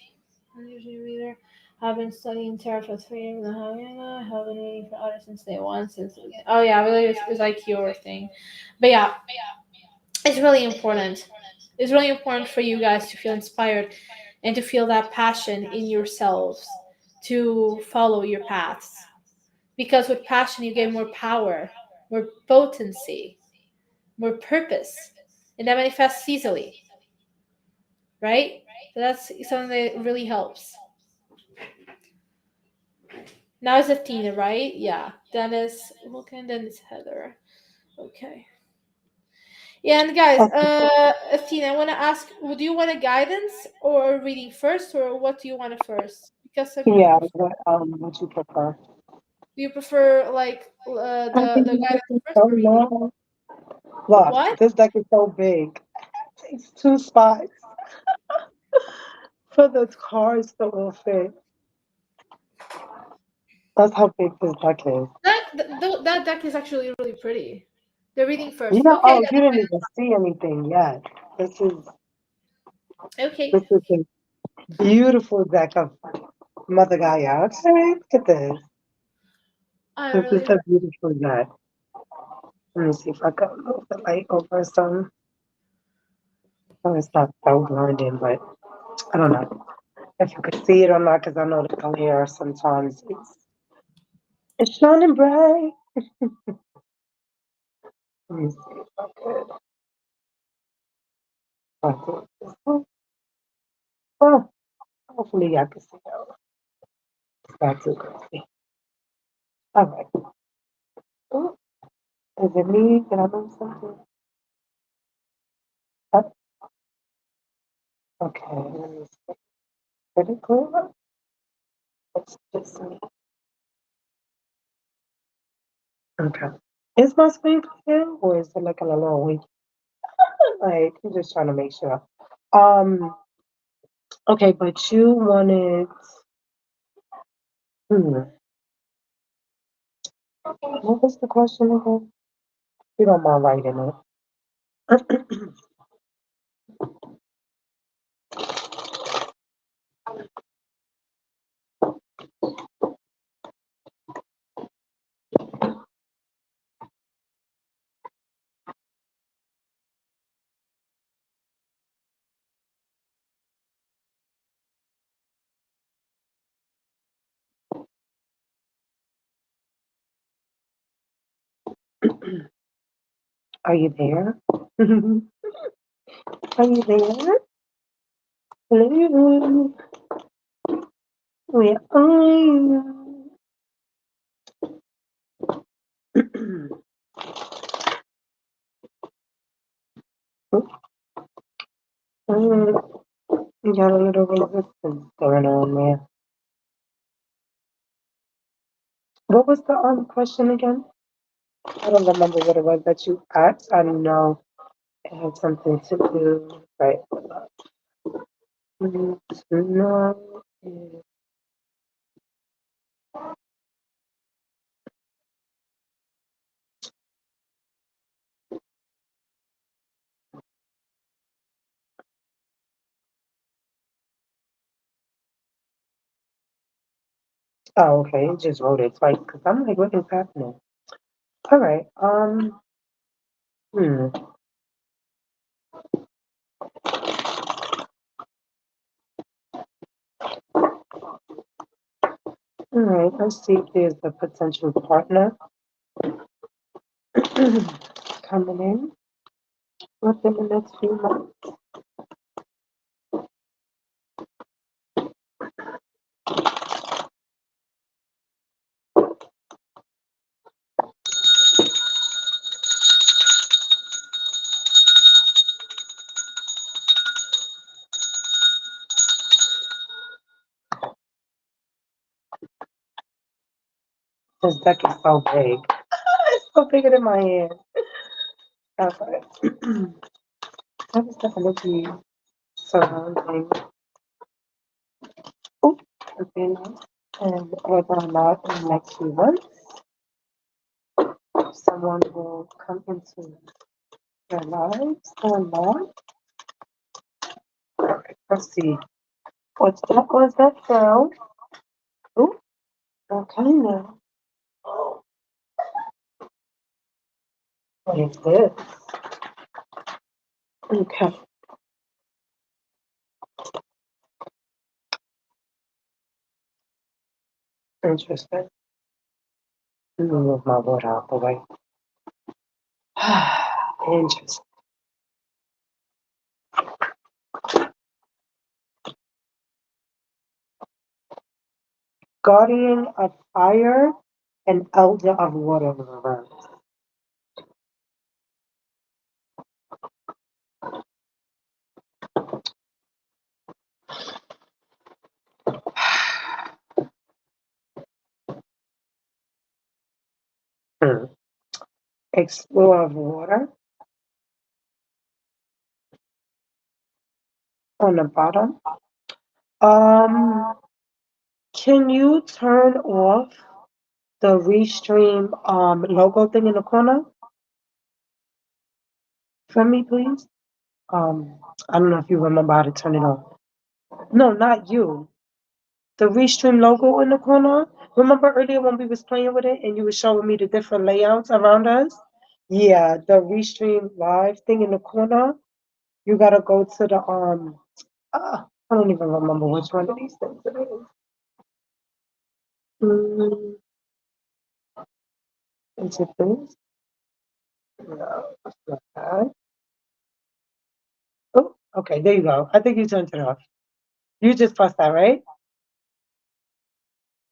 S1: I'm usually a reader. I've been studying tarot for 3 years and a half. I have been reading for others since day one. Oh yeah, really, it's like your thing. But yeah, it's really important. It's really important for you guys to feel inspired and to feel that passion in yourselves to follow your paths. Because with passion, you get more power, more potency, more purpose, and that manifests easily, right? So that's something that really helps. Now it's Athena, right? Yeah. Dennis, okay, Dennis Heather. Okay. Yeah, and guys,
S2: Okay.
S1: Athena, I want to ask, would you want a guidance or a reading first, or what do you want to first? Because some people
S2: Yeah,
S1: prefer.
S2: what you prefer?
S1: Do you prefer like
S2: I think
S1: the
S2: this deck
S1: guidance
S2: is
S1: first
S2: so
S1: or reading?
S2: long. Look,
S1: What?
S2: this deck is so big. It takes 2 spots for the cards to all fit. That's how big this deck is.
S1: That deck is actually really pretty. The reading first.
S2: Yeah,
S1: Okay,
S2: oh, you didn't even see anything yet. This is
S1: okay.
S2: this is a beautiful deck of Mother Gaia. Okay, look at this.
S1: I
S2: This is
S1: really
S2: a beautiful deck. Let me see if I can move the light over some. Oh, it's not so blinding, but I don't know if you could see it or not, because I know the glare sometimes it's shining bright. Let me see if I could. Do this one. Oh, hopefully I can see that. It's not too crazy. All right. Oh, is it me? Did I move something? Oh, okay, let me see. Did it clear up? It's just me. Okay. Is my screen clear or is it like a little weak? Like, I'm just trying to make sure. Um, okay, but you wanted, hmm, what was the question again? You don't mind writing it. Are you there? Are you there? Hello? Where are you? You got a little resistance going on there. What was the question again? I don't remember what it was that you asked. I don't know. It had something to do, right? No. Oh, okay. It just wrote it twice because I'm like, what is happening? All right. Hmm. All right. Let's see if there's a potential partner coming in within the next few months. This deck is so big. It's so bigger than my hand. Okay. What is the energy surrounding? Oh, okay. And whether or not in the next few months someone will come into their lives or not. All right, let's see. What that was that sound? Oh, okay now. What is this? Okay, interesting. Let me move my water out the way. Interesting. Guardian of fire and elder of water in reverse. Explore of water on the bottom. Can you turn off the Restream logo thing in the corner for me, please? I don't know if you remember how to turn it off. No, not you. The Restream logo in the corner. Remember earlier when we was playing with it and you were showing me the different layouts around us? Yeah, the Restream live thing in the corner. You gotta go to the I don't even remember which one of these things it is. Mm, is it this? No, it's not that. Oh, okay, there you go. I think you turned it off. You just pressed that, right?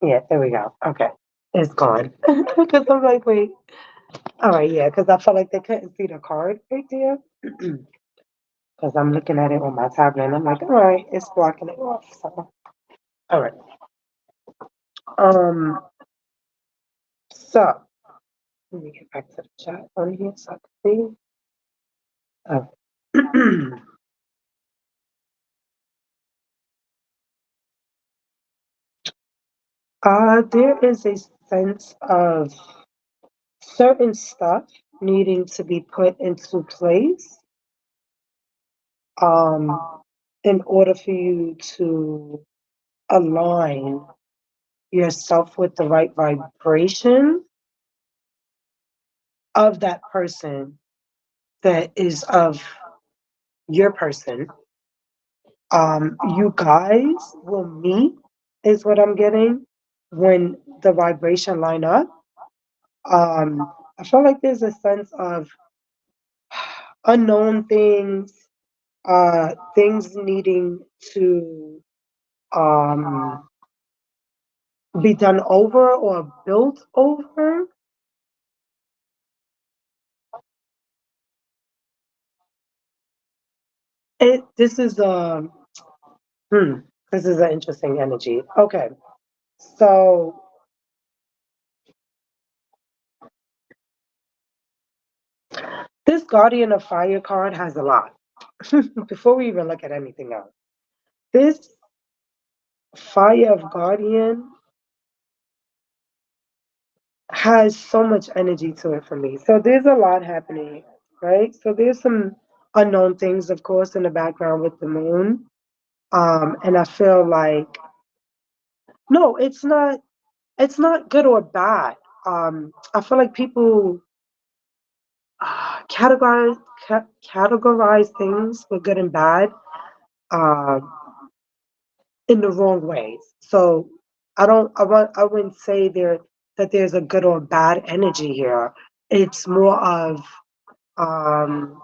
S2: Yeah, there we go. Okay. It's gone. Because I'm like, wait. All right, yeah, because I felt like they couldn't see the card right there. Because I'm looking at it on my tablet and I'm like, all right, it's blocking it off. So, all right. So let me get back to the chat on here so I can see. Oh. There is a sense of certain stuff needing to be put into place in order for you to align yourself with the right vibration of that person that is of your person. You guys will meet, is what I'm getting, when the vibration line up. I feel like there's a sense of unknown things, things needing to be done over or built over. This is this is an interesting energy. Okay, so this Guardian of Fire card has a lot. Before we even look at anything else, this Fire of Guardian has so much energy to it for me. So there's a lot happening, right? So there's some unknown things, of course, in the background with the moon. And I feel like no, it's not good or bad. I feel like people categorize things with good and bad uh, in the wrong ways. So I wouldn't say that there's a good or bad energy here. It's more of um,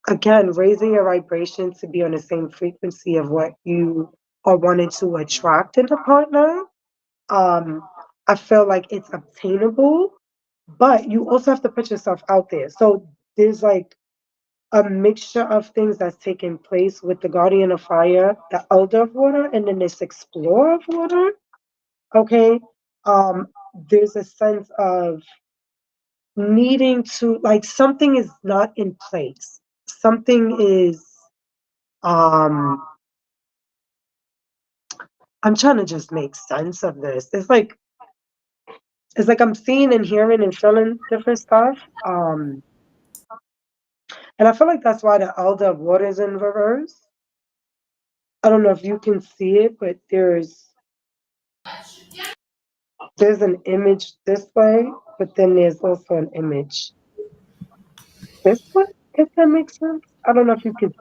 S2: again raising your vibration to be on the same frequency of what you are wanting to attract in a partner. Um, I feel like it's obtainable, but you also have to put yourself out there. So there's like a mixture of things that's taking place with the Guardian of Fire, the Elder of Water, and then this Explorer of Water. Okay. Um, there's a sense of needing to, like, something is not in place. Something is, um, I'm trying to just make sense of this. It's like I'm seeing and hearing and feeling different stuff. And I feel like that's why the Elder of Water is in reverse. I don't know if you can see it, but there's an image this way, but then there's also an image this way, if that makes sense. I don't know if you can,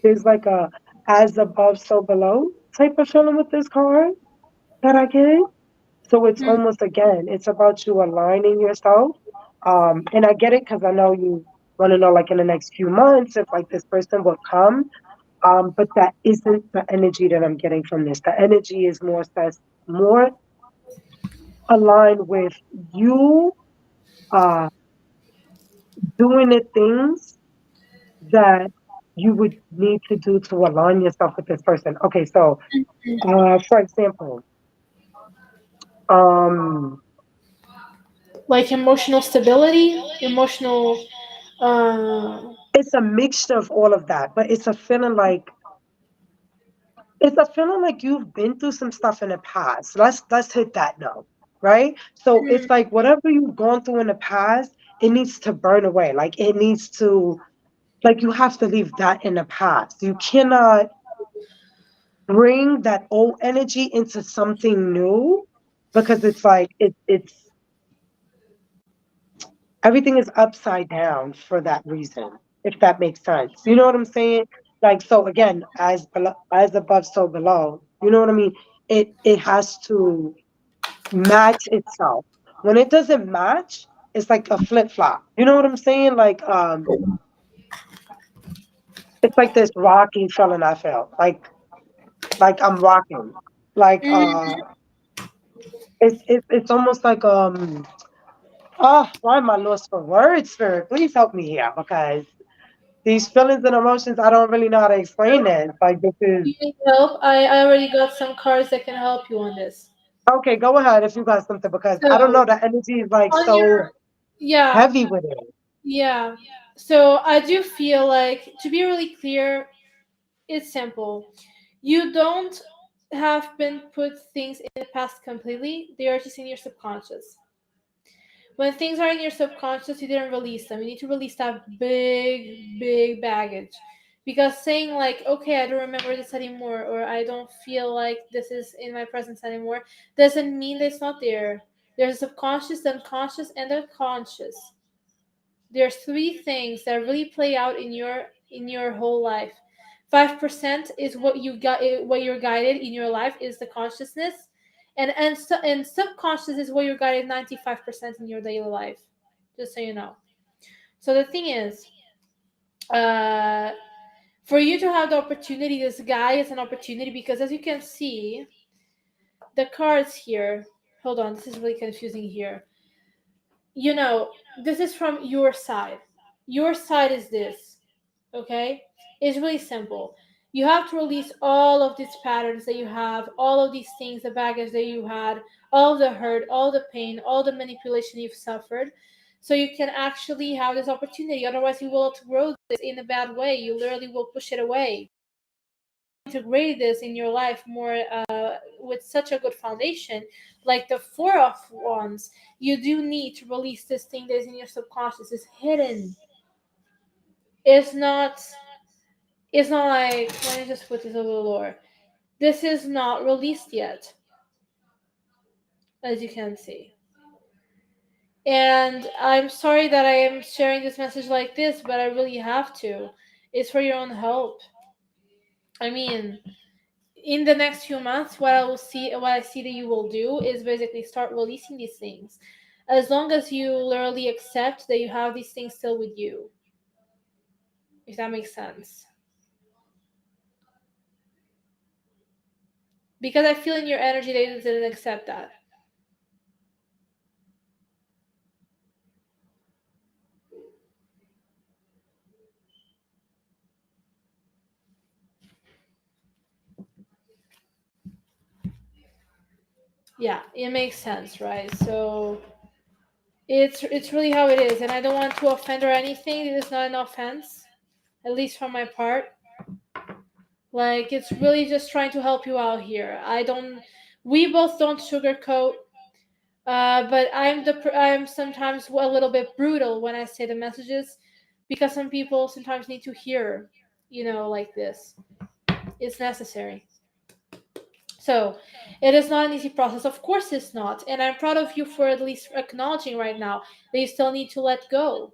S2: there's like a as above, so below type of feeling with this card that I get. So it's almost, again, it's about you aligning yourself. And I get it because I know you want to know, like, in the next few months, if like this person will come. But that isn't the energy that I'm getting from this. The energy is more aligned with you uh, doing the things that you would need to do to align yourself with this person. Okay, so for example,
S1: Like emotional stability, emotional.
S2: It's a mixture of all of that, but it's a feeling like you've been through some stuff in the past. Let's hit that note, right? So it's like whatever you've gone through in the past, it needs to burn away. Like it needs to, like you have to leave that in the past. You cannot bring that old energy into something new because it's like it's everything is upside down for that reason, if that makes sense. You know what I'm saying? Like so again, as above, so below. You know what I mean? It has to match itself. When it doesn't match, it's like a flip flop. You know what I'm saying? It's like this rocking feeling I felt. Like I'm rocking. Like it's almost like oh, why am I lost for words, Spirit? Please help me here because these feelings and emotions, I don't really know how to explain it. It's like this is
S1: You need help? I already got some cards that can help you on this.
S2: okay. Go ahead if you got something because I don't know.
S1: So
S2: The energy is like
S1: on your
S2: so
S1: yeah,
S2: heavy with it.
S1: yeah. So I do feel like, to be really clear, it's simple. You don't have been put things in the past completely. They are just in your subconscious. When things are in your subconscious, you didn't release them. You need to release that big, big baggage. Because saying, like, okay, I don't remember this anymore, or I don't feel like this is in my presence anymore, doesn't mean that it's not there. There's a subconscious, the unconscious, and the conscious. There's three things that really play out in your whole life. 5% is what you got, what you're guided in your life is the consciousness, and subconscious is what you're guided 95% in your daily life. Just so you know. So the thing is, uh, for you to have the opportunity, this guy is an opportunity because, as you can see, the cards here. Hold on, this is really confusing here. You know, this is from your side. Your side is this. Okay? It's really simple. You have to release all of these patterns that you have, all of these things, the baggage that you had, all the hurt, all the pain, all the manipulation you've suffered, so you can actually have this opportunity. Otherwise, you will outgrow this in a bad way. You literally will push it away. Integrate this in your life more with such a good foundation, like the Four of Wands. You do need to release this thing that is in your subconscious. It's hidden. It's not It's not like, let me just put this a little lower. This is not released yet, as you can see. And I'm sorry that I am sharing this message like this, but I really have to. It's for your own help. I mean, in the next few months, what I see that you will do is basically start releasing these things. As long as you literally accept that you have these things still with you. If that makes sense. Because I feel in your energy that you didn't accept that. Yeah, it makes sense, right? So it's really how it is, and I don't want to offend or anything. It is not an offense, at least from my part. Like, it's really just trying to help you out here. I don't. We both don't sugarcoat. But I'm sometimes a little bit brutal when I say the messages, because some people sometimes need to hear, like this. It's necessary. So, it is not an easy process. Of course, it's not. And I'm proud of you for at least acknowledging right now that you still need to let go.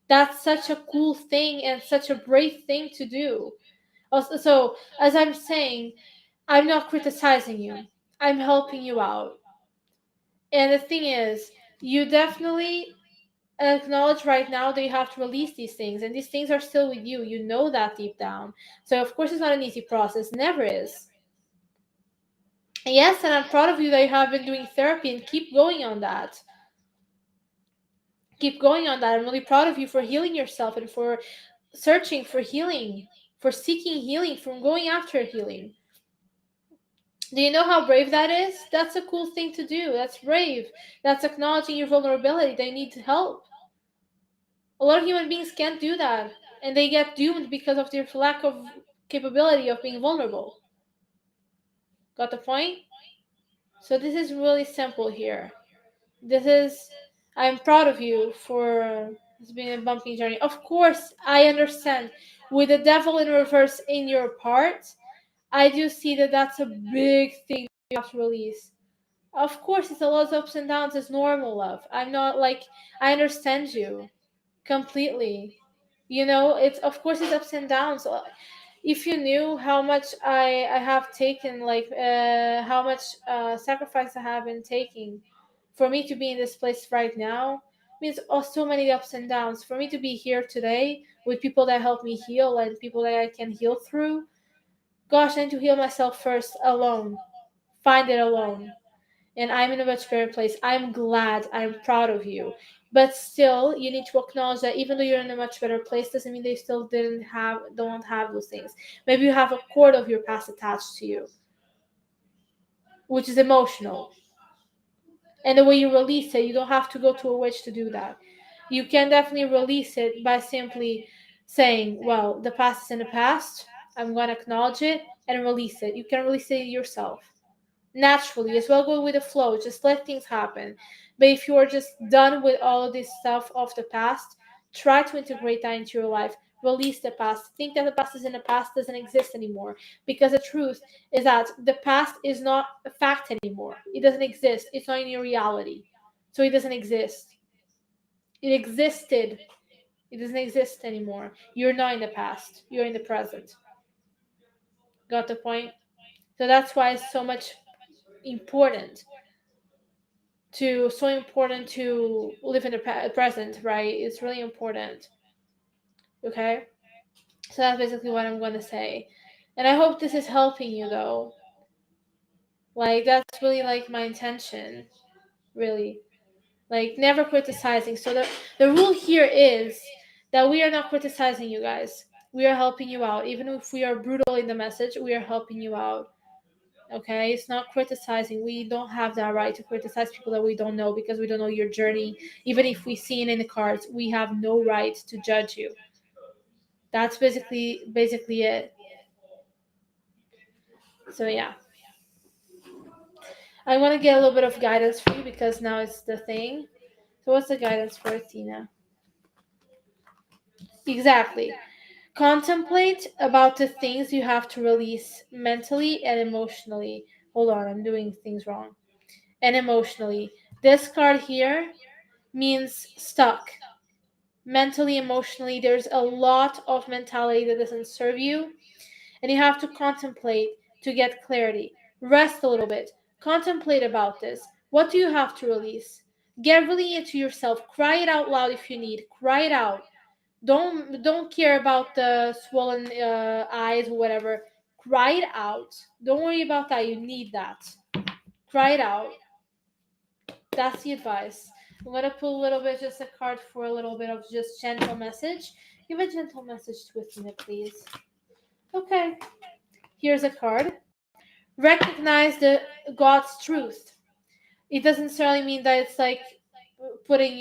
S1: That's such a cool thing and such a brave thing to do. Also, so, as I'm saying, I'm not criticizing you, I'm helping you out. And the thing is, you definitely acknowledge right now that you have to release these things, and these things are still with you. You know that deep down. So, of course, it's not an easy process, never is. Yes, and I'm proud of you that you have been doing therapy and keep going on that. Keep going on that. I'm really proud of you for healing yourself and for searching for healing, for seeking healing, from going after healing. Do you know how brave that is? That's a cool thing to do. That's brave. That's acknowledging your vulnerability. They need help. A lot of human beings can't do that, and they get doomed because of their lack of capability of being vulnerable. Got the point? So this is really simple here. This is, I'm proud of you for it's been a bumpy journey. Of course, I understand. With the devil in reverse in your part, I do see that that's a big thing you have to release. Of course, it's a lot of ups and downs. It's normal, love. I'm not like, I understand you completely. You know, it's, of course, it's ups and downs. If you knew how much I have taken, like how much sacrifice I have been taking for me to be in this place right now, means so many ups and downs. For me to be here today with people that help me heal and people that I can heal through, gosh, I need to heal myself first alone. Find it alone. And I'm in a much better place. I'm glad. I'm proud of you. But still, you need to acknowledge that even though you're in a much better place, doesn't mean they still don't have those things. Maybe you have a cord of your past attached to you, which is emotional. And the way you release it, you don't have to go to a witch to do that. You can definitely release it by simply saying, well, the past is in the past. I'm going to acknowledge it and release it. You can release it yourself naturally as well. Go with the flow, just let things happen. But if you're just done with all of this stuff of the past, try to integrate that into your life. Release the past. Think that the past is in the past, doesn't exist anymore, because the truth is that the past is not a fact anymore. It doesn't exist. It's not in your reality, so it doesn't exist. It existed. It doesn't exist anymore. You're not in the past, you're in the present. Got the point? So that's why it's so much important to live in the present, right? It's really important. Okay, so that's basically what I'm going to say, and I hope this is helping you, though. Like, that's really like my intention, really. Like, never criticizing. So the rule here is that we are not criticizing you guys. We are helping you out. Even if we are brutal in the message, we are helping you out. Okay, it's not criticizing. We don't have that right to criticize people that we don't know, because we don't know your journey. Even if we see it in the cards, we have no right to judge you. That's basically it. So yeah, I want to get a little bit of guidance for you, because now it's the thing. So what's the guidance for Athena? Exactly. Contemplate about the things you have to release mentally and emotionally. Hold on, I'm doing things wrong. And emotionally. This card here means stuck. Mentally, emotionally, there's a lot of mentality that doesn't serve you, and you have to contemplate to get clarity. Rest a little bit. Contemplate about this. What do you have to release? Get really into yourself. Cry it out loud if you need. Cry it out. Don't care about the swollen eyes or whatever. Cry it out. Don't worry about that. You need that. Cry it out. That's the advice. I'm gonna pull a little bit, just a card for a little bit of just gentle message. Give a gentle message to Athena, please. Okay. Here's a card. Recognize the God's truth. It doesn't necessarily mean that it's like putting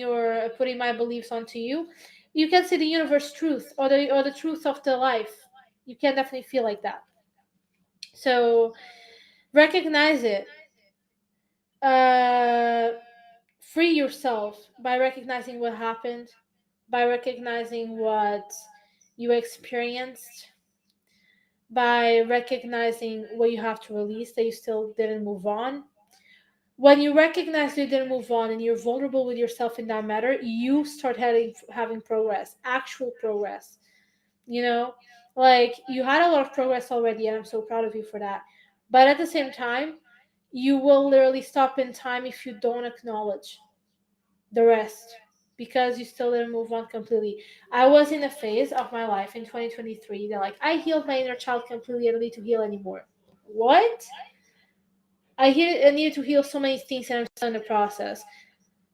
S1: my beliefs onto you. You can see the universe truth, or the truth of the life. You can definitely feel like that. So recognize it. Free yourself by recognizing what happened, by recognizing what you experienced, by recognizing what you have to release, that you still didn't move on. When you recognize you didn't move on and you're vulnerable with yourself in that matter, you start having progress, actual progress. You know, like, you had a lot of progress already, and I'm so proud of you for that. But at the same time, you will literally stop in time if you don't acknowledge the rest, because you still didn't move on completely. I was in a phase of my life in 2023 that, like, I healed my inner child completely. I don't need to heal anymore. What? I needed to heal so many things, and I'm still in the process.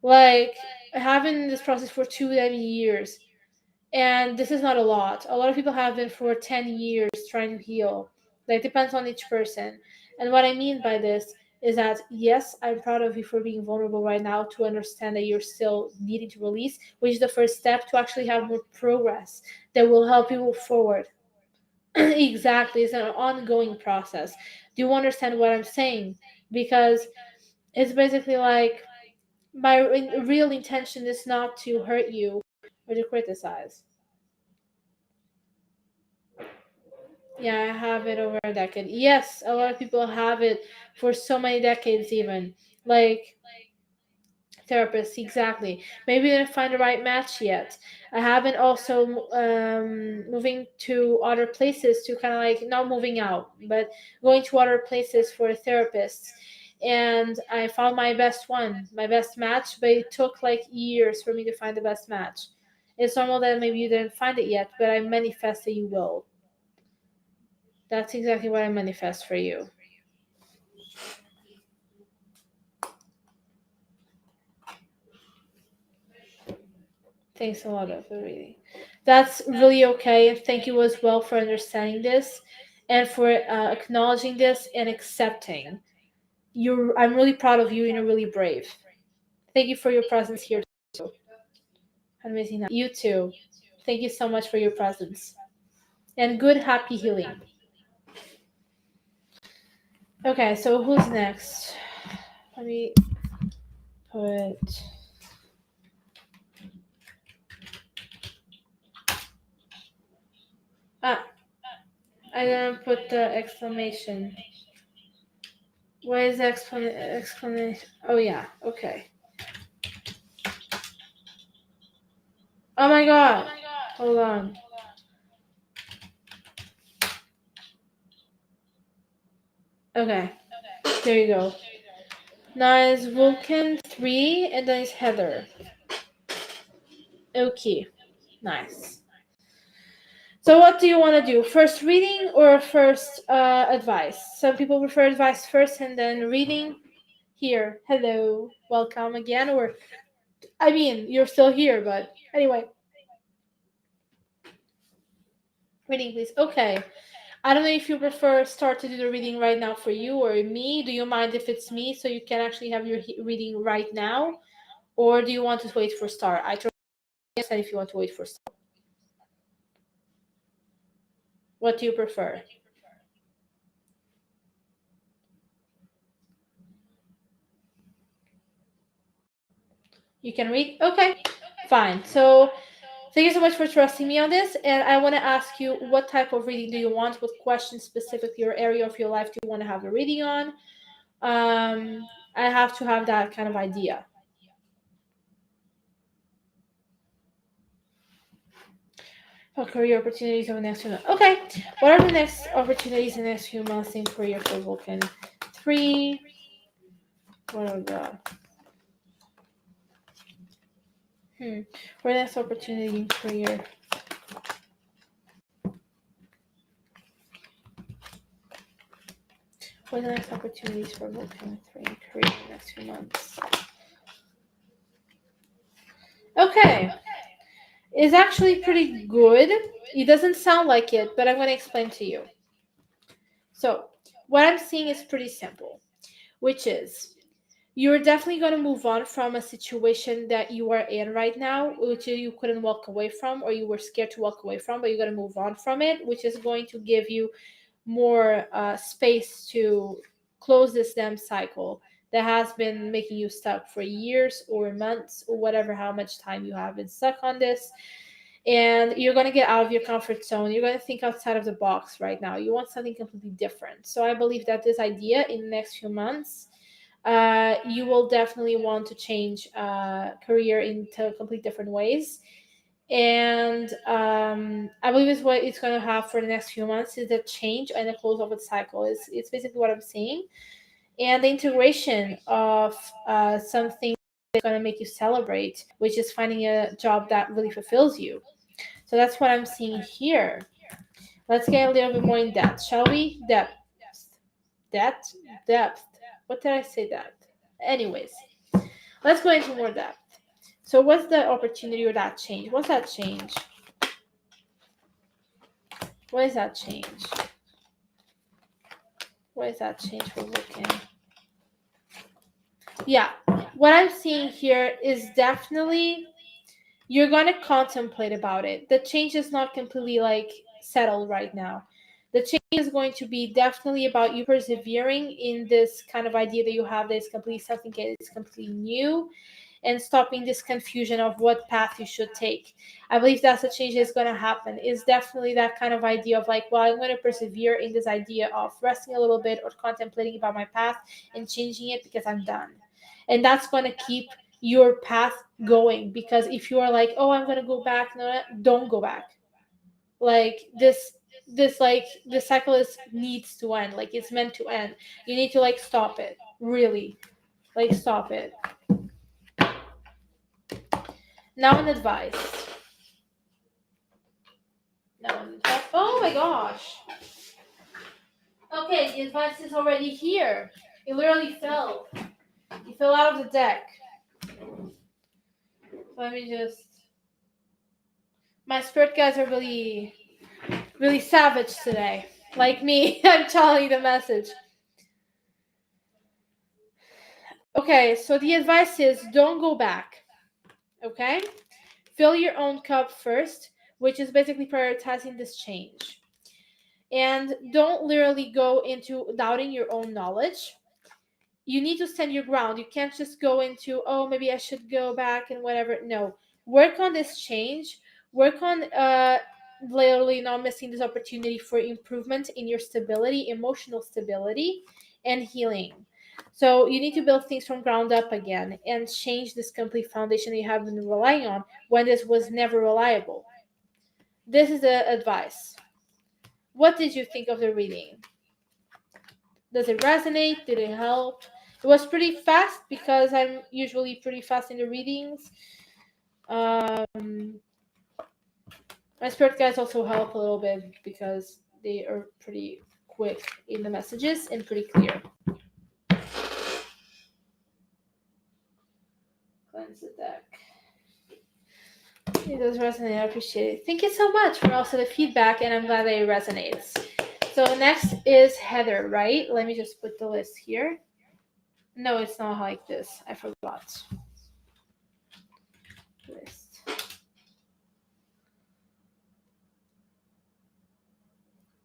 S1: Like, I have been in this process for 2 years, and this is not a lot. A lot of people have been for 10 years trying to heal. Like, depends on each person. And what I mean by this is that, yes, I'm proud of you for being vulnerable right now, to understand that you're still needing to release, which is the first step to actually have more progress that will help you move forward. Exactly. It's an ongoing process. Do you understand what I'm saying? Because it's basically like, my real intention is not to hurt you or to criticize. Yeah, I have it over a decade. Yes, a lot of people have it for so many decades, even. Like therapists, exactly. Maybe I didn't find the right match yet. I haven't also moving to other places, to kind of like, not moving out, but going to other places for therapists. And I found my best one, my best match, but it took like years for me to find the best match. It's normal that maybe you didn't find it yet, but I manifest that you will. That's exactly what I manifest for you. Thanks a lot for reading. That's really okay. And thank you as well for understanding this and for acknowledging this and accepting. I'm really proud of you, and you're really brave. Thank you for your presence here too. Amazing. You too. Thank you so much for your presence. And good, happy healing. Okay, so who's next? Let me put... Ah, I didn't put the exclamation. Where is the exclamation? Oh, yeah, okay. Oh my god. Hold on. Okay, there you go. Now it's Vulcan 3, and then it's Heather. Okay, nice. So what do you want to do? First reading or first advice? Some people prefer advice first and then reading. Here, hello, welcome again. Or, I mean, you're still here, but anyway. Reading, please. Okay. I don't know if you prefer start to do the reading right now for you or me. Do you mind if it's me, so you can actually have your reading right now? Or do you want to wait for start? I totally understand if you want to wait for start. What do you prefer? You can read? Okay, fine. So thank you so much for trusting me on this. And I want to ask you, what type of reading do you want? What questions specifically or area of your life do you want to have a reading on? I have to have that kind of idea. For career opportunities over the next few months. Okay, what are the next opportunities in the next few months in career for Vulcan? 3. What are the... For the next opportunity in career. What are the next opportunities for Vulcan 3 in career in the next few months? Okay. It's actually pretty good. It doesn't sound like it, but I'm going to explain to you. So, what I'm seeing is pretty simple, which is you're definitely going to move on from a situation that you are in right now, which you couldn't walk away from, or you were scared to walk away from, but you're going to move on from it, which is going to give you more space to close this damn cycle that has been making you stuck for years or months or whatever, how much time you have been stuck on this. And you're going to get out of your comfort zone. You're going to think outside of the box right now. You want something completely different. So I believe that this idea in the next few months, you will definitely want to change career into complete different ways. And I believe it's what it's going to have for the next few months is the change and the close of its cycle. It's basically what I'm seeing. And the integration of something that's going to make you celebrate, which is finding a job that really fulfills you. So that's what I'm seeing here. Let's get a little bit more in depth, shall we? Depth. What did I say that? Anyways, let's go into more depth. So what's the opportunity or that change? What's that change? What is that change? What is that change we're looking? Yeah, what I'm seeing here is definitely you're going to contemplate about it. The change is not completely like settled right now. The change is going to be definitely about you persevering in this kind of idea that you have that is completely something that is completely new, and stopping this confusion of what path you should take. I believe that's the change that's going to happen. Is definitely that kind of idea of like, well, I'm going to persevere in this idea of resting a little bit or contemplating about my path and changing it because I'm done. And that's going to keep your path going, because if you are like, oh, I'm going to go back, no, don't go back. Like this like the cycle is needs to end. Like it's meant to end. You need to like stop it. Really. Like stop it. Now an advice. Oh my gosh. Okay, the advice is already here. It literally fell. It fell out of the deck. Let me just. My spirit guys are really, really savage today. Like me, I'm telling the message. Okay, so the advice is don't go back. Okay? Fill your own cup first, which is basically prioritizing this change. And don't literally go into doubting your own knowledge. You need to stand your ground. You can't just go into, oh, maybe I should go back and whatever. No. Work on this change. Work on literally not missing this opportunity for improvement in your stability, emotional stability, and healing. So you need to build things from ground up again and change this complete foundation you have been relying on when this was never reliable. This is the advice. What did you think of the reading? Does it resonate? Did it help? It was pretty fast because I'm usually pretty fast in the readings. My spirit guides also help a little bit because they are pretty quick in the messages and pretty clear. Cleanse the deck. It does resonate. I appreciate it. Thank you so much for also the feedback, and I'm glad that it resonates. So next is Heather, right? Let me just put the list here. No, it's not like this. I forgot. List.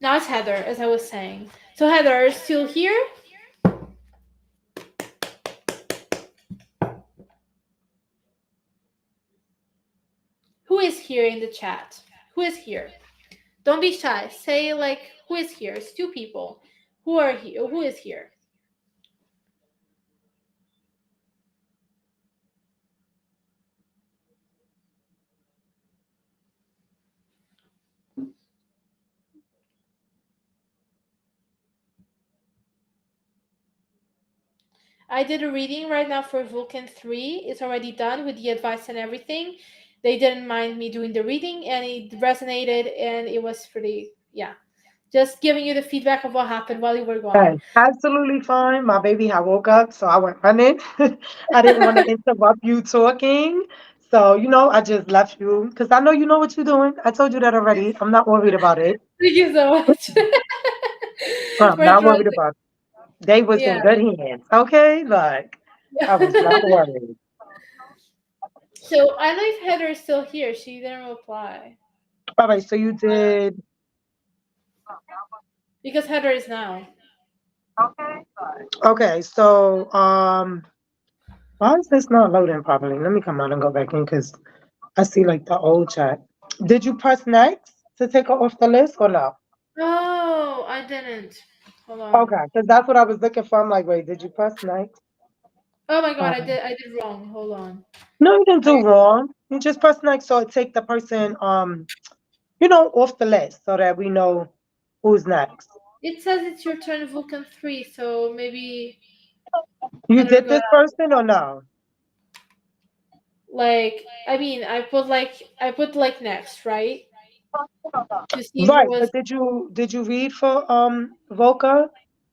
S1: Now it's Heather, as I was saying. So Heather, are you still here? Who is here in the chat? Who is here? Don't be shy. Say like, who is here? It's two people. Who are here? Who is here? I did a reading right now for Vulcan 3. It's already done with the advice and everything. They didn't mind me doing the reading, and it resonated, and it was pretty, yeah. Just giving you the feedback of what happened while you were gone.
S2: Okay, absolutely fine. My baby had woke up, so I went running. I didn't want to interrupt you talking. So, I just left you because I know you know what you're doing. I told you that already. I'm not worried about it.
S1: Thank you so much.
S2: I'm not worried about it. They was
S1: Yeah.
S2: in good hands. Okay, like I was not worried.
S1: So I don't know if Heather is still here. She didn't reply.
S2: All right, so you did.
S1: Because Heather is now.
S2: Okay, so why is this not loading properly? Let me come out and go back in because I see like the old chat. Did you press next to take her off the list or no?
S1: Oh, I didn't. Hold on.
S2: Okay, because that's what I was looking for. I'm like, wait, did you press next?
S1: Oh my god, I
S2: Okay.
S1: did wrong. Hold on.
S2: No, you didn't do wrong. You just press next, so it take the person, off the list, so that we know who's next.
S1: It says it's your turn, Vulcan 3, so maybe
S2: You
S1: Heather
S2: did
S1: got
S2: this
S1: out.
S2: person or no?
S1: Like, I mean, I put like next, right? To see if it
S2: Right,
S1: was.
S2: but did you read for Volca?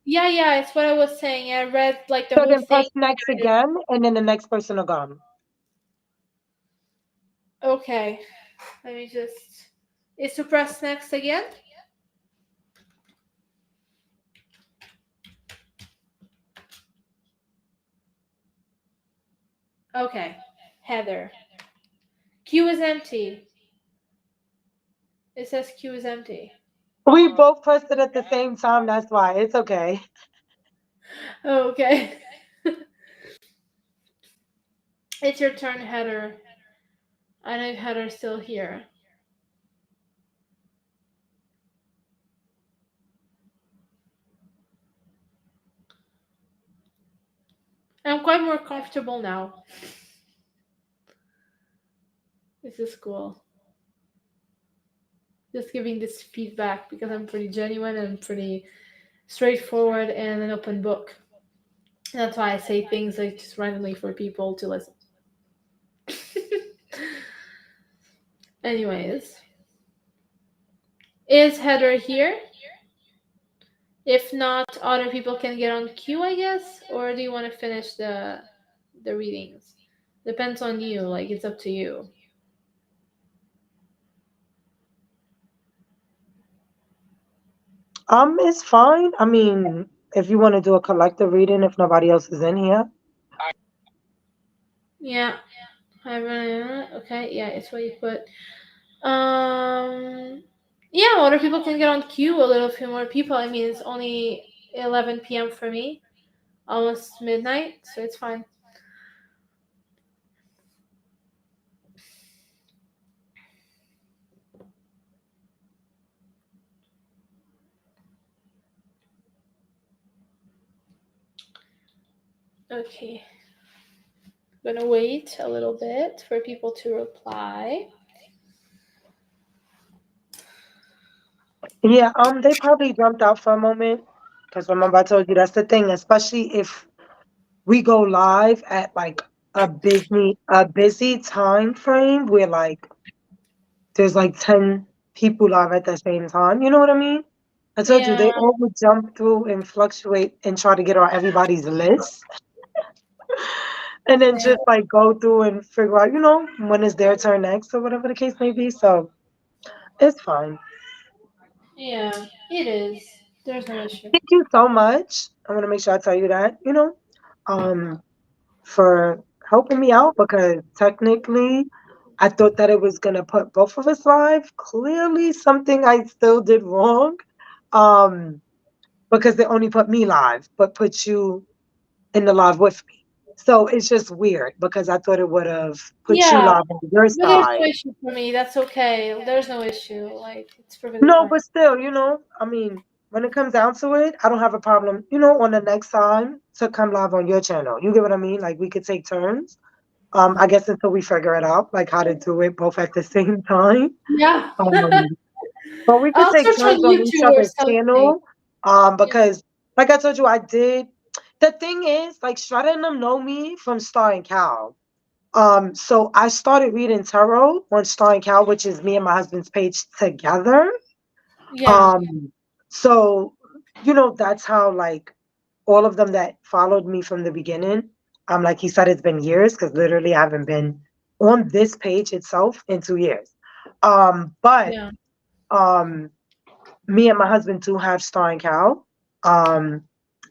S1: Yeah, it's what I was saying. I read like the
S2: So
S1: whole
S2: then
S1: thing.
S2: press next again, and then the next person will come.
S1: Okay, let me just. Is to press next again? Okay. Heather. Q is empty. It says Q is empty.
S2: We both pressed it at the same time. That's why. It's okay.
S1: Oh, okay. It's your turn, Heather. I know Heather's still here. I'm quite more comfortable now. This is cool. Just giving this feedback because I'm pretty genuine and pretty straightforward and an open book. And that's why I say things like just randomly for people to listen. Anyways, is Heather here? If not, other people can get on queue, I guess. Or do you want to finish the readings? Depends on you. Like it's up to you.
S2: It's fine. I mean, if you want to do a collective reading, if nobody else is in here.
S1: Yeah. Okay. Yeah, it's what you put. Yeah, other people can get on queue. A little few more people. I mean, it's only 11 p.m. for me, almost midnight, so it's fine. Okay. I'm gonna wait a little bit for people to reply.
S2: Yeah, they probably jumped out for a moment because remember I told you that's the thing, especially if we go live at like a busy time frame where like there's like 10 people live at the same time. You know what I mean? I told you
S1: Yeah,
S2: they all would jump through and fluctuate and try to get on everybody's list and then
S1: yeah,
S2: just like go through and figure out, when is their turn next or whatever the case may be. So it's fine.
S1: yeah. It is. There's no issue.
S2: Thank you so much. I want to make sure I tell you that, um, for helping me out because technically I thought that it was gonna put both of us live. Clearly something I still did wrong. Um, because they only put me live, but put you in the live with me. So it's just weird because I thought it would have put you
S1: Yeah,
S2: live on your
S1: but there's
S2: side.
S1: no issue for me. That's okay. There's no issue. Like it's perfectly
S2: No,
S1: fine.
S2: but still, I mean, when it comes down to it, I don't have a problem, on the next time to come live on your channel. You get what I mean? Like we could take turns. I guess until we figure it out, like how to do it both at the same time.
S1: Yeah.
S2: Um, but we could
S1: I'll
S2: take
S1: search on
S2: turns on each
S1: YouTube or
S2: other's
S1: something.
S2: channel.
S1: Yeah.
S2: Because like I told you, I did. The thing is, like Strata and them know me from Star and Cal. So I started reading tarot on Star and Cal, which is me and my husband's page together.
S1: Yeah.
S2: Um, so that's how like all of them that followed me from the beginning. Like he said, it's been years because literally I haven't been on this page itself in 2 years. But
S1: Yeah.
S2: um, me and my husband do have Star and Cal. Um,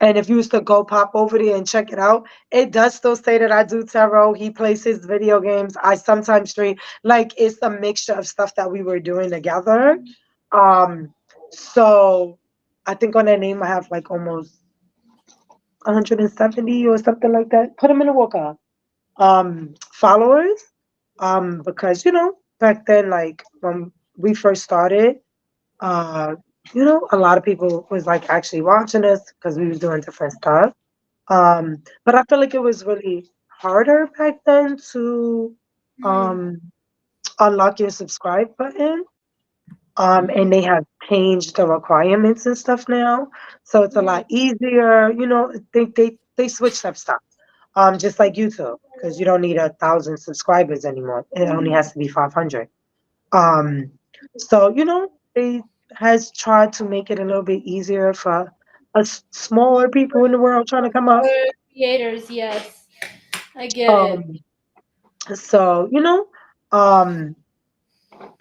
S2: and if you was to go pop over there and check it out, it does still say that I do tarot. He plays his video games. I sometimes stream. Like it's a mixture of stuff that we were doing together. Um, so I think on that name I have like almost 170 or something like that. Put him in the walker. Followers. Because back then, like when we first started, uh, a lot of people was like actually watching us because we was doing different stuff. But I feel like it was really harder back then to
S1: Mhm.
S2: um unlock your subscribe button.
S1: Mhm.
S2: And they have changed the requirements and stuff now. So it's a
S1: Mhm.
S2: lot easier, they switched up stuff. Just like YouTube, because you don't need 1,000 subscribers anymore. It only has to be 500. Um, so they has tried to make it a little bit easier for us smaller people in the world trying to come up.
S1: Creators, yes. I get it.
S2: Um, so um,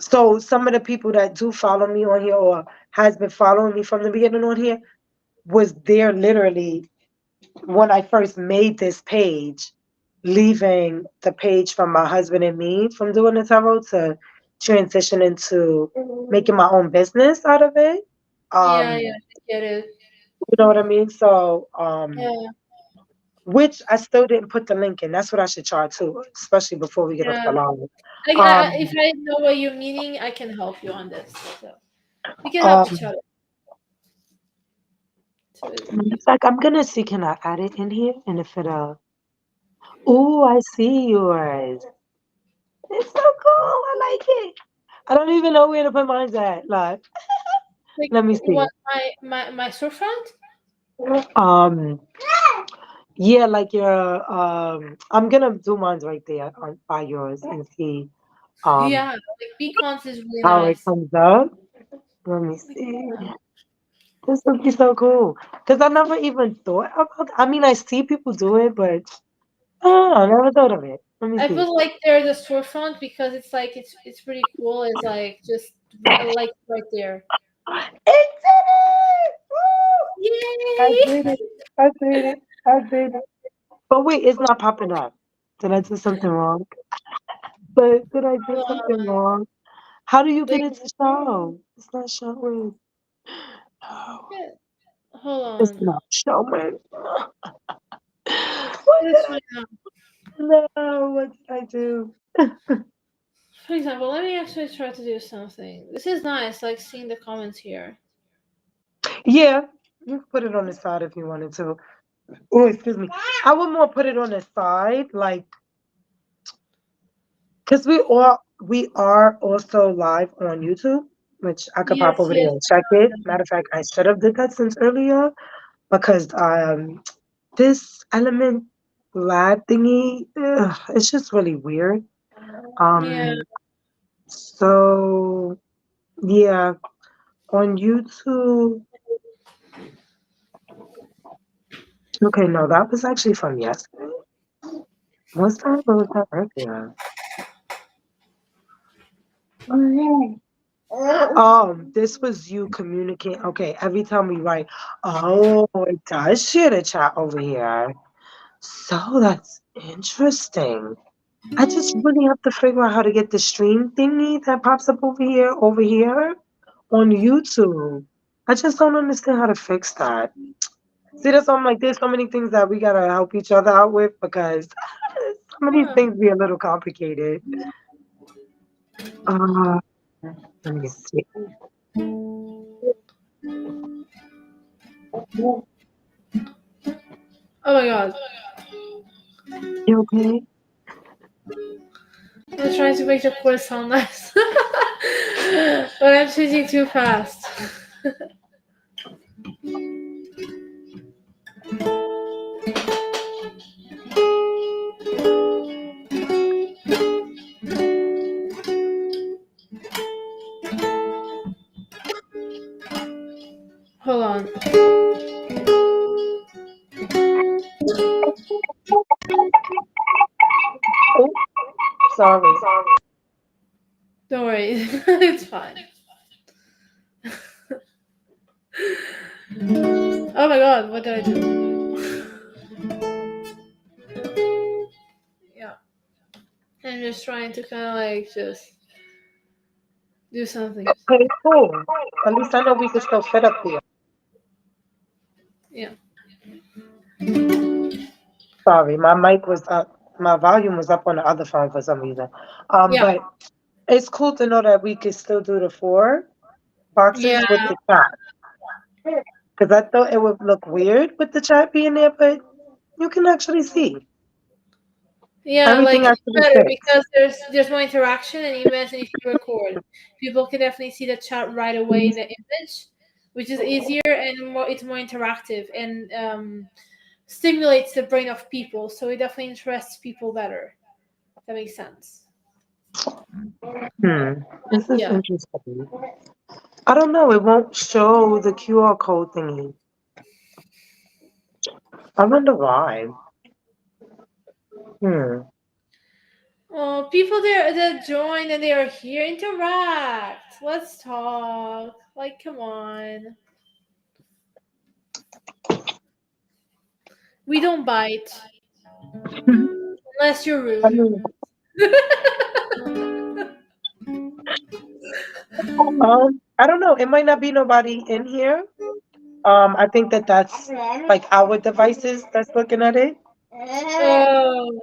S2: so some of the people that do follow me on here or has been following me from the beginning on here was there literally when I first made this page leaving the page from my husband and me from doing the tarot to transition into making my own business out of it.
S1: Yeah,
S2: Um,
S1: yeah, I get it.
S2: you know what I mean? So,
S1: Yeah,
S2: which I still didn't put the link in. That's what I should try too, especially before we get off
S1: yeah.
S2: the line.
S1: If
S2: Um,
S1: I know what you're meaning, I can help you on this. So we can help each
S2: um,
S1: other. So
S2: it's like I'm gonna see, can I add it in here? And if it oh, I see yours. It's so cool. I like it. I don't even know where to put mine at. Like,
S1: like
S2: let me see.
S1: what my storefront?
S2: Um, yeah, like your I'm gonna do mine right there on by yours and see um
S1: Yeah, like beacons is really
S2: how it
S1: nice.
S2: comes up. Let me see. This would be so cool. Because I never even thought about I mean, I see people do it, but I never thought of it. Let me
S1: I
S2: see.
S1: put like there the storefront because it's like it's pretty cool. It's like just like right there.
S2: It did it! Woo! I
S1: Yay!
S2: did it. I did it. I did it. But wait, it's not popping up. Did I do something wrong? But did I do
S1: Hold
S2: something
S1: on.
S2: wrong? How do you get
S1: Like,
S2: it to show? It's not showing. No,
S1: hold
S2: it's
S1: on.
S2: not showing. What
S1: This
S2: did I
S1: right now.
S2: no, what did I do?
S1: For example, let me actually try to do something. This is nice, like seeing the comments here.
S2: Yeah, you can put it on the side if you wanted to. Oh, excuse me. I would more put it on the side, like, because we are also live on YouTube, which I could pop
S1: Yes,
S2: over there
S1: yes.
S2: and check it. Matter of fact, I should have did that since earlier because this element lab thingy, it's just really weird.
S1: Yeah.
S2: So yeah, on YouTube. Okay, no, that was actually from yesterday. Was that or was that earlier? This was you communicating. Okay, every time we write, oh, it does share the chat over here. So that's interesting. I just really have to figure out how to get the stream thingy that pops up over here on YouTube. I just don't understand how to fix that. See, that's why I'm like, there's so many things that we gotta help each other out with because some of these
S1: Huh.
S2: things be a little complicated. Uh, let me see.
S1: Oh my god.
S2: You okay?
S1: I'm trying to make the chord sound nice. But I'm changing too fast. Hold on.
S2: Oh, sorry.
S1: Don't worry. It's fine. Oh my god, what did I do? Yeah. I'm just trying to kind of like just do something.
S2: Okay, cool. At least I know we can still fit up here.
S1: Yeah.
S2: Sorry, my mic was up. My volume was up on the other phone for some reason.
S1: Yeah.
S2: But it's cool to know that we could still do the 4
S1: Yeah.
S2: boxes with the chat. Because I thought it would look weird with the chat being there, but you can actually see.
S1: Yeah, like
S2: Everything
S1: it's
S2: actually
S1: better
S2: fits.
S1: because there's more interaction, and imagine if you record, people can definitely see the chat right away in the image, which is easier and more. It's more interactive and stimulates the brain of people, so it definitely interests people better. That makes sense.
S2: This is
S1: Yeah.
S2: interesting. I don't know. It won't show the QR code thingy. I wonder why. Hmm.
S1: Oh, people there that join and they are here, interact. Let's talk. Like, come on. We don't bite. Unless you're
S2: I
S1: rude.
S2: mean, I don't know. It might not be nobody in here. I think that that's like our devices that's looking at it.
S1: Oh,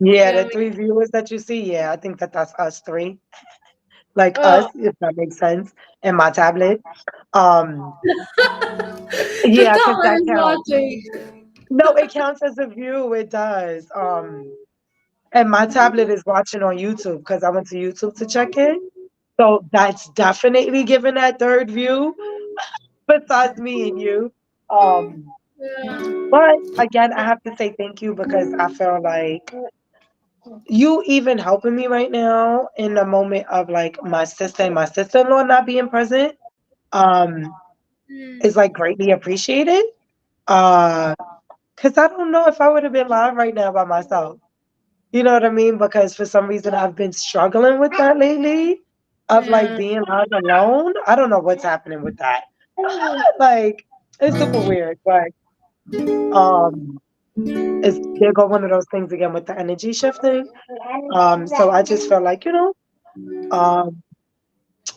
S2: Yeah,
S1: yeah.
S2: the three viewers that you see. Yeah, I think that that's us three, like us,
S1: Oh.
S2: if that makes sense. And my tablet. Um,
S1: The
S2: yeah, because
S1: dollar
S2: that
S1: is
S2: counts.
S1: watching.
S2: No, it counts as a view. It does. And my tablet is watching on YouTube because I went to YouTube to check it. So that's definitely giving that third view besides me and you. Um,
S1: Yeah.
S2: but again, I have to say thank you because I feel like you even helping me right now in the moment of like my sister and my sister-in-law not being present, um,
S1: Mm.
S2: is like greatly appreciated. Uh, because I don't know if I would have been live right now by myself. You know what I mean? Because for some reason I've been struggling with that lately of like
S1: Yeah.
S2: being live alone. I don't know what's happening with that. Like it's super weird, but um it's there go one of those things again with the energy shifting. So I just felt like, um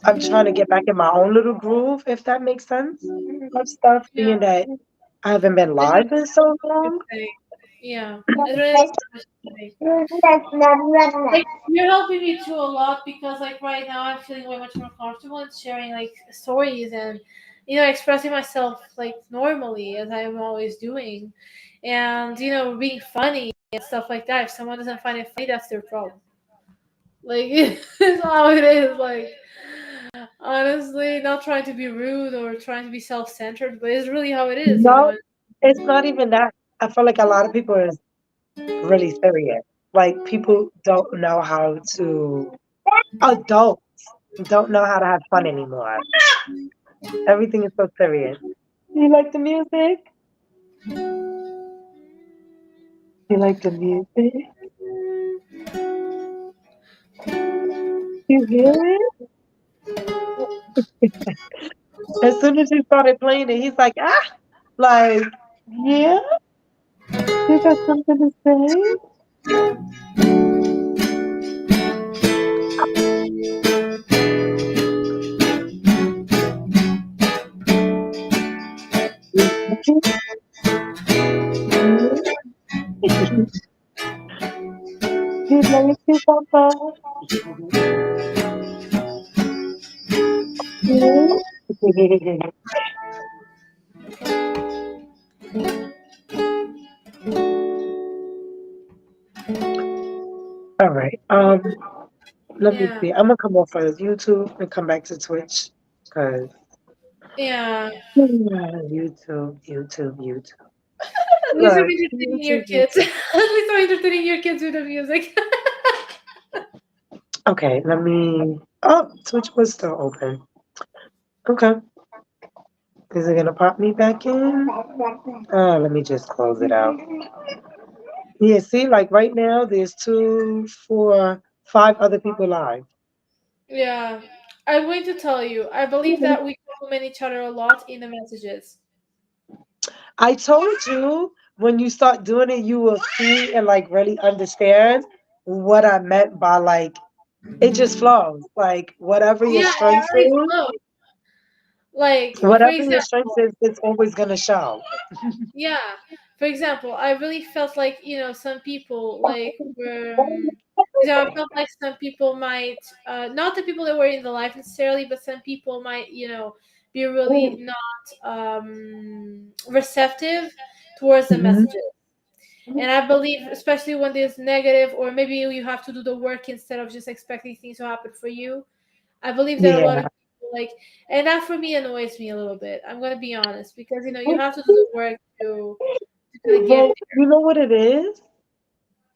S2: I'm trying to get back in my own little groove, if that makes sense, of stuff,
S1: Yeah.
S2: being that I haven't been
S1: I really
S2: live in so
S1: good
S2: long.
S1: thing. Yeah. I really think. Like you're helping me too a lot because like right now I'm feeling way much more comfortable in sharing like stories and expressing myself like normally as I'm always doing, and being funny and stuff like that. If someone doesn't find it funny, that's their problem. Like it's how it is. Like honestly, not trying to be rude or trying to be self-centered, but it's really how it is.
S2: No, it's not even that. I feel like a lot of people is really serious. Like people don't know how to adults don't know how to have fun anymore. Everything is so serious. You like the music? You like the music? You hear it? As soon as he started playing it, he's like, ah, like, yeah, you got something to say? You like it? Yeah. You like it, Papa? Yeah. All right. Let me
S1: Yeah,
S2: see. I'm gonna come off of YouTube and come back to Twitch because
S1: yeah.
S2: YouTube.
S1: At least I'm
S2: Look,
S1: entertaining your kids.
S2: YouTube.
S1: At least I'm entertaining your kids with the music.
S2: Okay, let me. Oh, Twitch was still open. Okay, is it gonna pop me back in? Let me just close it out. Yeah, see, like right now, there's two, four, five other people live.
S1: Yeah. I'm going to tell you, I believe that we compliment each other a lot in the messages.
S2: I told you when you start doing it, you will see and like really understand what I meant by like it just flows. Like
S1: Yeah, it really flows. Like, for
S2: whatever your strength
S1: example,
S2: is, it's always gonna show.
S1: yeah. For example, I really felt like, some people like were I felt like some people might not the people that were in the life necessarily, but some people might, be really not receptive towards the
S2: Mhm.
S1: messages. And I believe, especially when there's negative, or maybe you have to do the work instead of just expecting things to happen for you. I believe that a lot of
S2: Yeah.
S1: people like, and that for me annoys me a little bit. I'm gonna be honest because you have to do the work to kind of get
S2: Well, you know what it is?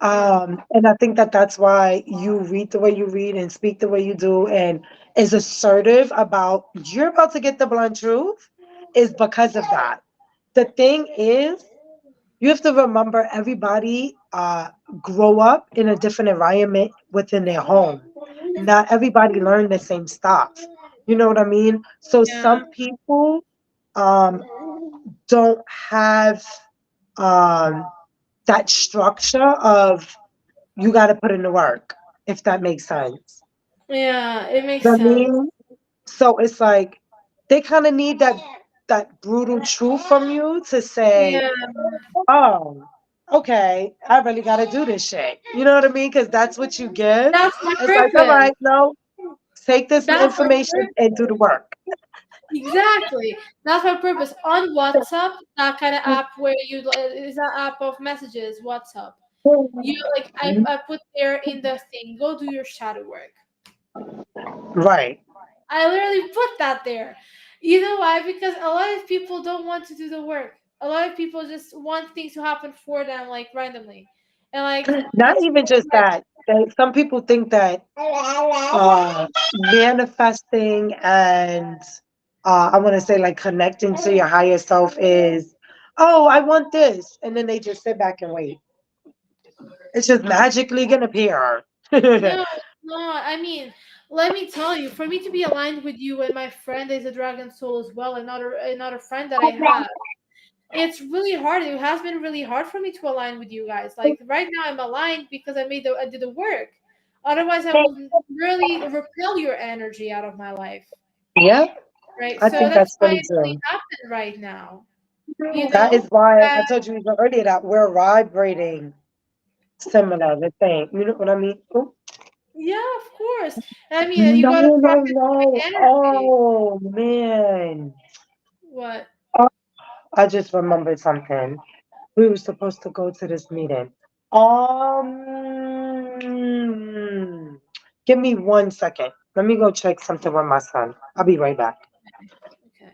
S1: there.
S2: And I think that that's why you read the way you read and speak the way you do and is assertive about you're about to get the blunt truth is because of that. The thing is, you have to remember everybody grow up in a different environment within their home. Not everybody learn the same stuff. You know what I mean? So
S1: Yeah,
S2: some people um, don't have um, that structure of you got to put in the work, if that makes sense.
S1: Yeah, it makes
S2: You know what I
S1: sense.
S2: mean? So it's like they kind of need that brutal truth from you to say,
S1: Yeah,
S2: oh, okay, I really got to do this shit. You know what I mean? Because that's what you give.
S1: that's my
S2: It's like, all
S1: purpose.
S2: right, no, take this
S1: That's my
S2: information
S1: purpose.
S2: and do the work.
S1: Exactly. That's my purpose. On WhatsApp, that kind of app where you is that app of messages, WhatsApp. You like I put there in the thing, go do your shadow work.
S2: Right.
S1: I literally put that there. You know why? Because a lot of people don't want to do the work. A lot of people just want things to happen for them, like randomly. And like
S2: Not
S1: it's
S2: even just that. Some people think that manifesting and I want to say like connecting to your higher self is, oh, I want this, and then they just sit back and wait. It's just magically gonna appear.
S1: no, no. I mean, let me tell you, for me to be aligned with you and my friend is a dragon soul as well, another friend that I have. It's really hard. It has been really hard for me to align with you guys. Like right now, I'm aligned because I did the work. Otherwise, I will really repel your energy out of my life.
S2: Yeah,
S1: Right.
S2: I
S1: So
S2: think
S1: that's
S2: that's
S1: why
S2: funny
S1: it really
S2: too.
S1: happened right now. You
S2: That
S1: know.
S2: is why
S1: Uh,
S2: I told you even earlier that we're vibrating similar, the same. You know what I mean? Oh,
S1: yeah, of course. I mean, you
S2: no,
S1: got a
S2: no,
S1: prophet
S2: no.
S1: energy.
S2: Oh man.
S1: What?
S2: Oh, I just remembered something. We were supposed to go to this meeting. Give me 1 second. Let me go check something with my son. I'll be right back.
S1: Okay.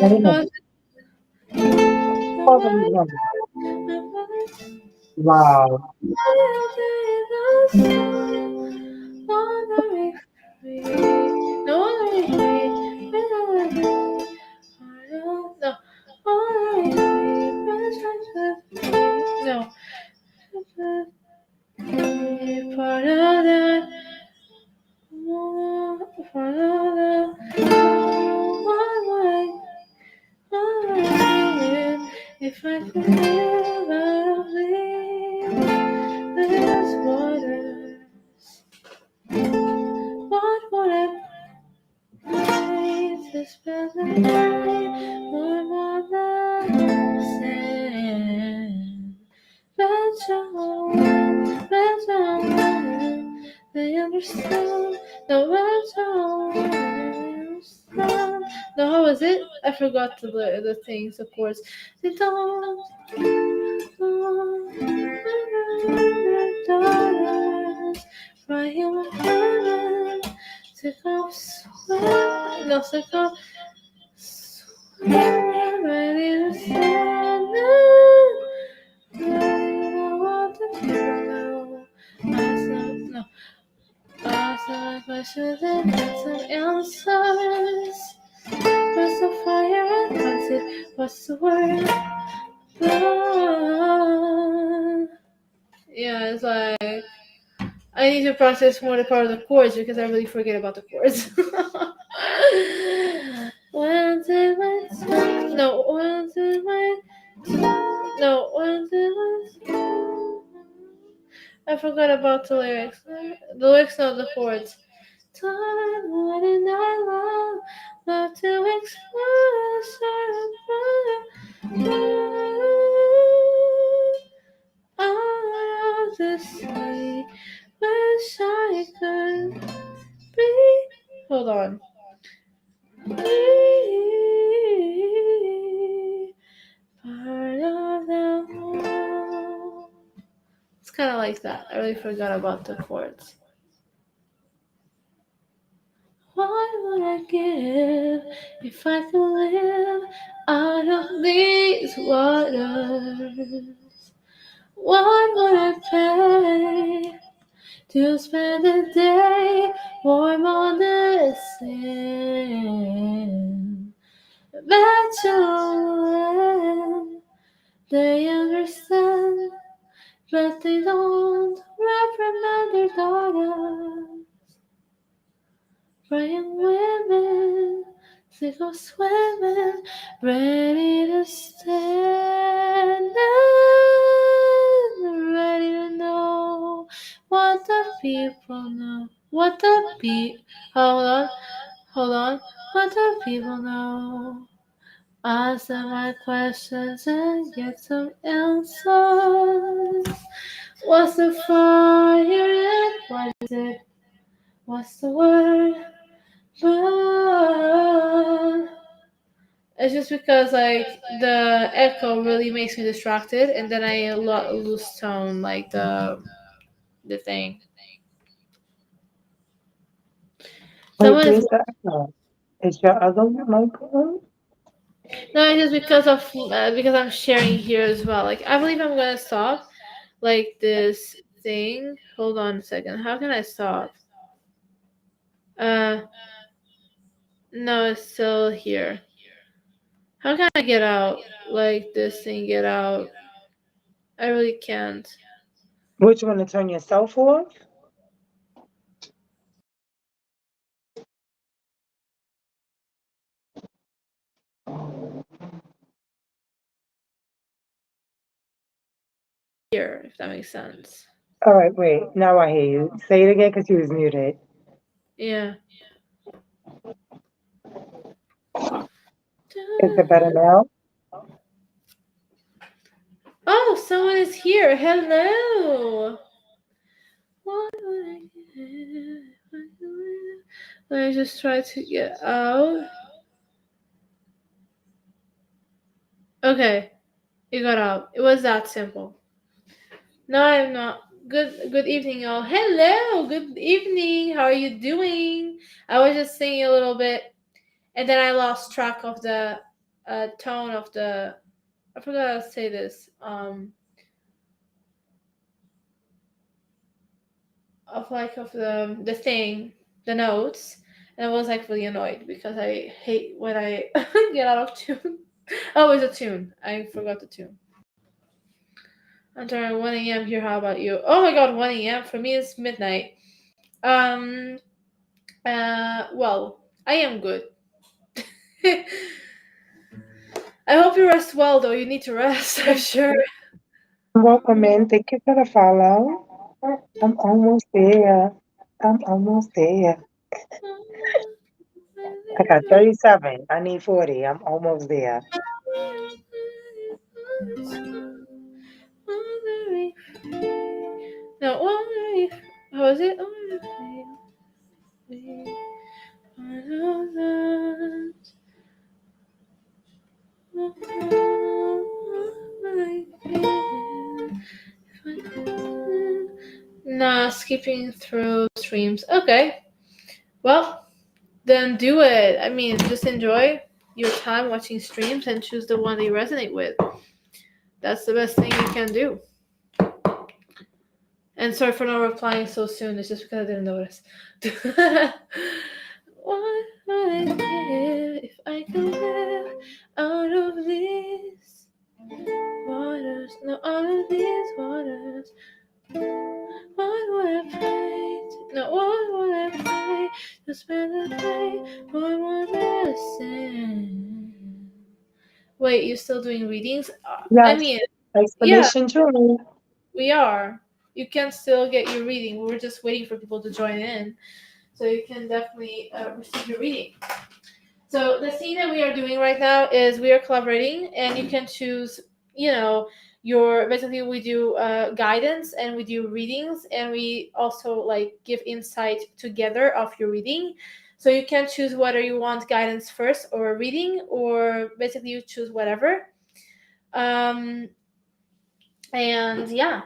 S1: I don't know.
S2: Wow.
S1: No. Part of that. Part of that. If I could live out of this water, what would I pay to spend the night more than sand? They understand. No, how was it? I forgot the things, of course. They don't. Right here, my heaven. Take off sweat. No, take off. Ready to stand. Ready to want to follow. No. Ask some questions and get some answers. What's the fire and what's it? What's the word? Yeah, it's like I need to process more the part of the chords because I really forget about the chords. When did my no? When did my no? When did my I forgot about the lyrics. The lyrics, not the chords. Time when I love to express out of the sea. Wish I could be. Hold on. Be part of the whole. It's kind of like that. I really forgot about the chords. What would I give if I could live out of these waters? What would I pay to spend a day warm on the sand? Bet you they understand, but they don't reprimand their daughters. Young women, sick of swimming, ready to stand and ready to know what the people know. What the hold on, what the people know. Ask them my questions and get some answers. What's the fire and what is it? What's the word? But it's just because like the echo really makes me distracted, and then I lose tone, like the thing. Someone is
S2: the echo? Is your other mic on?
S1: no, it's just because of because I'm sharing here as well. Like I believe I'm gonna stop like this thing. Hold on a second. How can I stop? Uh, no, it's still here. How can I get out? Like this thing, get out. I really can't.
S2: Which one, to turn yourself off?
S1: Here, if that makes sense.
S2: All right, wait. Now I hear you. Say it again because you was muted.
S1: Yeah.
S2: Is it better now?
S1: Oh, someone is here. Hello. What would I give? Let me just try to get out. Okay, you got out. It was that simple. No, I'm not. Good evening, y'all. Hello. Good evening. How are you doing? I was just singing a little bit, and then I lost track of the tone of the. I forgot how to say this. Of the thing, the notes, and I was like really annoyed because I hate when I get out of tune. Oh, it's a tune. I forgot the tune. I'm sorry, 1 a.m. here. How about you? Oh my god, 1 a.m. For me it's midnight. Well, I am good. I hope you rest well, though. You need to rest, I'm sure.
S2: Welcome in. Thank you for the follow. I'm almost there. I'm almost there. I got 37. I need 40. I'm almost there.
S1: No, how is it? Nah, skipping through streams. Okay. Well, then do it. I mean, just enjoy your time watching streams and choose the one that you resonate with. That's the best thing you can do. And sorry for not replying so soon. It's just because I didn't notice. What would I give if I can live out of these waters. No, out of these waters. What would I pay? No, what would I pay to spend the day? What would I sing? Wait, you still doing readings? I
S2: Yes.
S1: mean, yeah,
S2: Explanation journal.
S1: we are. You can still get your reading. We're just waiting for people to join in. So you can definitely receive your reading. So the thing that we are doing right now is we are collaborating, and you can choose, your basically we do guidance and we do readings, and we also like give insight together of your reading. So you can choose whether you want guidance first or a reading, or basically you choose whatever. And yeah,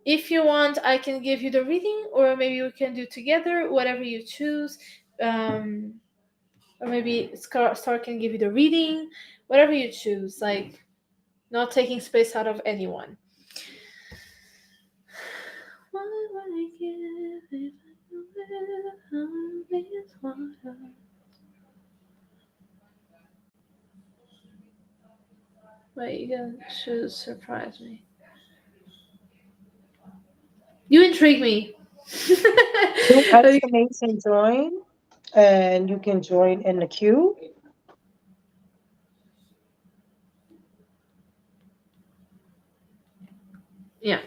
S1: if you want, I can give you the reading, or maybe we can do together, whatever you choose. Or maybe Star can give you the reading, whatever you choose, like not taking space out of anyone. What would I give if I could live on these waters? Wait, you can choose surprise me. You intrigue me.
S2: Do explanation join, and you can join in the queue.
S1: Yeah.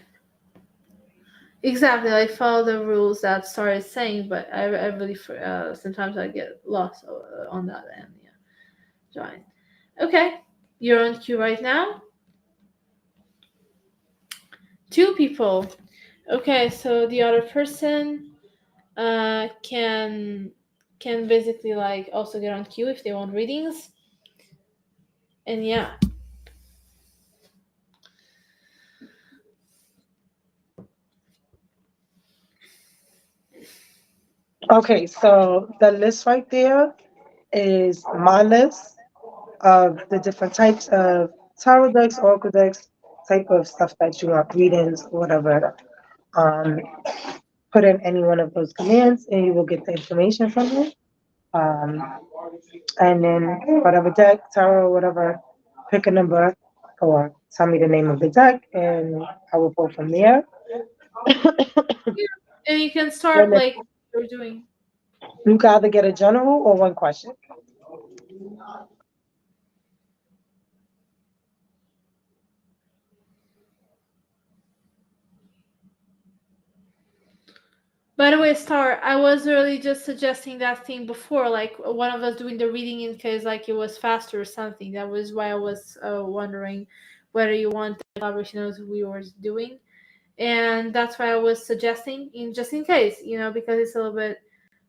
S1: Exactly, I follow the rules that Star is saying, but I really sometimes I get lost on that end. Yeah, join. Okay, you're on queue right now. 2 people. Okay, so the other person can basically like also get on queue if they want readings. And yeah.
S2: Okay, so the list right there is my list of the different types of tarot decks, oracle decks, type of stuff that you want readings, whatever. Um, put in any one of those commands, and you will get the information from it. Um, and then whatever deck, tarot, whatever, pick a number or tell me the name of the deck, and I will go from there.
S1: And you can start
S2: And if
S1: like you're doing.
S2: you can either get a general or one question.
S1: By the way, Star, I was really just suggesting that thing before, like one of us doing the reading in case like it was faster or something. That was why I was wondering whether you want the collaboration as we were doing, and that's why I was suggesting, in just in case, because it's a little bit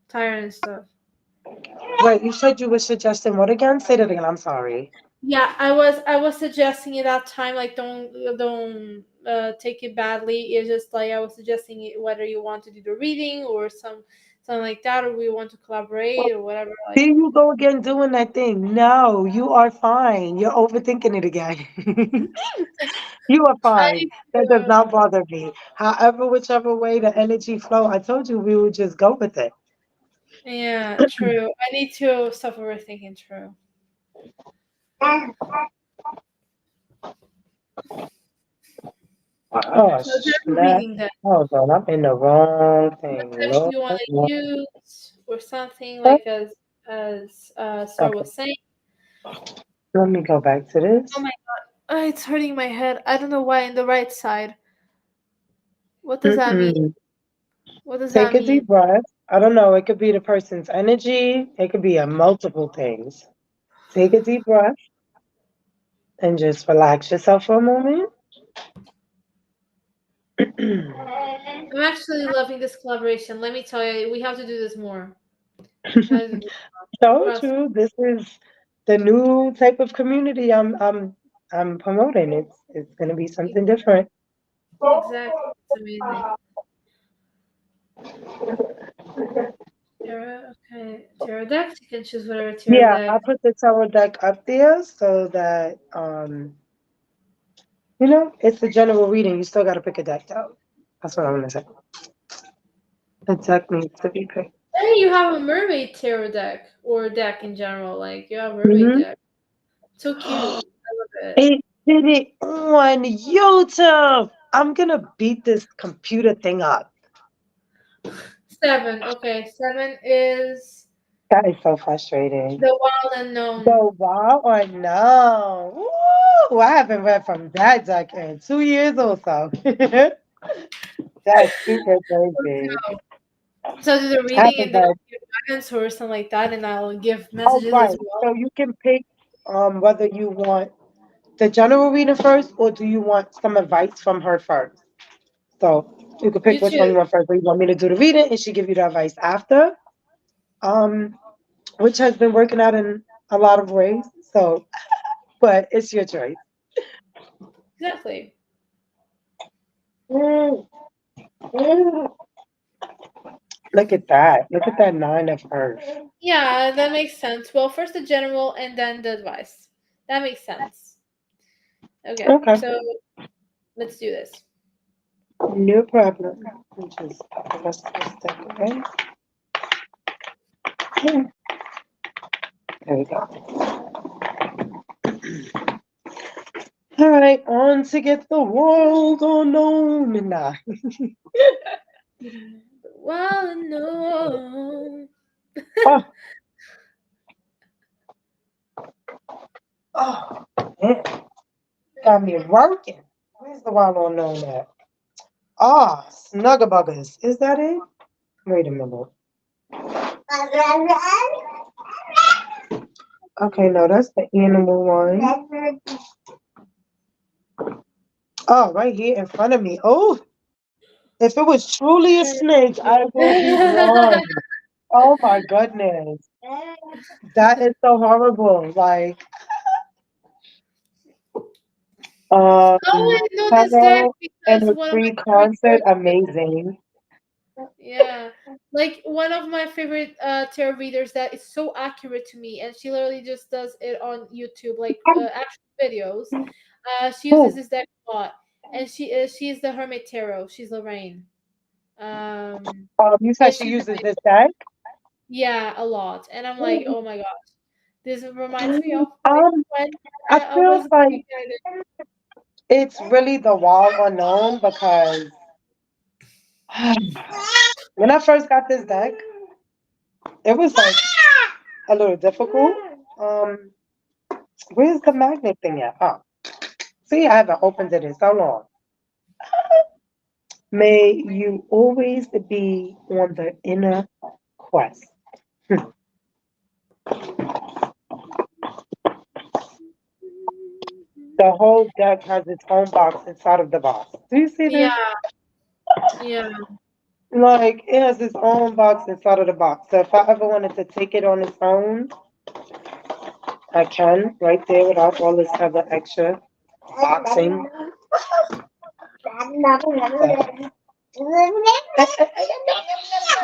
S1: tired and stuff.
S2: Wait, you said you were suggesting what again? Say that again. I'm sorry.
S1: Yeah, I was suggesting at that time, like don't take it badly. It's just like I was suggesting whether you want to do the reading or something like that, or we want to collaborate or whatever.
S2: Here
S1: Like,
S2: you go again doing that thing. No, you are fine. You're overthinking it again. You are
S1: I
S2: fine.
S1: need
S2: That does
S1: to,
S2: not bother me. However, whichever way the energy flow, I told you we would just go with it.
S1: yeah, true. I need to stop overthinking. True.
S2: Oh,
S1: So general
S2: snap.
S1: reading then.
S2: Hold on, I'm in the wrong
S1: What
S2: thing.
S1: types do
S2: Lord,
S1: you want to
S2: Lord.
S1: use or something like as Star
S2: Okay,
S1: was saying?
S2: let me go back to
S1: Oh
S2: this.
S1: my god, it's hurting my head. I don't know why. In the right side. What does that mean?
S2: Mm-mm.
S1: What does
S2: Take
S1: that
S2: a
S1: mean?
S2: deep breath. I don't know. It could be the person's energy. It could be a multiple things. Take a deep breath and just relax yourself for a moment.
S1: I'm actually loving this collaboration. Let me tell you, we have to do this more.
S2: Told
S1: Trust.
S2: you this is the new type of community I'm promoting. It's gonna be something different.
S1: Exactly. It's amazing. Okay. Tarot decks. You can choose whatever tarot
S2: Yeah, I
S1: deck.
S2: put the tarot deck up there so that it's a general reading. You still gotta pick a deck though. That's what I'm gonna say. The deck needs to be picked.
S1: Hey, you have a mermaid tarot deck or deck in general. Like you have a mermaid
S2: Hmm.
S1: deck. So cute. I love it.
S2: It did it on YouTube. I'm gonna beat this computer thing up.
S1: 7. Okay, 7 is
S2: That is so frustrating.
S1: the wild unknown.
S2: So wow or no? Woo! I haven't read from that deck in 2 years or so. That's super
S1: Let's
S2: crazy.
S1: go. So do the
S2: I
S1: reading
S2: haven't
S1: and then
S2: read.
S1: I'll give guidance or something like that, and I'll give
S2: Oh,
S1: messages as
S2: right.
S1: well.
S2: So you can pick whether you want the general reading first or do you want some advice from her first. So you can pick
S1: You
S2: which one you
S1: choose.
S2: want first. Do you want me to do the reading and she give you the advice after? Um, which has been working out in a lot of ways. So, but it's your choice.
S1: Exactly.
S2: Mm, mm. Look at that. Look at that nine of earth.
S1: Yeah, that makes sense. Well, first the general and then the advice. That makes sense. Okay,
S2: Okay.
S1: so let's do this.
S2: No problem. Let me just put the rest of this stuff away. Yeah, there we go. All right, on to get the world unknown. Nah.
S1: Well, no.
S2: Oh, oh, man. Got me working. Where's the wild unknown at? Ah, Snuggabuggers. Is that it? Wait a minute. Okay, no, that's the animal one. Oh, right here in front of me. Oh, if it was truly a snake, I will be wrong. Oh my goodness. That is so horrible. Like, um,
S1: Oh, I know this deck
S2: Hello and
S1: because
S2: a
S1: one of my
S2: free
S1: favorite
S2: concert,
S1: tarot
S2: amazing.
S1: yeah. Like one of my favorite tarot readers that is so accurate to me and she literally just does it on YouTube like actual videos. She uses
S2: Who?
S1: this deck a lot and she's the Hermit Tarot. She's Lorraine. Um
S2: You
S1: yeah,
S2: said she
S1: she's
S2: uses this deck?
S1: yeah, a lot. And I'm like, "Oh my gosh. This reminds me of like
S2: Um,
S1: when
S2: I
S1: I
S2: feel
S1: was
S2: like
S1: looking at it.
S2: it's really the wild unknown because when I first got this deck, it was like a little difficult. Um, where's the magnet thing at? Oh, see, I haven't opened it in so long. May you always be on the inner quest. The whole deck has its own box inside of the box. Do you see
S1: Yeah,
S2: this?
S1: yeah.
S2: Like, it has its own box inside of the box. So if I ever wanted to take it on its own, I can right there without all this other extra boxing.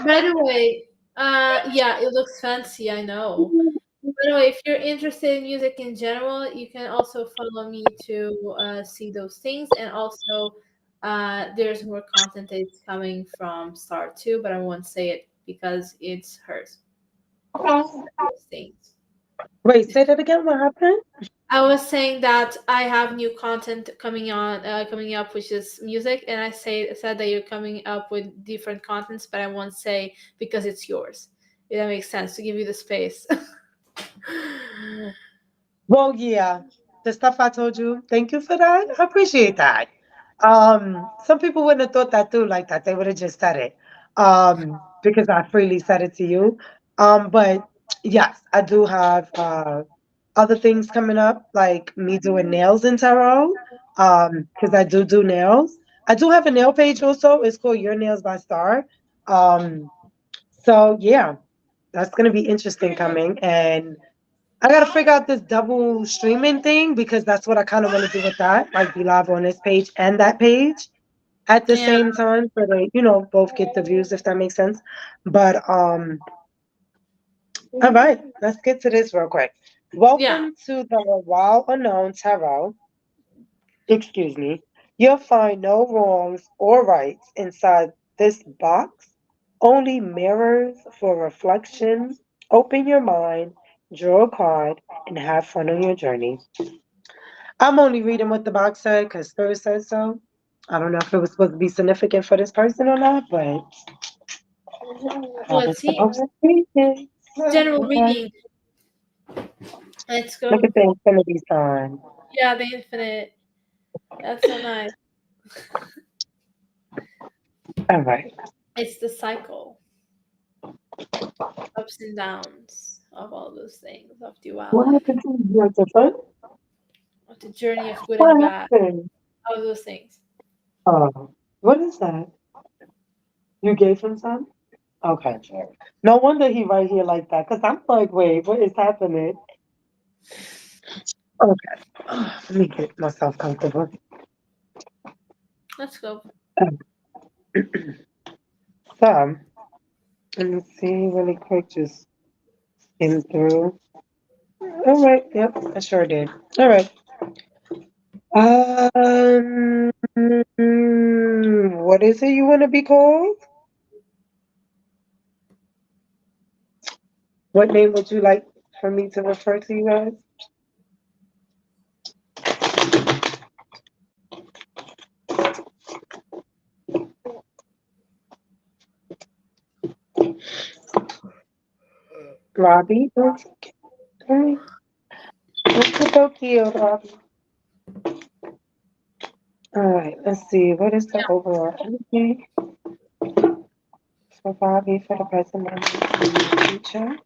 S1: By the way, yeah, it looks fancy, I know. By the way, if you're interested in music in general, you can also follow me to see those things. And also, there's more content that's coming from Star too, but I won't say it because it's hers. Those things.
S2: Wait, say that again. What happened?
S1: I was saying that I have new content coming up, which is music, and said that you're coming up with different contents, but I won't say because it's yours. If that makes sense to give you the space.
S2: Well, yeah, the stuff I told you. Thank you for that. I appreciate that. Some people wouldn't have thought that through like that. They would have just said it. Because I freely said it to you. But yes, I do have other things coming up, like me doing nails in tarot. Because I do nails. I do have a nail page also. It's called Your Nails by Star. Um, so yeah, that's gonna be interesting coming. And I gotta figure out this double streaming thing because that's what I kind of want to do with that, like be live on this page and that page at the
S1: Yeah,
S2: same time, so they, both get the views if that makes sense. But all right, let's get to this real quick.
S1: yeah,
S2: Welcome to the Wild Unknown Tarot. Excuse me. You'll find no wrongs or rights inside this box. only mirrors for reflection. Open your mind, draw a card, and have fun on your journey. I'm only reading what the box said because Spirit said so. I don't know if it was supposed to be significant for this person or not, but I was
S1: Let's see.
S2: supposed to read it.
S1: General
S2: Okay.
S1: reading. Let's go.
S2: Look at the infinity sign.
S1: Yeah, the infinite. That's so nice.
S2: All right.
S1: It's the cycle, ups and downs of all those things, of
S2: What
S1: duality,
S2: happened to you? You're different?
S1: of the journey of good
S2: What
S1: and bad,
S2: happened?
S1: all those things.
S2: What is that? You gave him some? Okay, sure. No wonder he right here like that. Because I'm like, wait, what is happening? Okay. Let me get myself comfortable.
S1: Let's go.
S2: So, let me see really quick, just skim through. All right, yep, I sure did. All right. What is it you want to be called? What name would you like for me to refer to you guys? Robbie? Okay. Okie Robbie. All right, let's see. What is the overall energy for Bobby for the present moment and the future?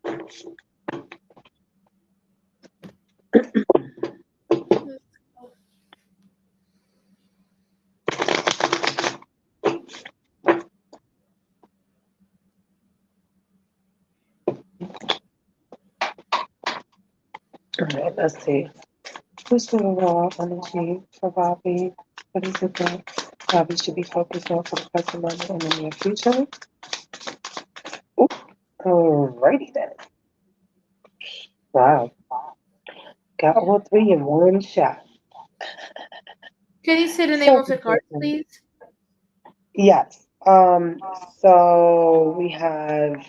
S2: All right, let's see. What's the overall energy for Bobby? What is it that Bobby should be focused on for the present moment and in the near future? Ooh, alrighty then. Wow. Got all three in one shot.
S1: Can you say the name
S2: So
S1: of the card, please?
S2: yes. So we have,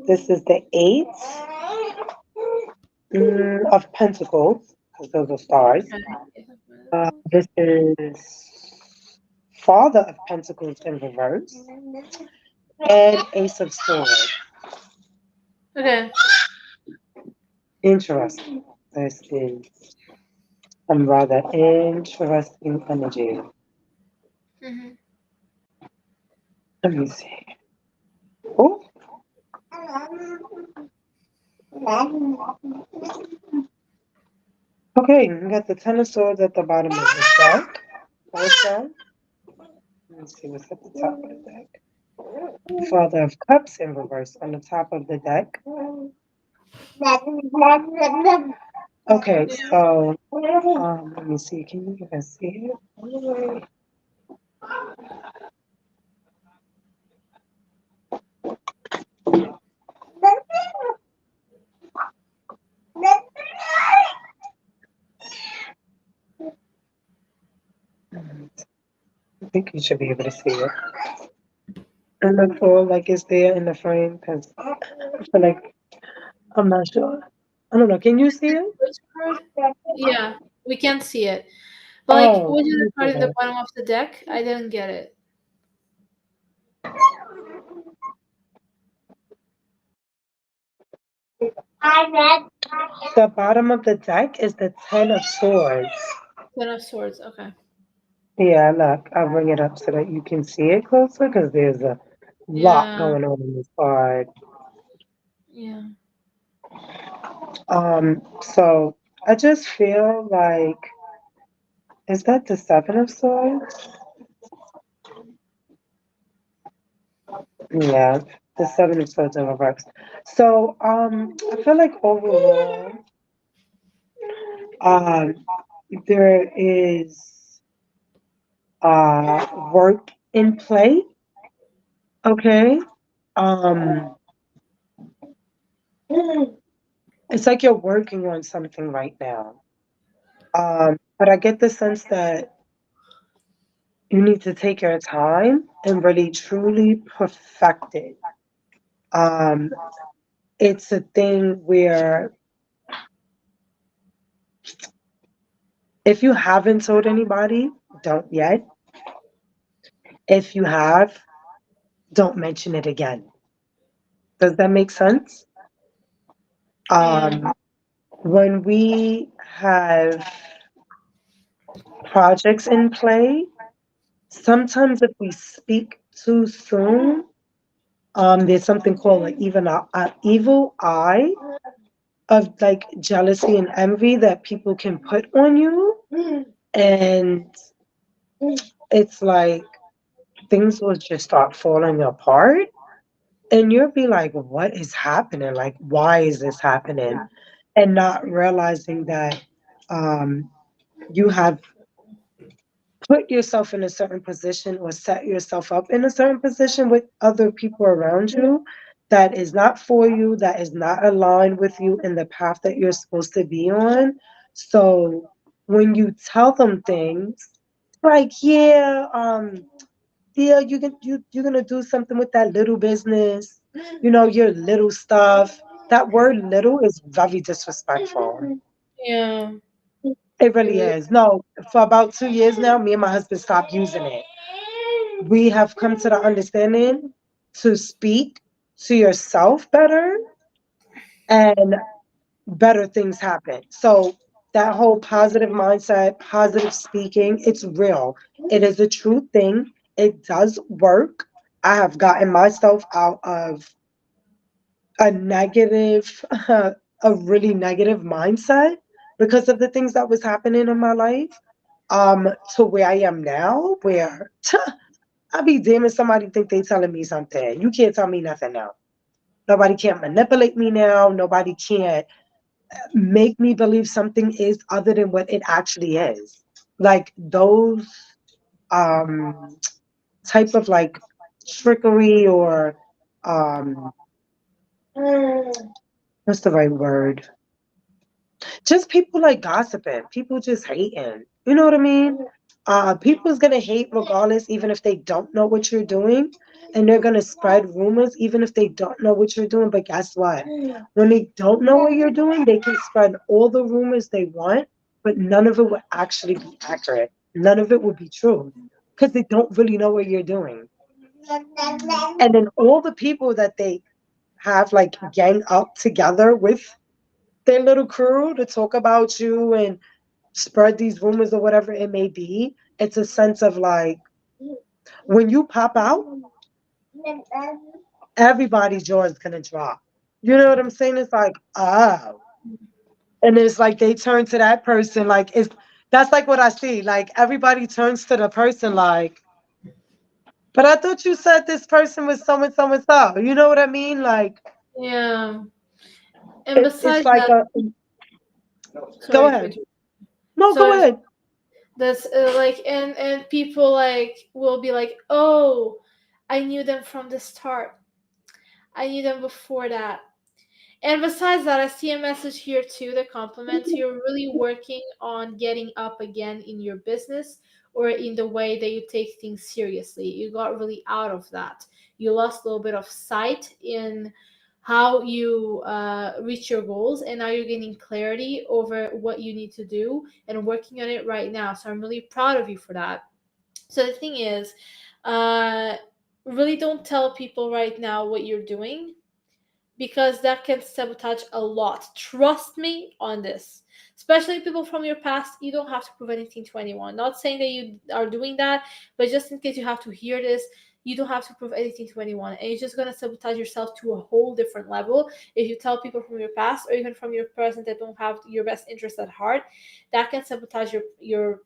S2: this is the eight of Pentacles, because those are stars. This is Father of Pentacles in reverse, and Ace of Swords.
S1: Okay.
S2: Interesting. This is some rather interesting energy.
S1: Mm-hmm.
S2: Let me see. Oh, okay. We got the Ten of Swords at the bottom of the deck. Also, let me see what's at the top of the deck. Father of Cups in reverse on the top of the deck. Okay, so let me see. Can you guys see it? I think you should be able to see it. And look for like it's there in the frame because I feel like I'm not sure. I don't know. Can you see it?
S1: Which card? Yeah, we can't see it. But like,
S2: Oh,
S1: what is
S2: let
S1: the
S2: me
S1: card
S2: see
S1: in the
S2: that.
S1: bottom of the deck? I didn't get it.
S2: The bottom of the deck is the Ten of Swords.
S1: Ten of Swords. Okay.
S2: Yeah, look, I'll bring it up so that you can see it closer because there's a lot
S1: Yeah.
S2: going on in this card.
S1: Yeah.
S2: So I just feel like, is that the Seven of Swords? Yeah, the Seven of Swords in reverse. So I feel like overall, um, there is work in play. Okay. Um, it's like you're working on something right now. But I get the sense that you need to take your time and really truly perfect it. Um, it's a thing where if you haven't told anybody, don't yet. If you have, don't mention it again. Does that make sense?
S1: Yeah.
S2: When we have projects in play, sometimes if we speak too soon, there's something called like even a evil eye of like jealousy and envy that people can put on you, and it's like things will just start falling apart, and you'll be like, what is happening? Like, why is this happening? And not realizing that um, you have put yourself in a certain position or set yourself up in a certain position with other people around you that is not for you, that is not aligned with you in the path that you're supposed to be on. So when you tell them things like, yeah, you're gonna do something with that little business, your little stuff. That word little is very disrespectful.
S1: Yeah.
S2: It
S1: It
S2: really
S1: really.
S2: is. No, for about 2 years now, me and my husband stopped using it. We have come to the understanding to speak to yourself better, and better things happen. So that whole positive mindset, positive speaking, it's real. It is a true thing. It does work. I have gotten myself out of a negative, a really negative mindset because of the things that was happening in my life. To where I am now, where I be damn if somebody think they telling me something. You can't tell me nothing now. Nobody can't manipulate me now. Nobody can't make me believe something is other than what it actually is. Like those um type of like trickery or um what's the right word? Just people like gossiping, people just hating. You know what I mean? People's gonna hate regardless, even if they don't know what you're doing, and they're gonna spread rumors even if they don't know what you're doing. But guess what? When they don't know what you're doing, they can spread all the rumors they want, but none of it will actually be accurate. None of it will be true because they don't really know what you're doing. And then all the people that they have like gang up together with their little crew to talk about you and spread these rumors or whatever it may be, it's a sense of like when you pop out, everybody's jaw is gonna drop. You know what I'm saying? It's like, oh. And it's like they turn to that person like it's that's like what I see. Like everybody turns to the person like, but I thought you said this person was so and so and so. You know what I mean? Like
S1: Yeah. And
S2: it's
S1: besides
S2: like
S1: that,
S2: a go
S1: sorry for
S2: ahead. No, go
S1: sorry.
S2: ahead.
S1: That's like, and people like will be like, oh, I knew them from the start. I knew them before that. And besides that, I see a message here too that compliments you're really working on getting up again in your business or in the way that you take things seriously. You got really out of that. You lost a little bit of sight in how you reach your goals, and now you're getting clarity over what you need to do and working on it right now. So I'm really proud of you for that. So the thing is, uh, really don't tell people right now what you're doing because that can sabotage a lot. Trust me on this. Especially people from your past, you don't have to prove anything to anyone. Not saying that you are doing that, but just in case you have to hear this, you don't have to prove anything to anyone. And you're just going to sabotage yourself to a whole different level. If you tell people from your past or even from your present that don't have your best interest at heart, that can sabotage your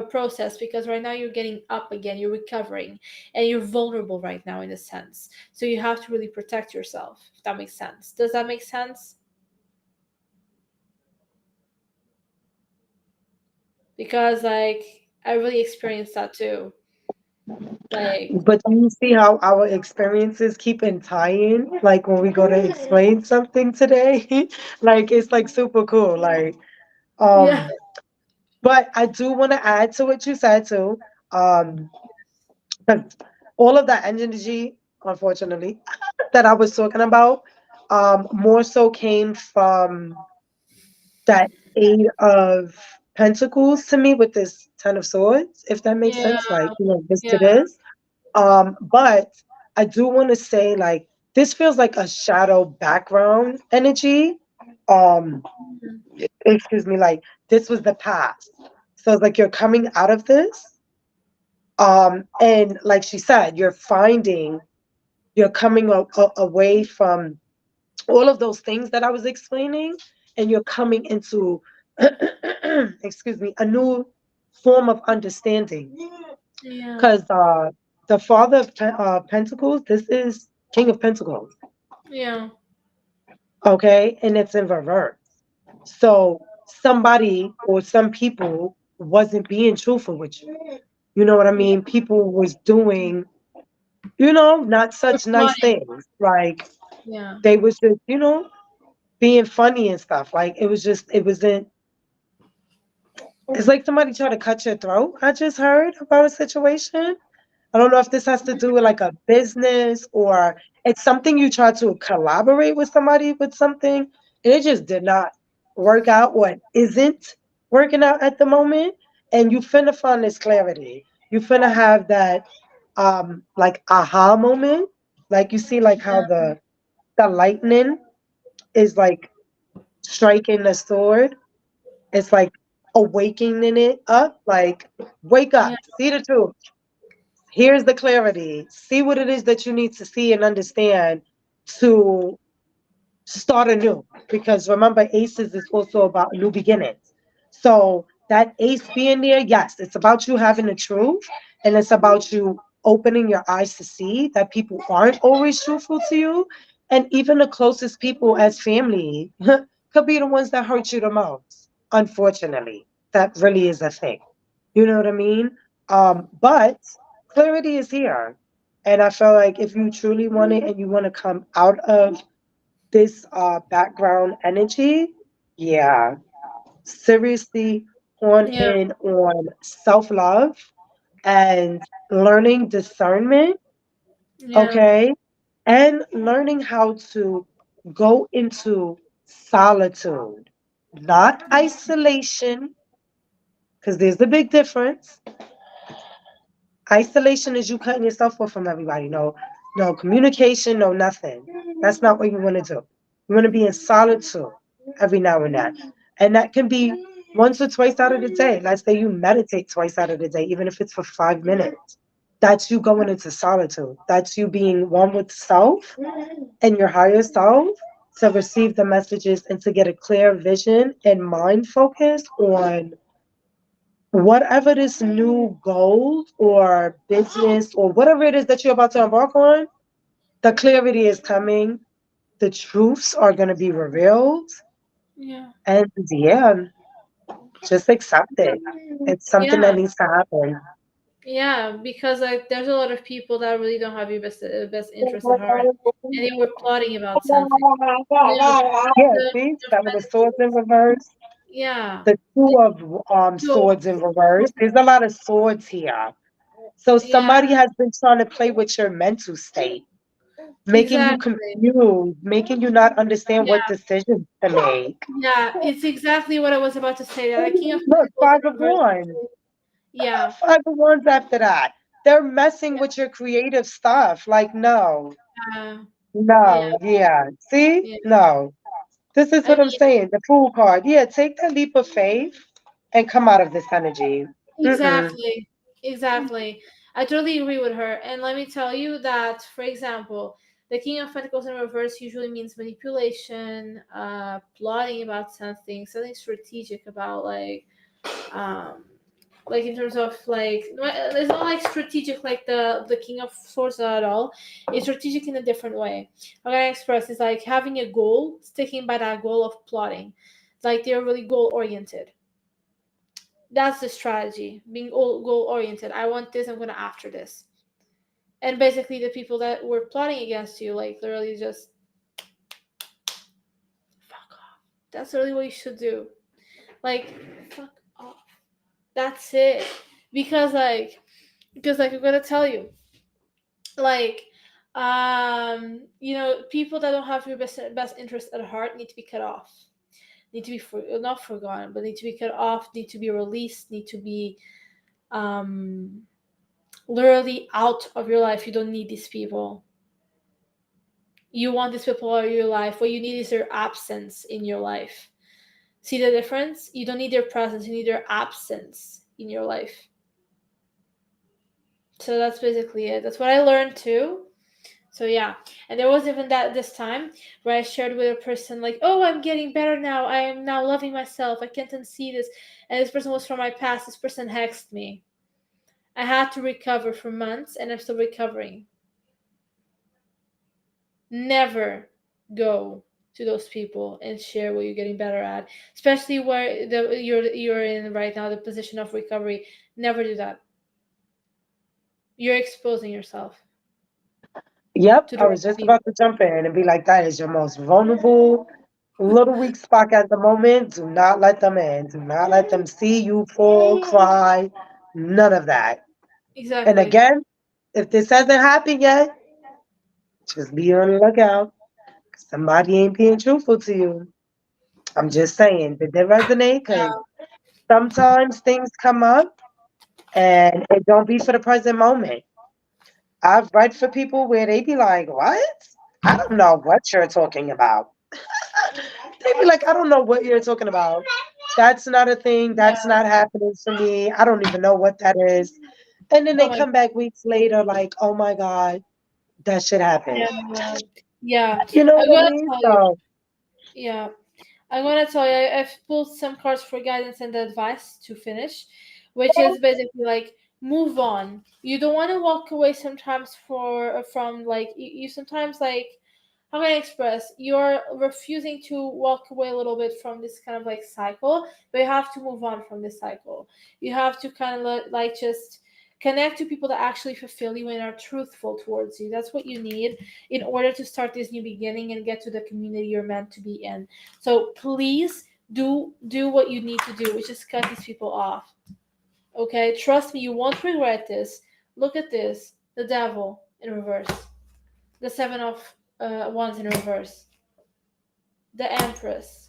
S1: process, because right now you're getting up again, you're recovering, and you're vulnerable right now in a sense. So you have to really protect yourself, if that makes sense. Does that make sense? Because like I really experienced that too. Like
S2: But do you see how our experiences keep in tying? Like when we go to explain something today, like it's like super cool. Like,
S1: yeah.
S2: um, but I do want to add to what you said too. Because all of that energy, unfortunately, that I was talking about, more so came from that Eight of Pentacles to me with this Ten of Swords, if that makes
S1: Yeah,
S2: sense. Like, this to
S1: yeah,
S2: this. But I do want to say, like, this feels like a shadow background energy. Um,
S1: mhm,
S2: excuse me, like this was the past. So it's like you're coming out of this. And like she said, you're coming away from all of those things that I was explaining, and you're coming into, excuse me, a new form of understanding.
S1: yeah,
S2: Because the Father of Pentacles, this is King of Pentacles,
S1: yeah,
S2: okay, and it's in reverse. So somebody or some people wasn't being truthful with you. You know what I
S1: yeah.
S2: mean? People was doing, not
S1: We're
S2: such nice
S1: plotting.
S2: things. Like
S1: Yeah,
S2: they was just, being funny and stuff. Like it wasn't. It's like somebody tried to cut your throat. I just heard about a situation. I don't know if this has to do with like a business or it's something you try to collaborate with somebody with something and it just did not work out or it isn't working out at the moment. And you finna find this clarity. You finna have that like aha moment. Like you see like how the lightning is like striking the sword. It's like awakening it up. Like wake
S1: yeah,
S2: up, see the truth. Here's the clarity. See what it is that you need to see and understand to start anew. Because remember, aces is also about new beginnings. So that ace being there, yes, it's about you having the truth and it's about you opening your eyes to see that people aren't always truthful to you. And even the closest people as family could be the ones that hurt you the most. Unfortunately, that really is a thing. You know what I mean? But clarity is here. And I feel like if you truly want it and you want to come out of this background energy, yeah, seriously hone
S1: yeah,
S2: in on self love and learning discernment,
S1: yeah,
S2: okay? And learning how to go into solitude, not isolation, because there's a big difference. Isolation is you cutting yourself off from everybody. No, no communication, no nothing. That's not what you want to do. You want to be in solitude every now and then. And that can be once or twice out of the day. Let's say you meditate twice out of the day, even if it's for 5 minutes. That's you going into solitude. That's you being one with self and your higher self to receive the messages and to get a clear vision and mind focus on whatever this new goal or business or whatever it is that you're about to embark on, the clarity is coming. The truths are going to be revealed.
S1: yeah,
S2: And yeah, just accept it. It's something that
S1: yeah.
S2: needs to happen.
S1: Yeah, because like there's a lot of people that really don't have your best interest at heart, and they were plotting about something. You know,
S2: Yeah,
S1: the
S2: see,
S1: of
S2: Seven of Swords in
S1: Pentacles.
S2: reverse,
S1: Yeah,
S2: the Two of
S1: so
S2: Swords in reverse. There's a lot of swords here. So
S1: yeah,
S2: somebody has been trying to play with your mental state, making you
S1: exactly.
S2: confused, making you not understand what
S1: Yeah,
S2: decisions to make.
S1: yeah, it's exactly what I was about to say. That King of
S2: Look,
S1: Pentacles
S2: Five
S1: in
S2: of
S1: reverse.
S2: Wands.
S1: Yeah,
S2: Five of Wands after that. They're messing with your creative stuff. Like, no,
S1: yeah, yeah,
S2: no, yeah. See?
S1: yeah.
S2: No. This is
S1: I
S2: what I'm
S1: mean,
S2: saying. The Fool card. Yeah, take that leap of faith and come out of this energy. Mm-mm.
S1: exactly, exactly. I totally agree with her. And let me tell you that, for example, the King of Pentacles in reverse usually means manipulation, plotting about something, something strategic about um, like in terms of it's not like strategic like the King of Swords at all. It's strategic in a different way. How can I express? It's like having a goal, sticking by that goal of plotting. It's like they're really goal oriented. That's the strategy, being goal oriented. I want this, I'm gonna after this. And basically the people that were plotting against you, like literally just fuck off. That's really what you should do. Like fuck off. That's it. Because like Because like I'm gonna tell you, like people that don't have your best interest at heart need to be cut off, need to be not forgotten, but need to be cut off, need to be released, need to be um literally out of your life. You don't need these people. You want these people out of your life. What you need is their absence in your life. See the difference? You don't need their presence, you need their absence in your life. So that's basically it. That's what I learned too. So yeah, and there was even that this time where I shared with a person like, "Oh, I'm getting better now. I am now loving myself. I can't unsee this." And this person was from my past. This person hexed me. I had to recover for months, and I'm still recovering. Never go to those people and share what you're getting better at, especially where you're in right now, the position of recovery. Never do that. You're exposing yourself
S2: Yep,
S1: to the
S2: I
S1: wrong
S2: was just
S1: people.
S2: about to jump in and be like, that is your most vulnerable little weak spot at the moment. Do not let them in. Do not let them see you fall, cry, none of that. And
S1: Exactly.
S2: again, if this hasn't happened yet, just be on the lookout. Somebody ain't being truthful to you. I'm just saying, did that resonate? Because
S1: Yeah.
S2: sometimes things come up and it don't be for the present moment. I've read for people where they be like, what? I don't know what you're talking about. They be like, I don't know what you're talking about. That's not a thing.
S1: Yeah.
S2: That's not happening for me. I don't even know what that is. And then
S1: Oh
S2: they
S1: my.
S2: come back weeks later, like, oh my God, that shit happened.
S1: Yeah. Yeah.
S2: You know
S1: I'm
S2: what I
S1: gonna
S2: mean?
S1: tell you.
S2: So,
S1: Yeah. I'm gonna tell you. I've pulled some cards for guidance and advice to finish, which is basically like move on. You don't want to walk away sometimes from like you sometimes like how can I express? You're refusing to walk away a little bit from this kind of like cycle, but you have to move on from this cycle. You have to kind of like just connect to people that actually fulfill you and are truthful towards you. That's what you need in order to start this new beginning and get to the community you're meant to be in. So please do what you need to do, which is cut these people off. Okay? Trust me, you won't regret this. Look at this. The devil in reverse. The seven of wands in reverse. The empress.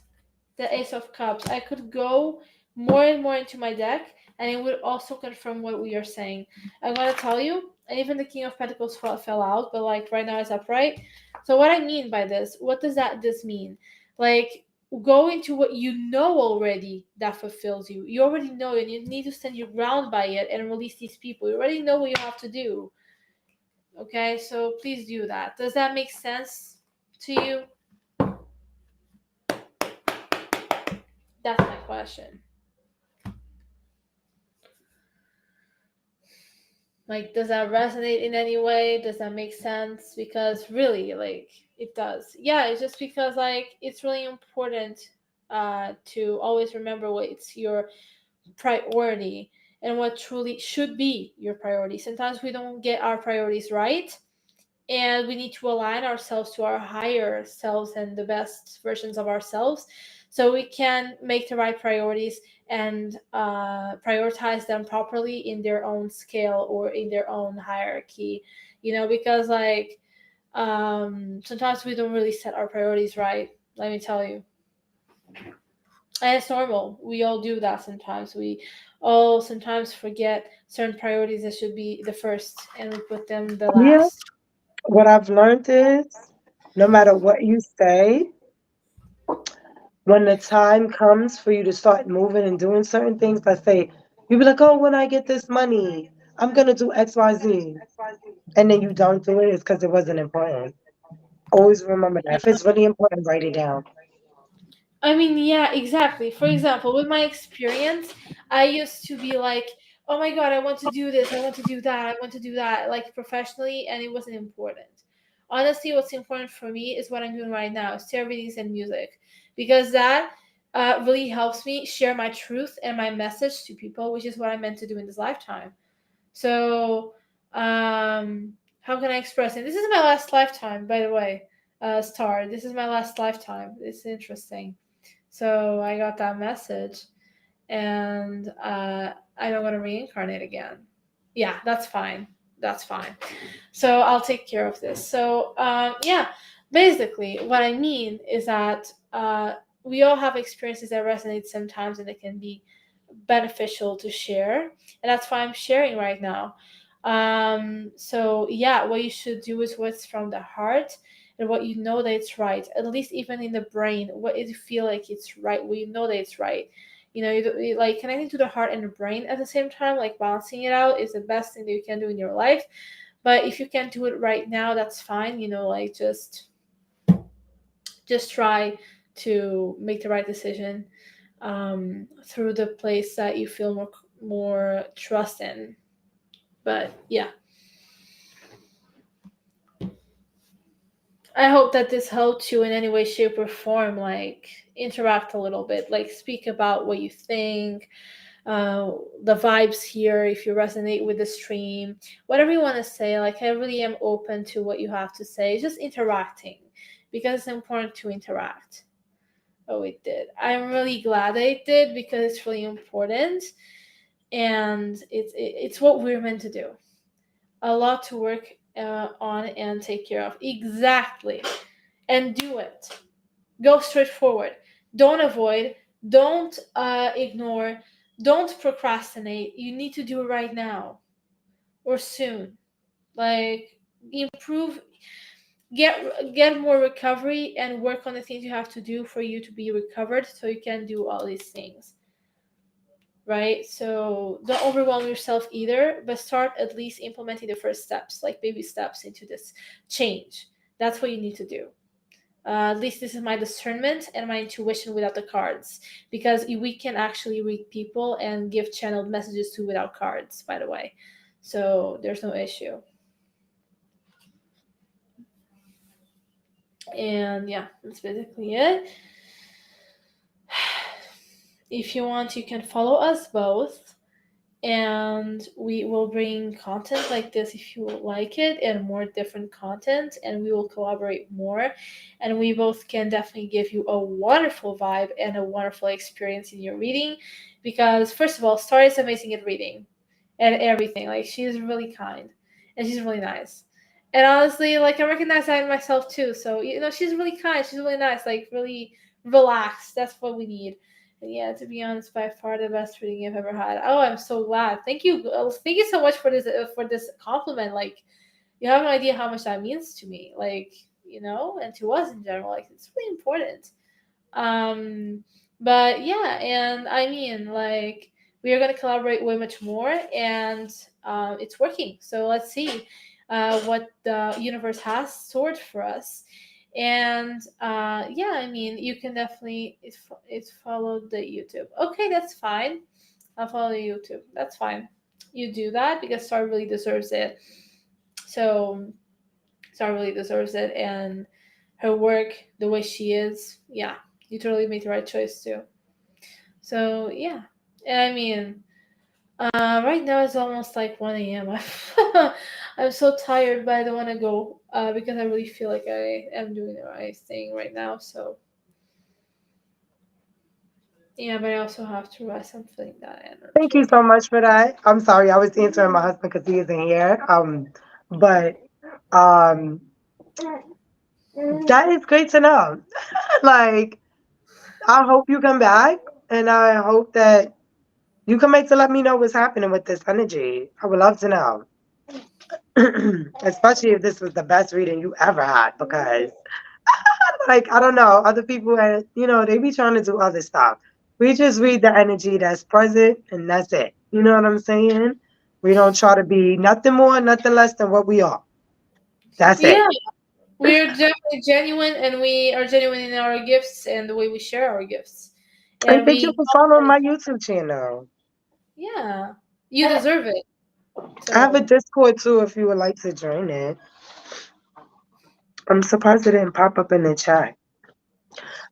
S1: The ace of cups. I could go more and more into my deck, and it would also confirm what we are saying. I'm gonna tell you, and even the king of pentacles fell out, but like right now it's upright. So what I mean by this, what does this mean? Like go into what you know already that fulfills you. You already know it, and you need to stand your ground by it and release these people. You already know what you have to do. Okay, so please do that. Does that make sense to you? That's my question. Like, does that resonate in any way? Does that make sense? Because really, like, it does. Yeah, it's just because, like, it's really important to always remember what's your priority and what truly should be your priority. Sometimes we don't get our priorities right, and we need to align ourselves to our higher selves and the best versions of ourselves so we can make the right priorities and prioritize them properly in their own scale or in their own hierarchy, because like sometimes we don't really set our priorities right, let me tell you. And it's normal, we all do that. Sometimes we all sometimes forget certain priorities that should be the first and we put them the
S2: yeah,
S1: last.
S2: what I've learned is no matter what you say, when the time comes for you to start moving and doing certain things, let's say you be like, oh, when I get this money, I'm going to do X, Y, Z. And then you don't do it, it's because it wasn't important. Always remember that. If it's really important, write it down.
S1: I mean, yeah, exactly. For example, with my experience, I used to be like, oh my God, I want to do this, I want to do that, I want to do that, like professionally, and it wasn't important. Honestly, what's important for me is what I'm doing right now, is tarot readings and music, because that really helps me share my truth and my message to people, which is what I'm meant to do in this lifetime. So, how can I express it? This is my last lifetime, by the way, Star. This is my last lifetime. It's interesting. So I got that message, and I'm not going to reincarnate again. Yeah, that's fine. That's fine. So I'll take care of this. So yeah, basically what I mean is that we all have experiences that resonate sometimes, and they can be beneficial to share, and that's why I'm sharing right now. So yeah, what you should do is what's from the heart, and what you know that it's right, at least even in the brain, what you feel like it's right, what you know that it's right. Like connecting to the heart and the brain at the same time, like balancing it out, is the best thing that you can do in your life. But if you can't do it right now, that's fine. Like just try to make the right decision through the place that you feel more trust in. But yeah, I hope that this helped you in any way, shape, or form. Like interact a little bit, like speak about what you think, the vibes here, if you resonate with the stream, whatever you want to say. Like I really am open to what you have to say, just interacting, because it's important to interact. Oh, it did. I'm really glad that it did, because it's really important, and it's what we're meant to do. A lot to work on and take care of. Exactly. And do it. Go straight forward. Don't avoid. Don't ignore. Don't procrastinate. You need to do it right now or soon. Like improve, get more recovery, and work on the things you have to do for you to be recovered, so you can do all these things. Right? So don't overwhelm yourself either, but start at least implementing the first steps, like baby steps into this change. That's what you need to do. At least this is my discernment and my intuition without the cards, because we can actually read people and give channeled messages to without cards, by the way. So there's no issue. And yeah, that's basically it. If you want, you can follow us both, and we will bring content like this if you like it, and more different content, and we will collaborate more, and we both can definitely give you a wonderful vibe and a wonderful experience in your reading, because first of all, Star is amazing at reading and everything. Like she's really kind and she's really nice, and honestly, like I recognize that in myself too. So she's really kind, she's really nice, like really relaxed. That's what we need. And yeah, to be honest, by far the best reading I've ever had. Oh, I'm so glad. Thank you. Thank you so much for this compliment. Like, you have no idea how much that means to me. Like, and to us in general. Like, it's really important. But yeah, and I mean, like, we are gonna collaborate way much more, and it's working. So let's see what the universe has stored for us. And yeah, I mean, you can definitely it's followed the YouTube. Okay, that's fine. I'll follow the YouTube. That's fine. You do that because Star really deserves it. So Star really deserves it, and her work, the way she is, yeah, you totally made the right choice too. So yeah, and I mean, right now it's almost like 1 a.m. I'm so tired, but I don't want to go because I really feel like I am doing the right thing right now. So yeah, but I also have to rest. I'm feeling that energy.
S2: Thank you so much for that. I'm sorry, I was answering my husband because he isn't here. But that is great to know. Like, I hope you come back, and I hope that you come back to let me know what's happening with this energy. I would love to know. Especially if this was the best reading you ever had, because like I don't know, other people they be trying to do other stuff. We just read the energy that's present, and that's it. You know what I'm saying? We don't try to be nothing more, nothing less than what we are. That's it.
S1: Yeah, we're definitely genuine, and we are genuine in our gifts and the way we share our gifts.
S2: And
S1: And
S2: thank you
S1: we,
S2: for following my YouTube channel.
S1: yeah, you deserve it.
S2: I have a
S1: So
S2: Discord too if you would like to join it. I'm surprised it didn't pop up in the chat.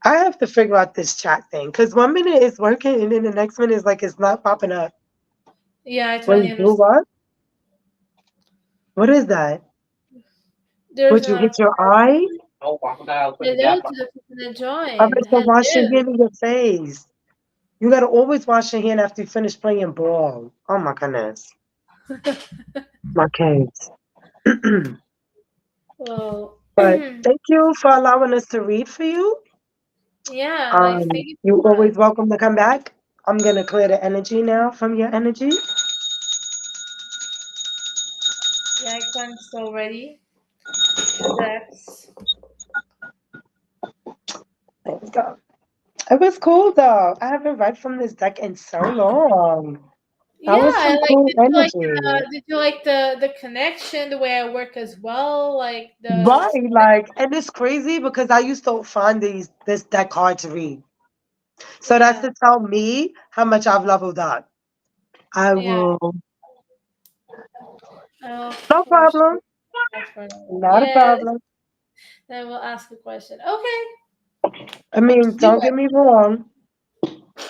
S2: I have to figure out this chat thing, because 1 minute it's working and then the next minute is like it's not popping up.
S1: yeah, I
S2: When
S1: totally
S2: you blew
S1: understand.
S2: up? What is that?
S1: There's
S2: Would you
S1: a
S2: hit your eye?
S1: hello to the people that
S2: I
S1: joined.
S2: bet you wash your
S1: Hello.
S2: hand in your face. You gotta always wash your hand after you finish playing ball. Oh my goodness. My kids.
S1: Well,
S2: But thank you for allowing us to read for you.
S1: yeah, like thank you
S2: You
S1: so much.
S2: always welcome to come back. I'm gonna clear the energy now from your energy.
S1: Yeah, I'm so ready. The decks.
S2: There we go. It was cool though. I haven't read from this deck in so long. That
S1: Yeah,
S2: was
S1: I
S2: some
S1: like.
S2: cool
S1: Did you like
S2: energy.
S1: did you like the connection, the way I work as well, like the
S2: Right, like, and it's crazy because I used to find this deck hard to read. So that's
S1: yeah
S2: to tell me how much I've leveled up. I
S1: yeah.
S2: will,
S1: I'll
S2: no
S1: force
S2: problem,
S1: you back for now.
S2: not a
S1: Yes,
S2: problem.
S1: then we'll ask a question. Okay,
S2: I
S1: let's
S2: mean,
S1: do
S2: don't
S1: it.
S2: get me wrong.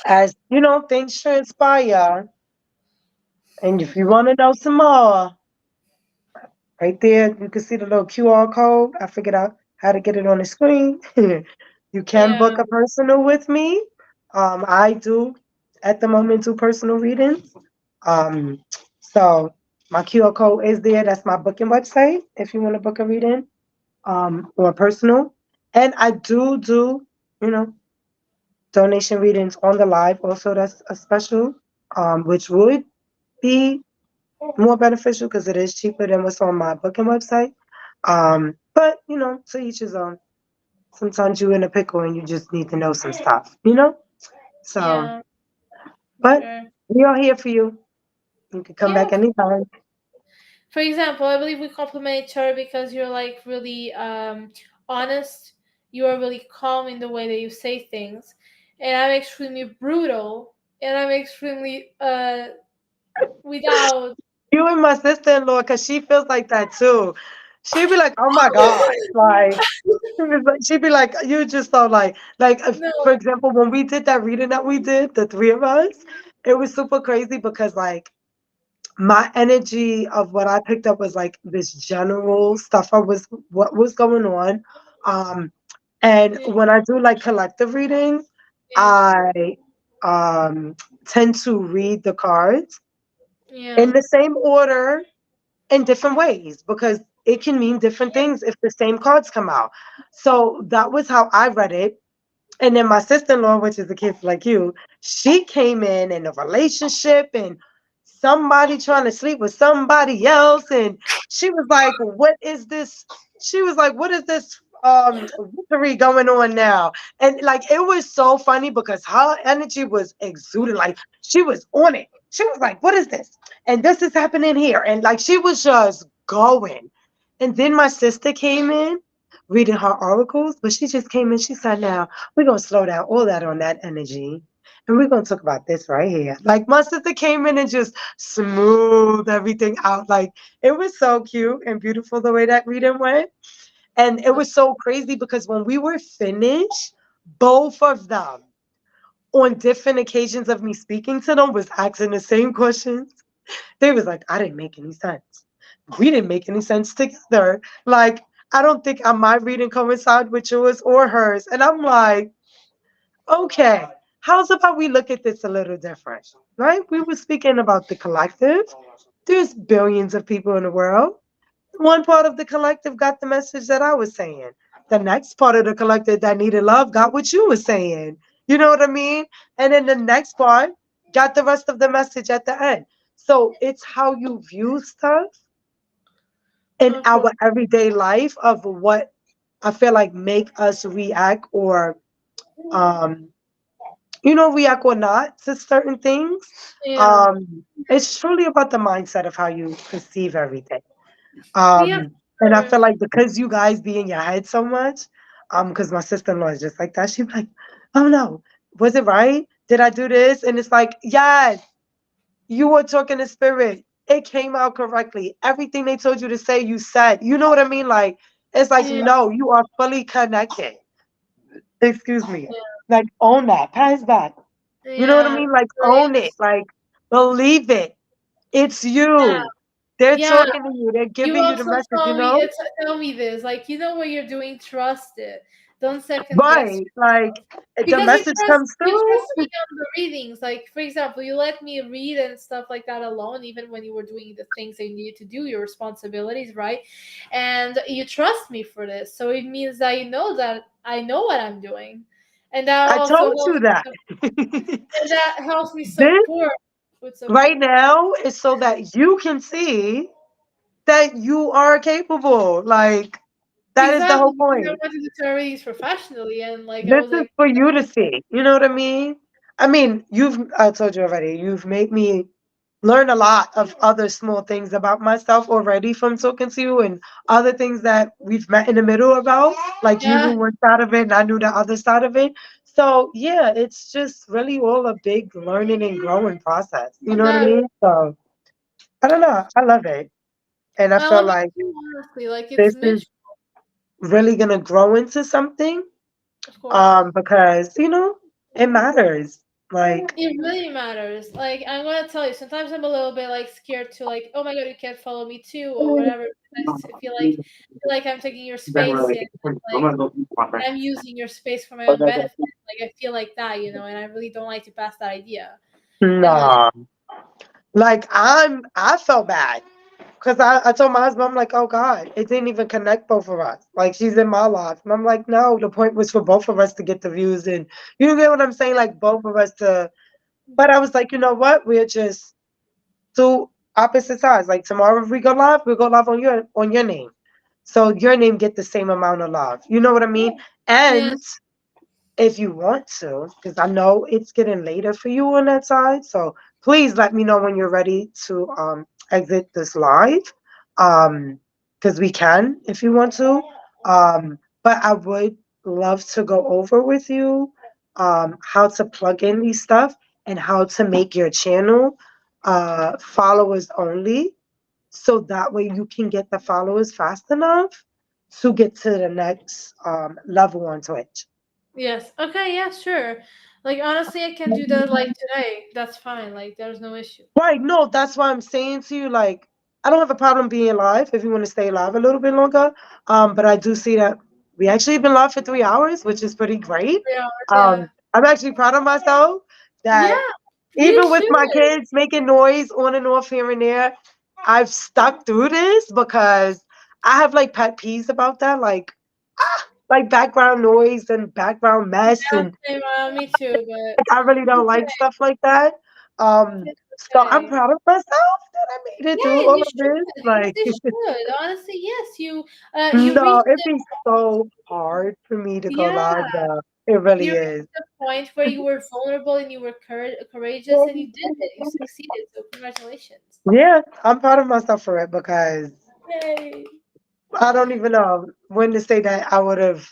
S2: As you know, things transpire, and if you want to know some more, right there, you can see the little QR code. I figured out how to get it on the screen. You can
S1: Yeah,
S2: book a personal with me. I do at the moment do personal readings. Um, so my QR code is there. That's my booking website if you want to book a reading, or personal. And I do, you know, donation readings on the live. Also, that's a special, which would be more beneficial because it is cheaper than what's on my booking website. But to each his own. Sometimes you're in a pickle and you just need to know some stuff. So,
S1: yeah, for
S2: but
S1: sure.
S2: we are here for you. You can come
S1: Yeah.
S2: back anytime.
S1: For example, I believe we complement each other because you're like really honest. You are really calm in the way that you say things, and I'm extremely brutal, and I'm extremely without.
S2: You and my sister-in-law, because she feels like that too. She'd be like, "Oh my God!" Like she'd be like, "You just so like if,
S1: No,
S2: for example, when we did that reading that we did, the three of us, it was super crazy because like my energy of what I picked up was like this general stuff what was going on. Um, and
S1: yeah,
S2: when I do like collective readings,
S1: yeah,
S2: I um tend to read the cards in
S1: yeah,
S2: the same order in different ways because it can mean different things if the same cards come out. So that was how I read it. And then my sister-in-law, which is a kid like you, she came in a relationship and somebody trying to sleep with somebody else. And she was like, what is this? She was like, what is this witchery going on now? And like it was so funny because her energy was exuding, like she was on it. She was like, what is this? And this is happening here. And like she was just going. And then my sister came in reading her oracles, but she just came in, she said, now we're gonna slow down all that on that energy. And we're gonna talk about this right here. Like my sister came in and just smoothed everything out. Like it was so cute and beautiful the way that reading went. And it was so crazy because when we were finished, both of them on different occasions of me speaking to them was asking the same questions. They was like, I didn't make any sense. We didn't make any sense together. Like, I don't think my reading coincide with yours or hers. And I'm like, okay, how's about we look at this a little different, right? We were speaking about the collective. There's billions of people in the world. One part of the collective got the message that I was saying. The next part of the collective that needed love got what you were saying. You know what I mean? And then the next part got the rest of the message at the end. So it's how you view stuff in
S1: of course.
S2: our everyday life of what I feel like make us react or um react or not to certain things.
S1: Yeah,
S2: It's truly about the mindset of how you perceive everything.
S1: yeah,
S2: And I
S1: for
S2: feel like because you guys be in your head so much, because my sister-in-law is just like that, she'd be like, oh no, was it right? Did I do this? And it's like, yes, you were talking to spirit. It came out correctly. Everything they told you to say, you said. You know what I mean? Like, it's like,
S1: yeah,
S2: no, you are fully connected. Excuse me.
S1: yeah,
S2: Like, own that. Pass that. You know what I
S1: yeah.
S2: mean? Like, own it.
S1: Like,
S2: Like, believe it. It's
S1: yeah,
S2: you. They're
S1: yeah.
S2: talking to you. They're
S1: You
S2: giving you the
S1: also
S2: message, you
S1: told me
S2: know?
S1: tell me this, like you know what you're doing, trust it. Don't second guess.
S2: Right. Like the
S1: Because
S2: message comes
S1: you
S2: through.
S1: trust me on the readings. Like for example, you let me read and stuff like that alone, even when you were doing the things that you needed to do, your responsibilities, right? And you trust me for this. So it means that you know that I know what I'm doing. And that
S2: I
S1: also
S2: told
S1: helps
S2: you that.
S1: and that helps me
S2: This
S1: support with
S2: right
S1: support.
S2: now is so that you can see that you are capable. Like that is the
S1: Exactly,
S2: whole
S1: because I
S2: point.
S1: wanted to do readings professionally and like I
S2: This
S1: was
S2: is
S1: like,
S2: for you to see. You know what I mean? I mean, I told you already, you've made me learn a lot of other small things about myself already from talking to you and other things that we've met in the middle about. Like you
S1: yeah,
S2: knew one side of it and I knew the other side of it. So yeah, it's just really all a big learning and growing process. You know what I
S1: yeah.
S2: mean? So I don't know. I love it. And I
S1: I
S2: feel
S1: love it
S2: like
S1: too, honestly. Like it's
S2: this is
S1: mutual,
S2: really gonna grow into something.
S1: of course.
S2: Because it matters. Like
S1: It really matters. Like I'm gonna tell you, sometimes I'm a little bit like scared to like, oh my god, you can't follow me too or whatever. I feel like I'm taking your space and like I'm using your space for my own benefit. Like I feel like that, and I really don't like to pass that idea. And like,
S2: nah. Like I felt bad. Cause I told my husband, I'm like, oh God, it didn't even connect both of us. Like she's in my life. And I'm like, no, the point was for both of us to get the views and you get what I'm saying? Like both of us to but I was like, you know what? We're just two opposite sides. Like tomorrow if we go live, we'll go live on your name. So your name get the same amount of love. You know what I mean?
S1: yeah,
S2: And if you want to, because I know it's getting later for you on that side. So please let me know when you're ready to exit this live. Because we can if you want to. But I would love to go over with you how to plug in these stuff and how to make your channel followers only. So that way you can get the followers fast enough to get to the next level on Twitch.
S1: yes. Okay, yeah, sure. Like honestly, I can do that like today. That's fine. Like there's no issue.
S2: Right. No, that's why I'm saying to you, like, I don't have a problem being live if you want to stay live a little bit longer. But I do see that we actually been live for 3 hours, which is pretty great.
S1: 3 hours, yeah.
S2: I'm actually proud of myself that
S1: Yeah, you
S2: even with my
S1: should.
S2: kids making noise on and off here and there, I've stuck through this because I have like pet peeves about that, like background noise and background mess
S1: Yeah,
S2: and
S1: same, me too, but
S2: I really don't like
S1: okay.
S2: stuff like that.
S1: It's
S2: So I'm
S1: okay.
S2: proud of myself that I made it through
S1: Yeah,
S2: all
S1: you
S2: of this.
S1: should. Yes,
S2: Like,
S1: you should. Honestly, yes, you
S2: no,
S1: reached
S2: it'd be so hard for me to go
S1: yeah,
S2: live. Though. It really
S1: you
S2: is.
S1: reached the point where you were vulnerable and you were courageous and you did it. You succeeded. So congratulations.
S2: Yeah, I'm proud of myself for it because
S1: Yay.
S2: I don't even know when to say that I would have,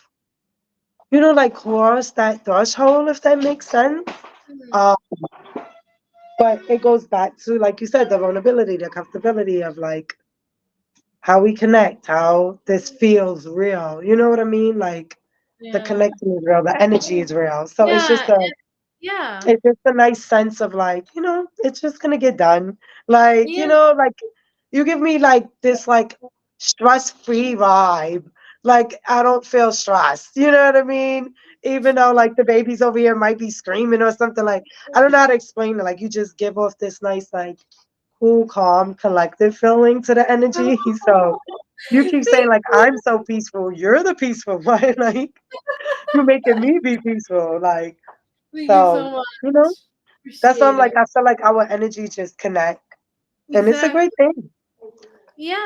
S2: like crossed that threshold, if that makes sense.
S1: Mhm.
S2: Um, but it goes back to, like you said, the vulnerability, the comfortability of like how we connect, how this feels real. You know what I mean? Like the
S1: Yeah.
S2: connection is real, the energy is real. So it's
S1: Yeah.
S2: just a
S1: Yeah.
S2: it's just a nice sense of like, it's just gonna get done. Like,
S1: Yeah.
S2: like you give me like this like stress-free vibe. Like I don't feel stressed. You know what I mean? Even though like the babies over here might be screaming or something like I don't know how to explain it. Like you just give off this nice like cool, calm, collective feeling to the energy. So you keep saying
S1: Thank
S2: like I'm
S1: you.
S2: so peaceful. You're the peaceful one. Like you're making me be peaceful. Like
S1: Thank you
S2: so,
S1: so much.
S2: you know, that's why I'm
S1: Appreciate
S2: like
S1: it.
S2: I feel like our energy just connect. And it's a
S1: Exactly.
S2: great thing.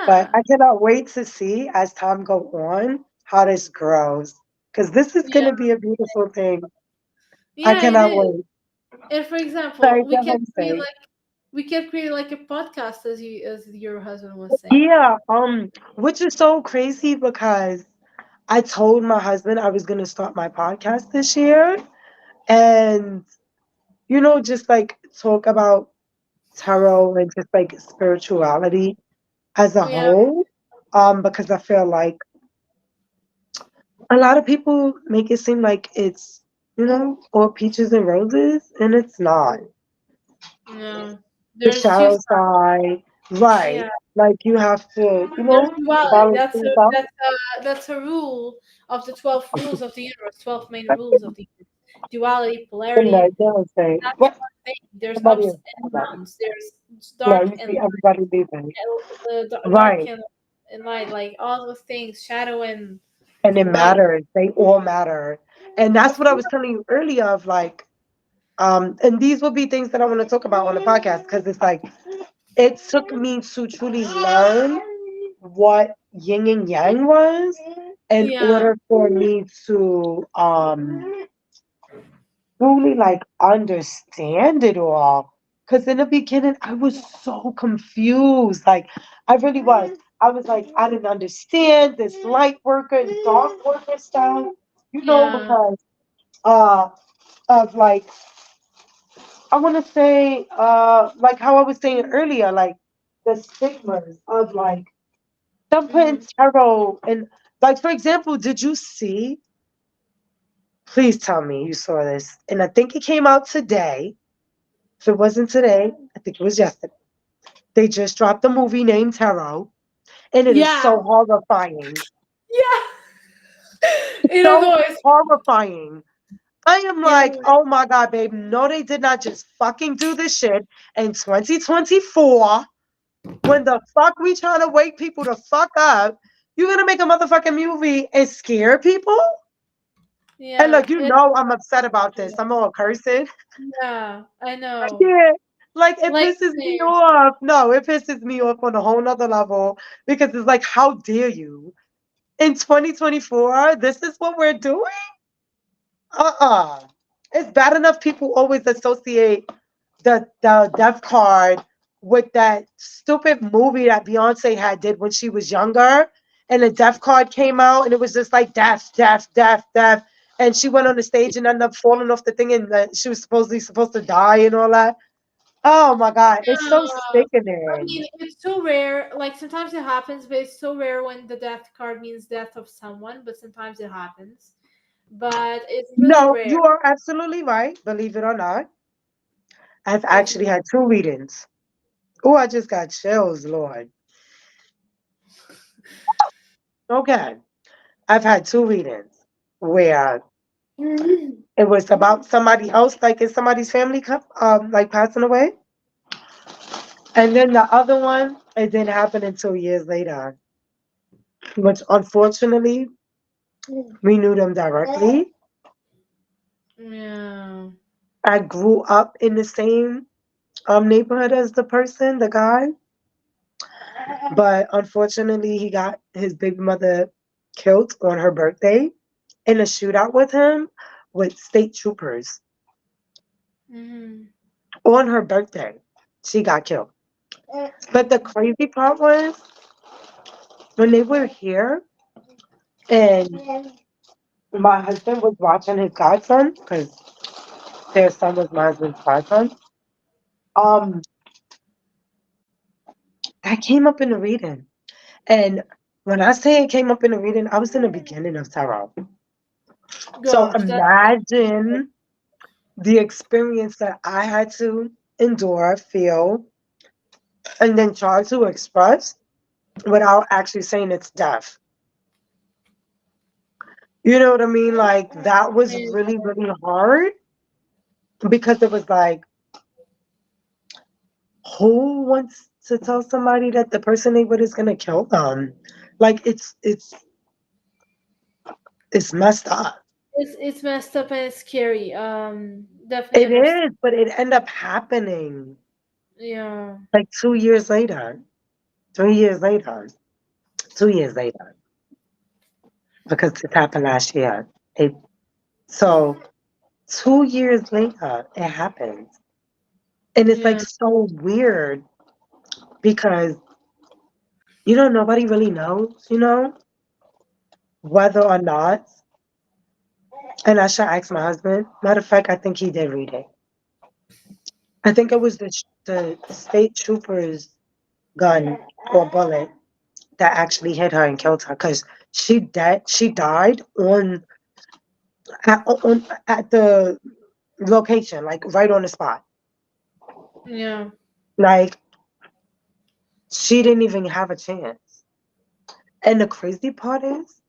S2: But
S1: Yeah.
S2: I cannot wait to see as time go on how this grows. Because this is
S1: Yeah.
S2: gonna be a beautiful thing. I
S1: Yeah, it
S2: cannot
S1: is.
S2: wait.
S1: And for
S2: Sorry,
S1: example,
S2: get home safe.
S1: we can create like a podcast as your husband was saying.
S2: Yeah, which is so crazy because I told my husband I was gonna start my podcast this year and just like talk about tarot and just like spirituality as a
S1: Yeah.
S2: whole. Because I feel like a lot of people make it seem like it's, all peaches and roses, and it's not.
S1: No.
S2: The
S1: There's two
S2: shadow
S1: sides.
S2: side, Right.
S1: Yeah.
S2: Like you have to,
S1: There's duality.
S2: balance
S1: That's
S2: things
S1: a
S2: out.
S1: that's a rule of the 12 rules of the universe. 12 main rules of the universe. Duality,
S2: And
S1: polarity.
S2: that does say,
S1: Not
S2: what?
S1: one thing. There's
S2: Somebody
S1: ups
S2: is
S1: and
S2: about
S1: downs. There's
S2: No,
S1: dark
S2: you
S1: and
S2: see everybody leaving.
S1: dark
S2: Right.
S1: and light. Like all those things. Shadow and
S2: And it
S1: light.
S2: matters. They all matter. And that's
S1: Of
S2: what I was
S1: course.
S2: telling you earlier of like, and these will be things that I want to talk about on the podcast because it's like it took me to truly learn what yin and yang was in
S1: Yeah.
S2: order for me to truly like understand it all. Because in the beginning, I was so confused. Like, I really was. I was like, I didn't understand this light worker and dark worker stuff,
S1: Yeah.
S2: because uh, of like, I want to say, like how I was saying earlier, like the stigmas of like them putting
S1: Hmm.
S2: tarot and, like, for example, did you see? Please tell me you saw this. And I think it came out today. If it wasn't today, I think it was yesterday. They just dropped a movie named Tarot, and it is
S1: Yeah.
S2: so horrifying.
S1: Yeah. It
S2: So
S1: annoys.
S2: horrifying. I am
S1: It
S2: like,
S1: annoys.
S2: oh my God, babe. No, they did not just fucking do this shit in 2024. When the fuck we trying to wake people to fuck up, you gonna make a motherfucking movie and scare people? And
S1: Yeah.
S2: look, I'm upset about this. I'm all cursing.
S1: Yeah. I
S2: I
S1: know.
S2: can't. Like, it
S1: Like
S2: pisses me
S1: same.
S2: off. No, it pisses me off on a whole nother level because it's like, how dare you? In 2024, this is what we're doing? Uh-uh. It's bad enough people always associate the death card with that stupid movie that Beyonce had did when she was younger. And the death card came out and it was just like death, death, death, death. And she went on the stage and ended up falling off the thing and she was supposedly supposed to die and all that. Oh my God, it's so
S1: I
S2: sickening.
S1: mean, it's so rare. Like sometimes it happens, but it's so rare when the death card means death of someone. But sometimes it happens. But it's really
S2: No,
S1: rare.
S2: you are absolutely right, believe it or not. I've
S1: It's
S2: actually had two readings. Oh, I just got chills, Lord. Okay. I've had two readings where it was about somebody else, like in somebody's family, like passing away. And then the other one, it didn't happen until years later, which unfortunately, we knew them directly.
S1: yeah.
S2: I grew up in the same neighborhood as the person, the guy. But unfortunately, he got his big mother killed on her birthday in a shootout with him with state troopers
S1: Hmm.
S2: on her birthday. She got killed. But the crazy part was when they were here and my husband was watching his godson because their son was my husband's godson. Um, that came up in the reading. And when I say it came up in the reading, I was in the beginning of tarot. So
S1: Gosh, that.
S2: imagine the experience that I had to endure, feel, and then try to express without actually saying it's death. You know what I mean? Like that was really, really hard because it was like, who wants to tell somebody that the person they with is gonna kill them? Like it's messed up.
S1: It's messed up and it's scary. Definitely
S2: It
S1: understand.
S2: is, but it ended up happening
S1: Yeah.
S2: like 2 years later, 3 years later, 2 years later, because it happened last year. So 2 years later, it happened. And it's like
S1: Yeah.
S2: so weird because, nobody really knows, whether or not. And I should ask my husband. Matter of fact, I think he did read it. I think it was the state trooper's gun or bullet that actually hit her and killed her because she died at the location, like right on the spot.
S1: Yeah.
S2: Like She didn't even have a chance. And the crazy part is,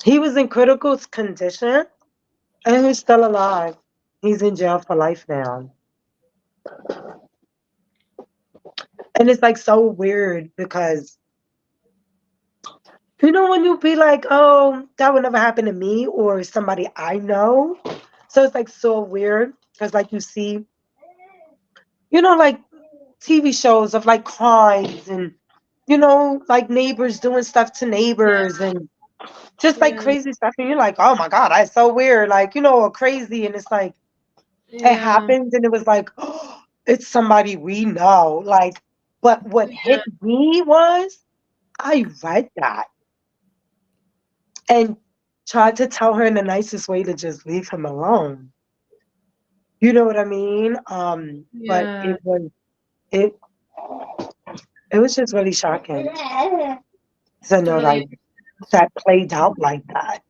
S2: he was in critical condition and he's still alive. He's in jail for life now. And it's like so weird because, when you be like, oh, that would never happen to me or somebody I know. So it's like so weird because, like, you see, like TV shows of like crimes and, like neighbors doing stuff to neighbors and just like
S1: Yeah.
S2: crazy stuff. And you're like, oh my God, that's so weird. Like, or crazy. And it's like, it
S1: Yeah.
S2: happens and it was like, oh, it's somebody we know. Like, but what
S1: Yeah.
S2: hit me was I read that and tried to tell her in the nicest way to just leave him alone. You know what I mean? But
S1: Yeah.
S2: it was just really shocking to know
S1: Totally.
S2: like that played out like that.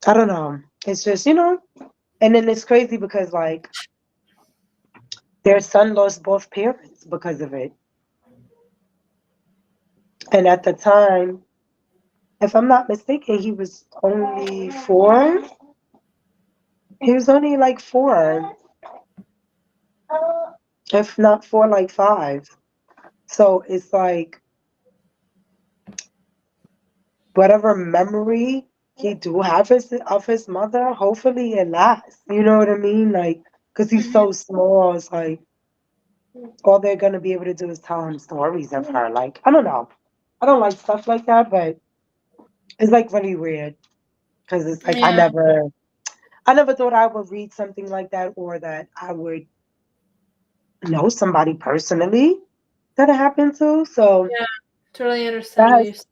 S2: I don't know. It's just, and then it's crazy because like their son lost both parents because of it. And at the time, if I'm not mistaken, he was only 4. He was only like 4, if not 4, like 5. So it's like whatever memory he do have of his mother, hopefully it lasts. You know what I mean? Like, because he's
S1: Mhm.
S2: so small, it's like all they're gonna be able to do is tell him stories of her. Like, I don't know. I don't like stuff like that, but it's like really weird because it's like
S1: Yeah.
S2: I never thought I would read something like that or that I would know somebody personally that it happened to. So
S1: Yeah. Totally understand
S2: that
S1: what
S2: has
S1: you're saying.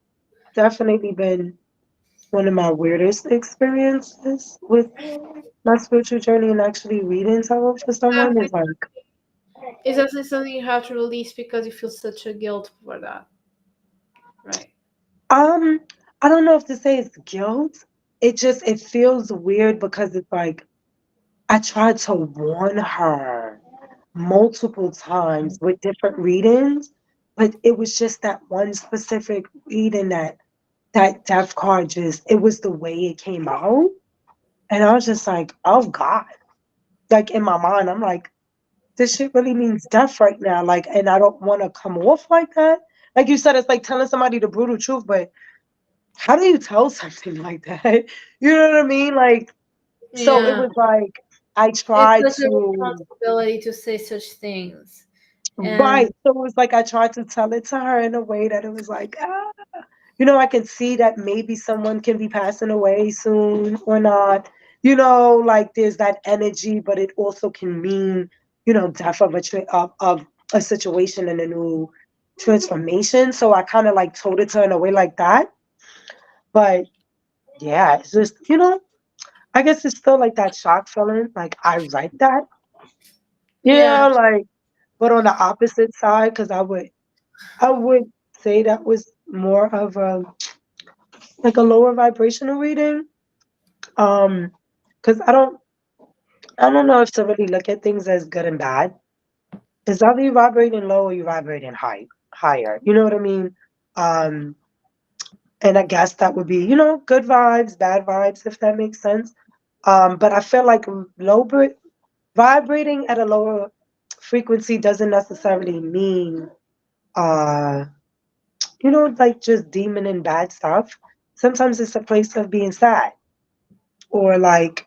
S2: definitely been one of my weirdest experiences with my spiritual journey and actually reading tarot for someone is like,
S1: It's actually something you have to release because you feel such a guilt for that, right?
S2: um, I don't know if to say it's guilt. It feels weird because it's like I tried to warn her multiple times with different readings, but it was just that one specific reading that death card just it was the way it came out. And I was just like, oh God. Like in my mind, I'm like, this shit really means death right now. Like, and I don't want to come off like that. Like you said, it's like telling somebody the brutal truth, but how do you tell something like that? You know what I mean? Like, so it
S1: Yeah.
S2: was like, I
S1: It's
S2: tried
S1: such a
S2: to,
S1: responsibility to say such things.
S2: right.
S1: And
S2: So it was like, I tried to tell it to her in a way that it was like, I can see that maybe someone can be passing away soon or not. Like there's that energy, but it also can mean, death of a situation and a new transformation. So I kind of like told it to her in a way like that. But yeah, it's just, I guess it's still like that shock feeling. Like I read that,
S1: yeah.
S2: like, but on the opposite side, because I would say that was more of a like a lower vibrational reading. Because I don't know if to really look at things as good and bad. It's either you vibrating low or you vibrating higher. You know what I mean? Um, and I guess that would be, good vibes, bad vibes, if that makes sense. But I feel like vibrating at a lower frequency doesn't necessarily mean, uh, like just demon and bad stuff. Sometimes it's a place of being sad or like,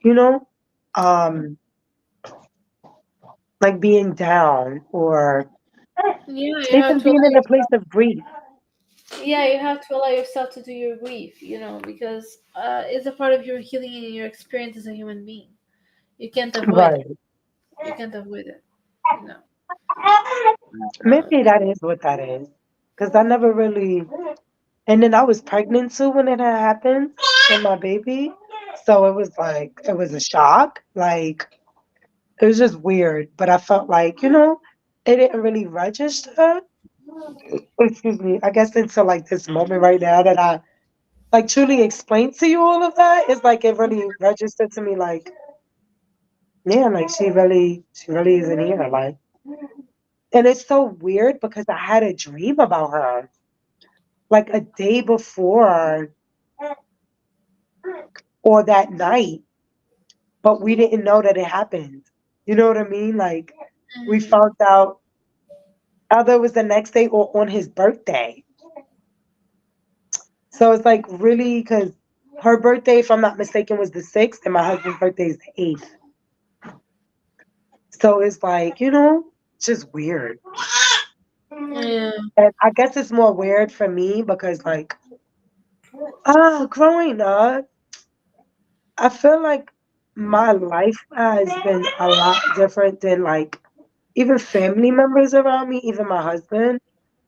S2: um, like being down or
S1: Yeah, you have
S2: even
S1: to
S2: being
S1: allow
S2: in a place of grief.
S1: yeah, you have to allow yourself to do your grief, because it's a part of your healing and your experience as a human being. You can't avoid it.
S2: Right.
S1: You can't avoid it. You know.
S2: Maybe that is what that is. Because I never really, and then I was pregnant too when it had happened with my baby. So it was like, it was a shock. Like, it was just weird. But I felt like, it didn't really register. Excuse me. I guess until like this moment right now that I like truly explained to you all of that. It's like it really registered to me like, yeah, like she really isn't here. Like, And it's so weird because I had a dream about her like a day before or that night, but we didn't know that it happened. You know what I mean? Like we
S1: Mhm.
S2: found out either it was the next day or on his birthday. So it's like really because her birthday, if I'm not mistaken, was the 6th, and my husband's birthday is the 8th. So it's like, just weird.
S1: Yeah.
S2: And I guess it's more weird for me because, like, growing up, I feel like my life has been a lot different than, like, even family members around me, even my husband.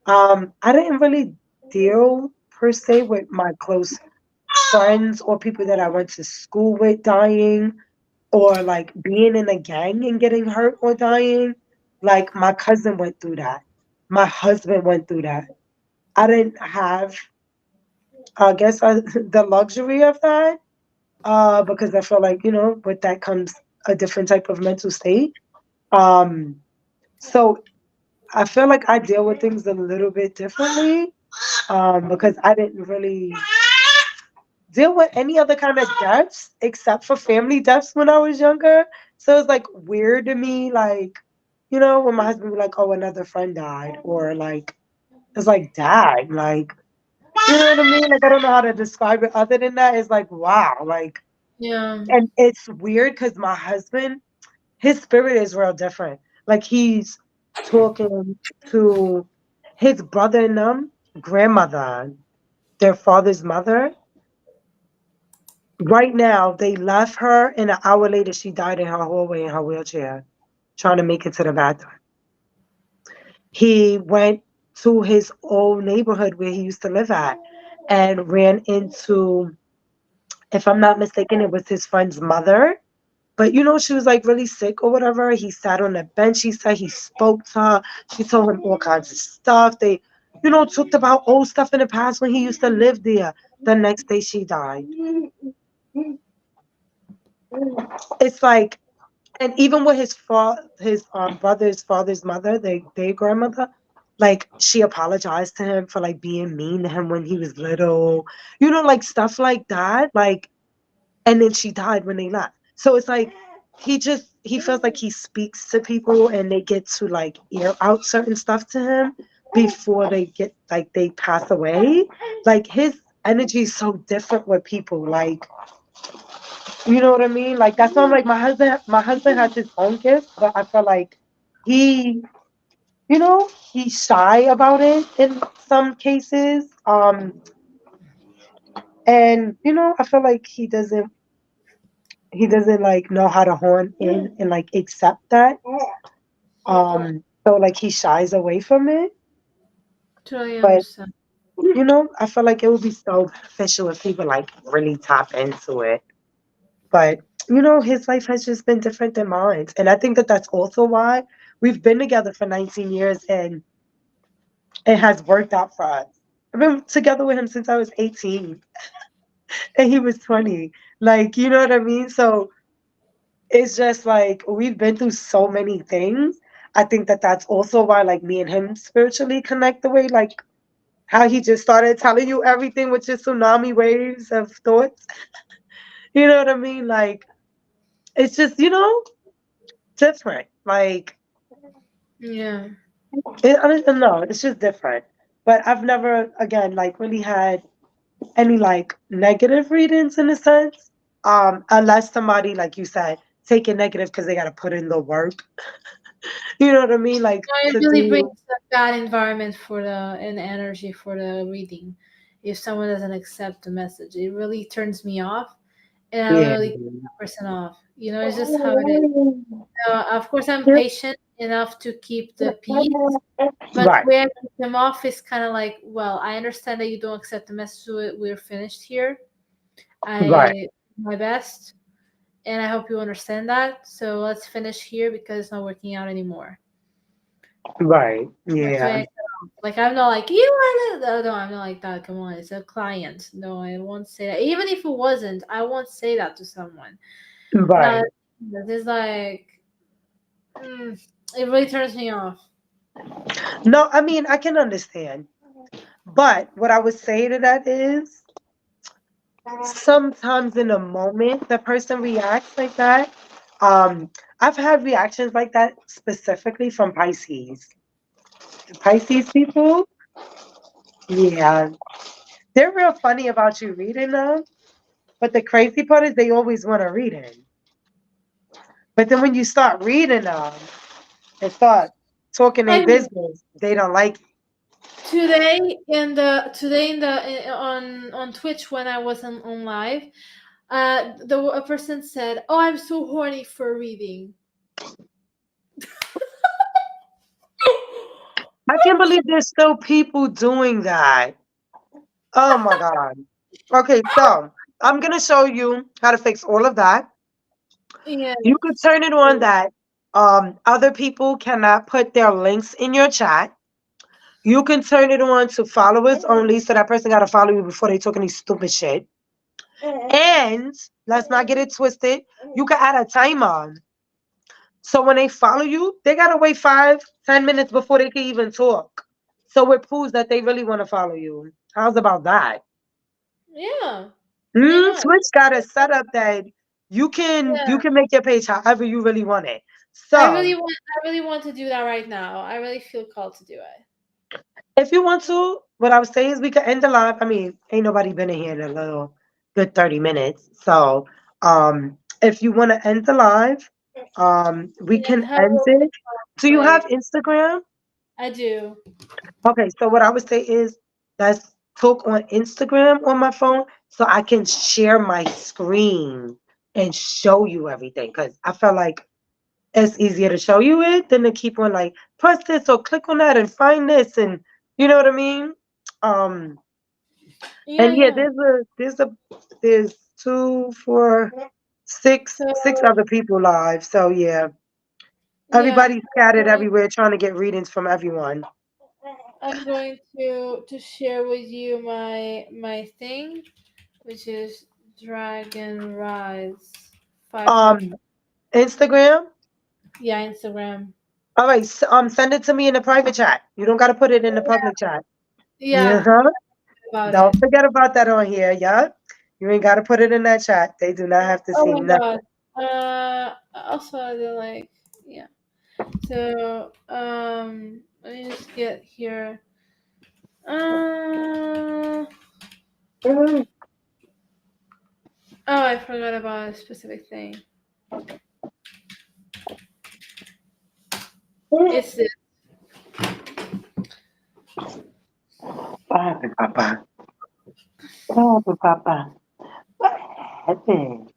S2: I didn't really deal per se with my close friends or people that I went to school with dying or like being in a gang and getting hurt or dying. Like my cousin went through that. My husband went through that. I didn't have, I guess, the luxury of that because I feel like, with that comes a different type of mental state. Um, so I feel like I deal with things a little bit differently because I didn't really deal with any other kind of deaths except for family deaths when I was younger. So it's like weird to me, like, when my husband would be like, oh, another friend died, or like, it's like, dad, like, you know what I mean? Like, I don't know how to describe it other than that. It's like, wow, like,
S1: Yeah.
S2: and it's weird because my husband, his spirit is real different. Like, he's talking to his brother and them, grandmother, their father's mother. Right now, they left her, and an hour later, she died in her hallway in her wheelchair, trying to make it to the bathroom. He went to his old neighborhood where he used to live at and ran into, if I'm not mistaken, it was his friend's mother. But she was like really sick or whatever. He sat on the bench. He said he spoke to her. She told him all kinds of stuff. They, talked about old stuff in the past when he used to live there. The next day she died. It's like, and even with his brother's father's mother, their grandmother, like she apologized to him for like being mean to him when he was little, like stuff like that. Like, and then she died when they left. So it's like he feels like he speaks to people and they get to like air out certain stuff to him before they get like they pass away. Like his energy is so different with people. Like, you know what I mean? Like that's why I'm like my husband has his own gift, but I feel like he he's shy about it in some cases. And I feel like he doesn't like know how to hone in and like accept that. So like he shies away from it.
S1: Totally
S2: But
S1: understand.
S2: I feel like it would be so beneficial if people like really tap into it. But his life has just been different than mine, and I think that that's also why we've been together for 19 years, and it has worked out for us. I've been together with him since I was 18, and he was 20. Like, you know what I mean? So it's just like we've been through so many things. I think that that's also why, like, me and him spiritually connect the way, like, how he just started telling you everything with just tsunami waves of thoughts. You know what I mean? Like, it's just, different. Like,
S1: Yeah.
S2: I don't know. It's just different. But I've never, again, like, really had any like negative readings in a sense. Unless somebody, like you said, take it negative because they got to put in the work. You know what I mean? Like
S1: No, it
S2: to
S1: really
S2: do.
S1: brings a bad environment for the and energy for the reading. If someone doesn't accept the message, it really turns me off, and I
S2: Yeah.
S1: literally turn that person off. It's just how it is. Of course, I'm
S2: Yep.
S1: patient enough to keep the peace, but
S2: Right.
S1: where I cut them off is kind of like, well, I understand that you don't accept the message. So we're finished here.
S2: Right.
S1: I my best, and I hope you understand that. So let's finish here because it's not working out anymore.
S2: Right.
S1: That's
S2: Yeah.
S1: why like I'm not like you are no, I'm not like that. Come on, it's a client. No, I won't say that. Even if it wasn't, I won't say that to someone. Now
S2: Right.
S1: this is like it really turns me off.
S2: No, I mean, I can understand. But what I would say to that is sometimes in a moment the person reacts like that. Um, I've had reactions like that specifically from Pisces. Pisces people, yeah, they're real funny about you reading them. But the crazy part is they always want to read it. But then when you start reading them and start talking
S1: I
S2: their
S1: mean,
S2: business, they don't like it.
S1: on Twitch when I was on live, a person said, "Oh, I'm so horny for reading."
S2: I can't believe there's still people doing that. Oh my God. Okay, so I'm gonna show you how to fix all of that.
S1: Yeah.
S2: You could turn it on that other people cannot put their links in your chat. You can turn it on to followers only, so that person gotta follow you before they talk any stupid shit. And let's not get it twisted. You can add a timer. So when they follow you, they gotta wait 5, 10 minutes before they can even talk. So it proves that they really want to follow you. How's about that?
S1: Yeah. Pretty much.
S2: Switch got a setup that you
S1: Yeah.
S2: can make your page however you really want it.
S1: I
S2: So
S1: really want. I really want to do that right now. I really feel called to do it.
S2: if you want to, what I would say is we could end the live. I mean, ain't nobody been in here in a little good 30 minutes. So if you want to end the live, we
S1: And
S2: can
S1: how
S2: end it. Do you have
S1: like
S2: Instagram?
S1: I do.
S2: Okay, so what I would say is let's talk on Instagram on my phone so I can share my screen and show you everything. Because I felt like it's easier to show you it than to keep on like press this or click on that and find this and you know what I mean? Um
S1: Yeah,
S2: and yeah,
S1: yeah.
S2: there's 2, 4, 6,
S1: So
S2: 6 other people live. So yeah.
S1: yeah,
S2: Everybody's scattered everywhere trying to get readings from everyone.
S1: I'm going to share with you my thing, which is Dragon Rise 555.
S2: Um Instagram.
S1: Yeah, Instagram.
S2: All right, send it to me in the private chat. You don't got to put it in the public chat.
S1: Yeah,
S2: Uh-huh.
S1: about
S2: Don't
S1: it.
S2: forget about that on here, yeah? You ain't got to put it in that chat. They do not have to
S1: Oh
S2: see
S1: my
S2: nothing.
S1: god. Also I did like yeah. So let me just get here. Uh
S2: Mhm.
S1: oh, I forgot about a specific thing. It's this.
S2: Papa, Papa. Papa, Papa. What happened?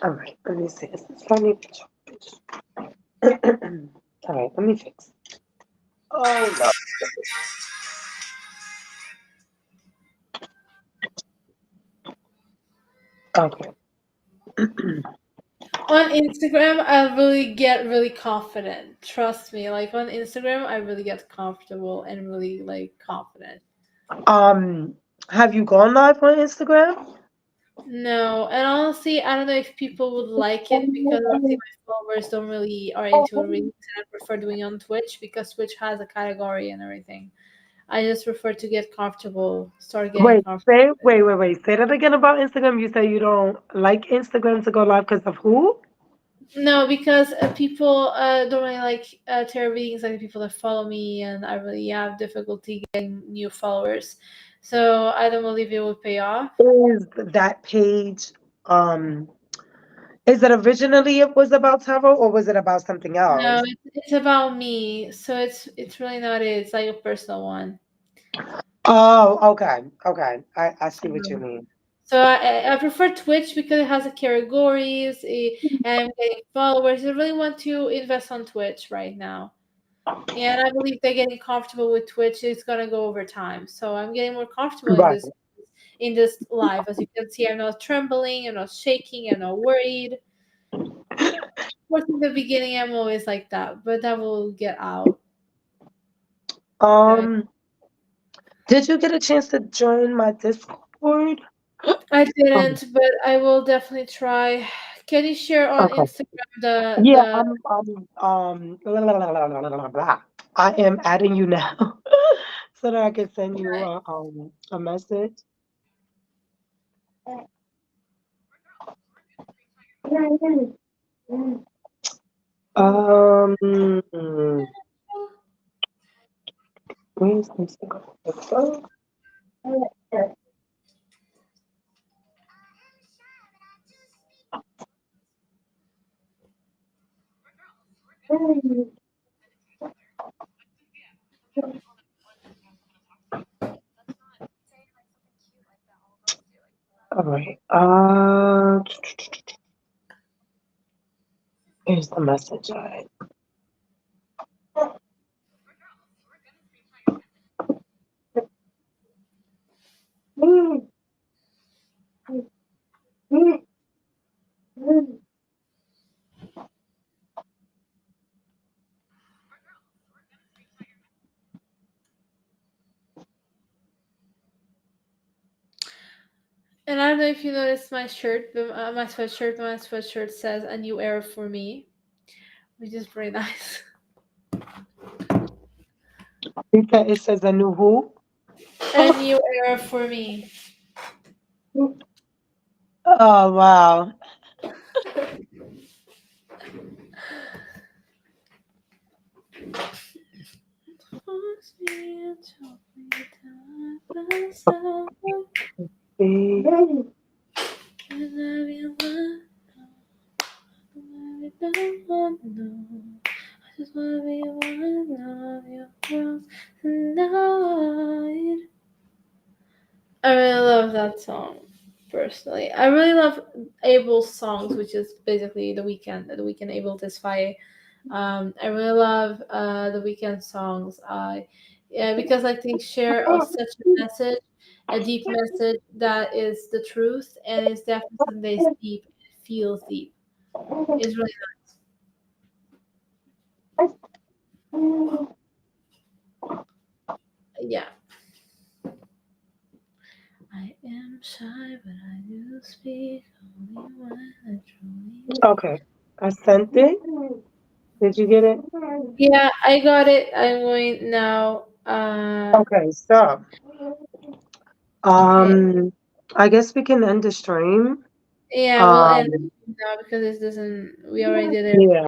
S2: All right, let me see. Is this funny? All right, let me fix. Oh, no. Okay.
S1: On Instagram, I really get really confident. Trust me. Like on Instagram, I really get comfortable and really like confident.
S2: Um, have you gone live on Instagram?
S1: No, and honestly, I don't know if people would like it because honestly, my followers don't really are into readings, and I prefer doing it on Twitch because Twitch has a category and everything. I just prefer to get comfortable, start getting
S2: Wait,
S1: comfortable with it.
S2: wait. Say that again about Instagram. You say you don't like Instagram to go live because of who?
S1: No, because people don't really like tarot readings, like the people that follow me, and I really have difficulty getting new followers. So I don't believe it would pay off.
S2: Is that page, um, is it originally it was about tarot or was it about something
S1: No,
S2: else?
S1: it's about me, so it's really not it. It's like a personal one.
S2: Oh, okay. Okay. I see what you mean.
S1: So I prefer Twitch because it has the categories and I'm getting followers. I really want to invest on Twitch right now. And I believe that getting comfortable with Twitch is gonna go over time. So I'm getting more comfortable
S2: Right.
S1: in this live. As you can see, I'm not trembling, I'm not shaking, I'm not worried. Of course, in the beginning, I'm always like that, but that will get out.
S2: Um, did you get a chance to join my Discord?
S1: I didn't, but I will definitely try. Can you share on
S2: Okay.
S1: Instagram the
S2: Yeah,
S1: the
S2: blah, blah, blah, blah, blah, blah. I am adding you now so that I can send you a message. Um, where's Instagram? All right. Here's the message. All right.
S1: and I don't know if you noticed my shirt, but my sweatshirt says "A New Era for Me," which is very nice.
S2: It says a new who?
S1: A new era for me.
S2: Oh wow.
S1: Force me into myself,
S2: See?
S1: and I don't want to know. I just wanna be one of your girls tonight. I really love that song, personally. I really love Abel's songs, which is basically The Weeknd. The Weeknd Abel Tesfaye. I really love the Weeknd songs. Yeah, because like they share such a message, a deep message that is the truth, and it's definitely something that is deep. It feels deep. It's really yeah. I am shy, but I do speak only when I truly.
S2: Okay. I sent it. Did you get it?
S1: Yeah, I got it. I'm going now.
S2: Okay, so
S1: Okay.
S2: I guess we can end the stream.
S1: Yeah, we'll end
S2: Um
S1: it now because this doesn't. We already did it.
S2: yeah.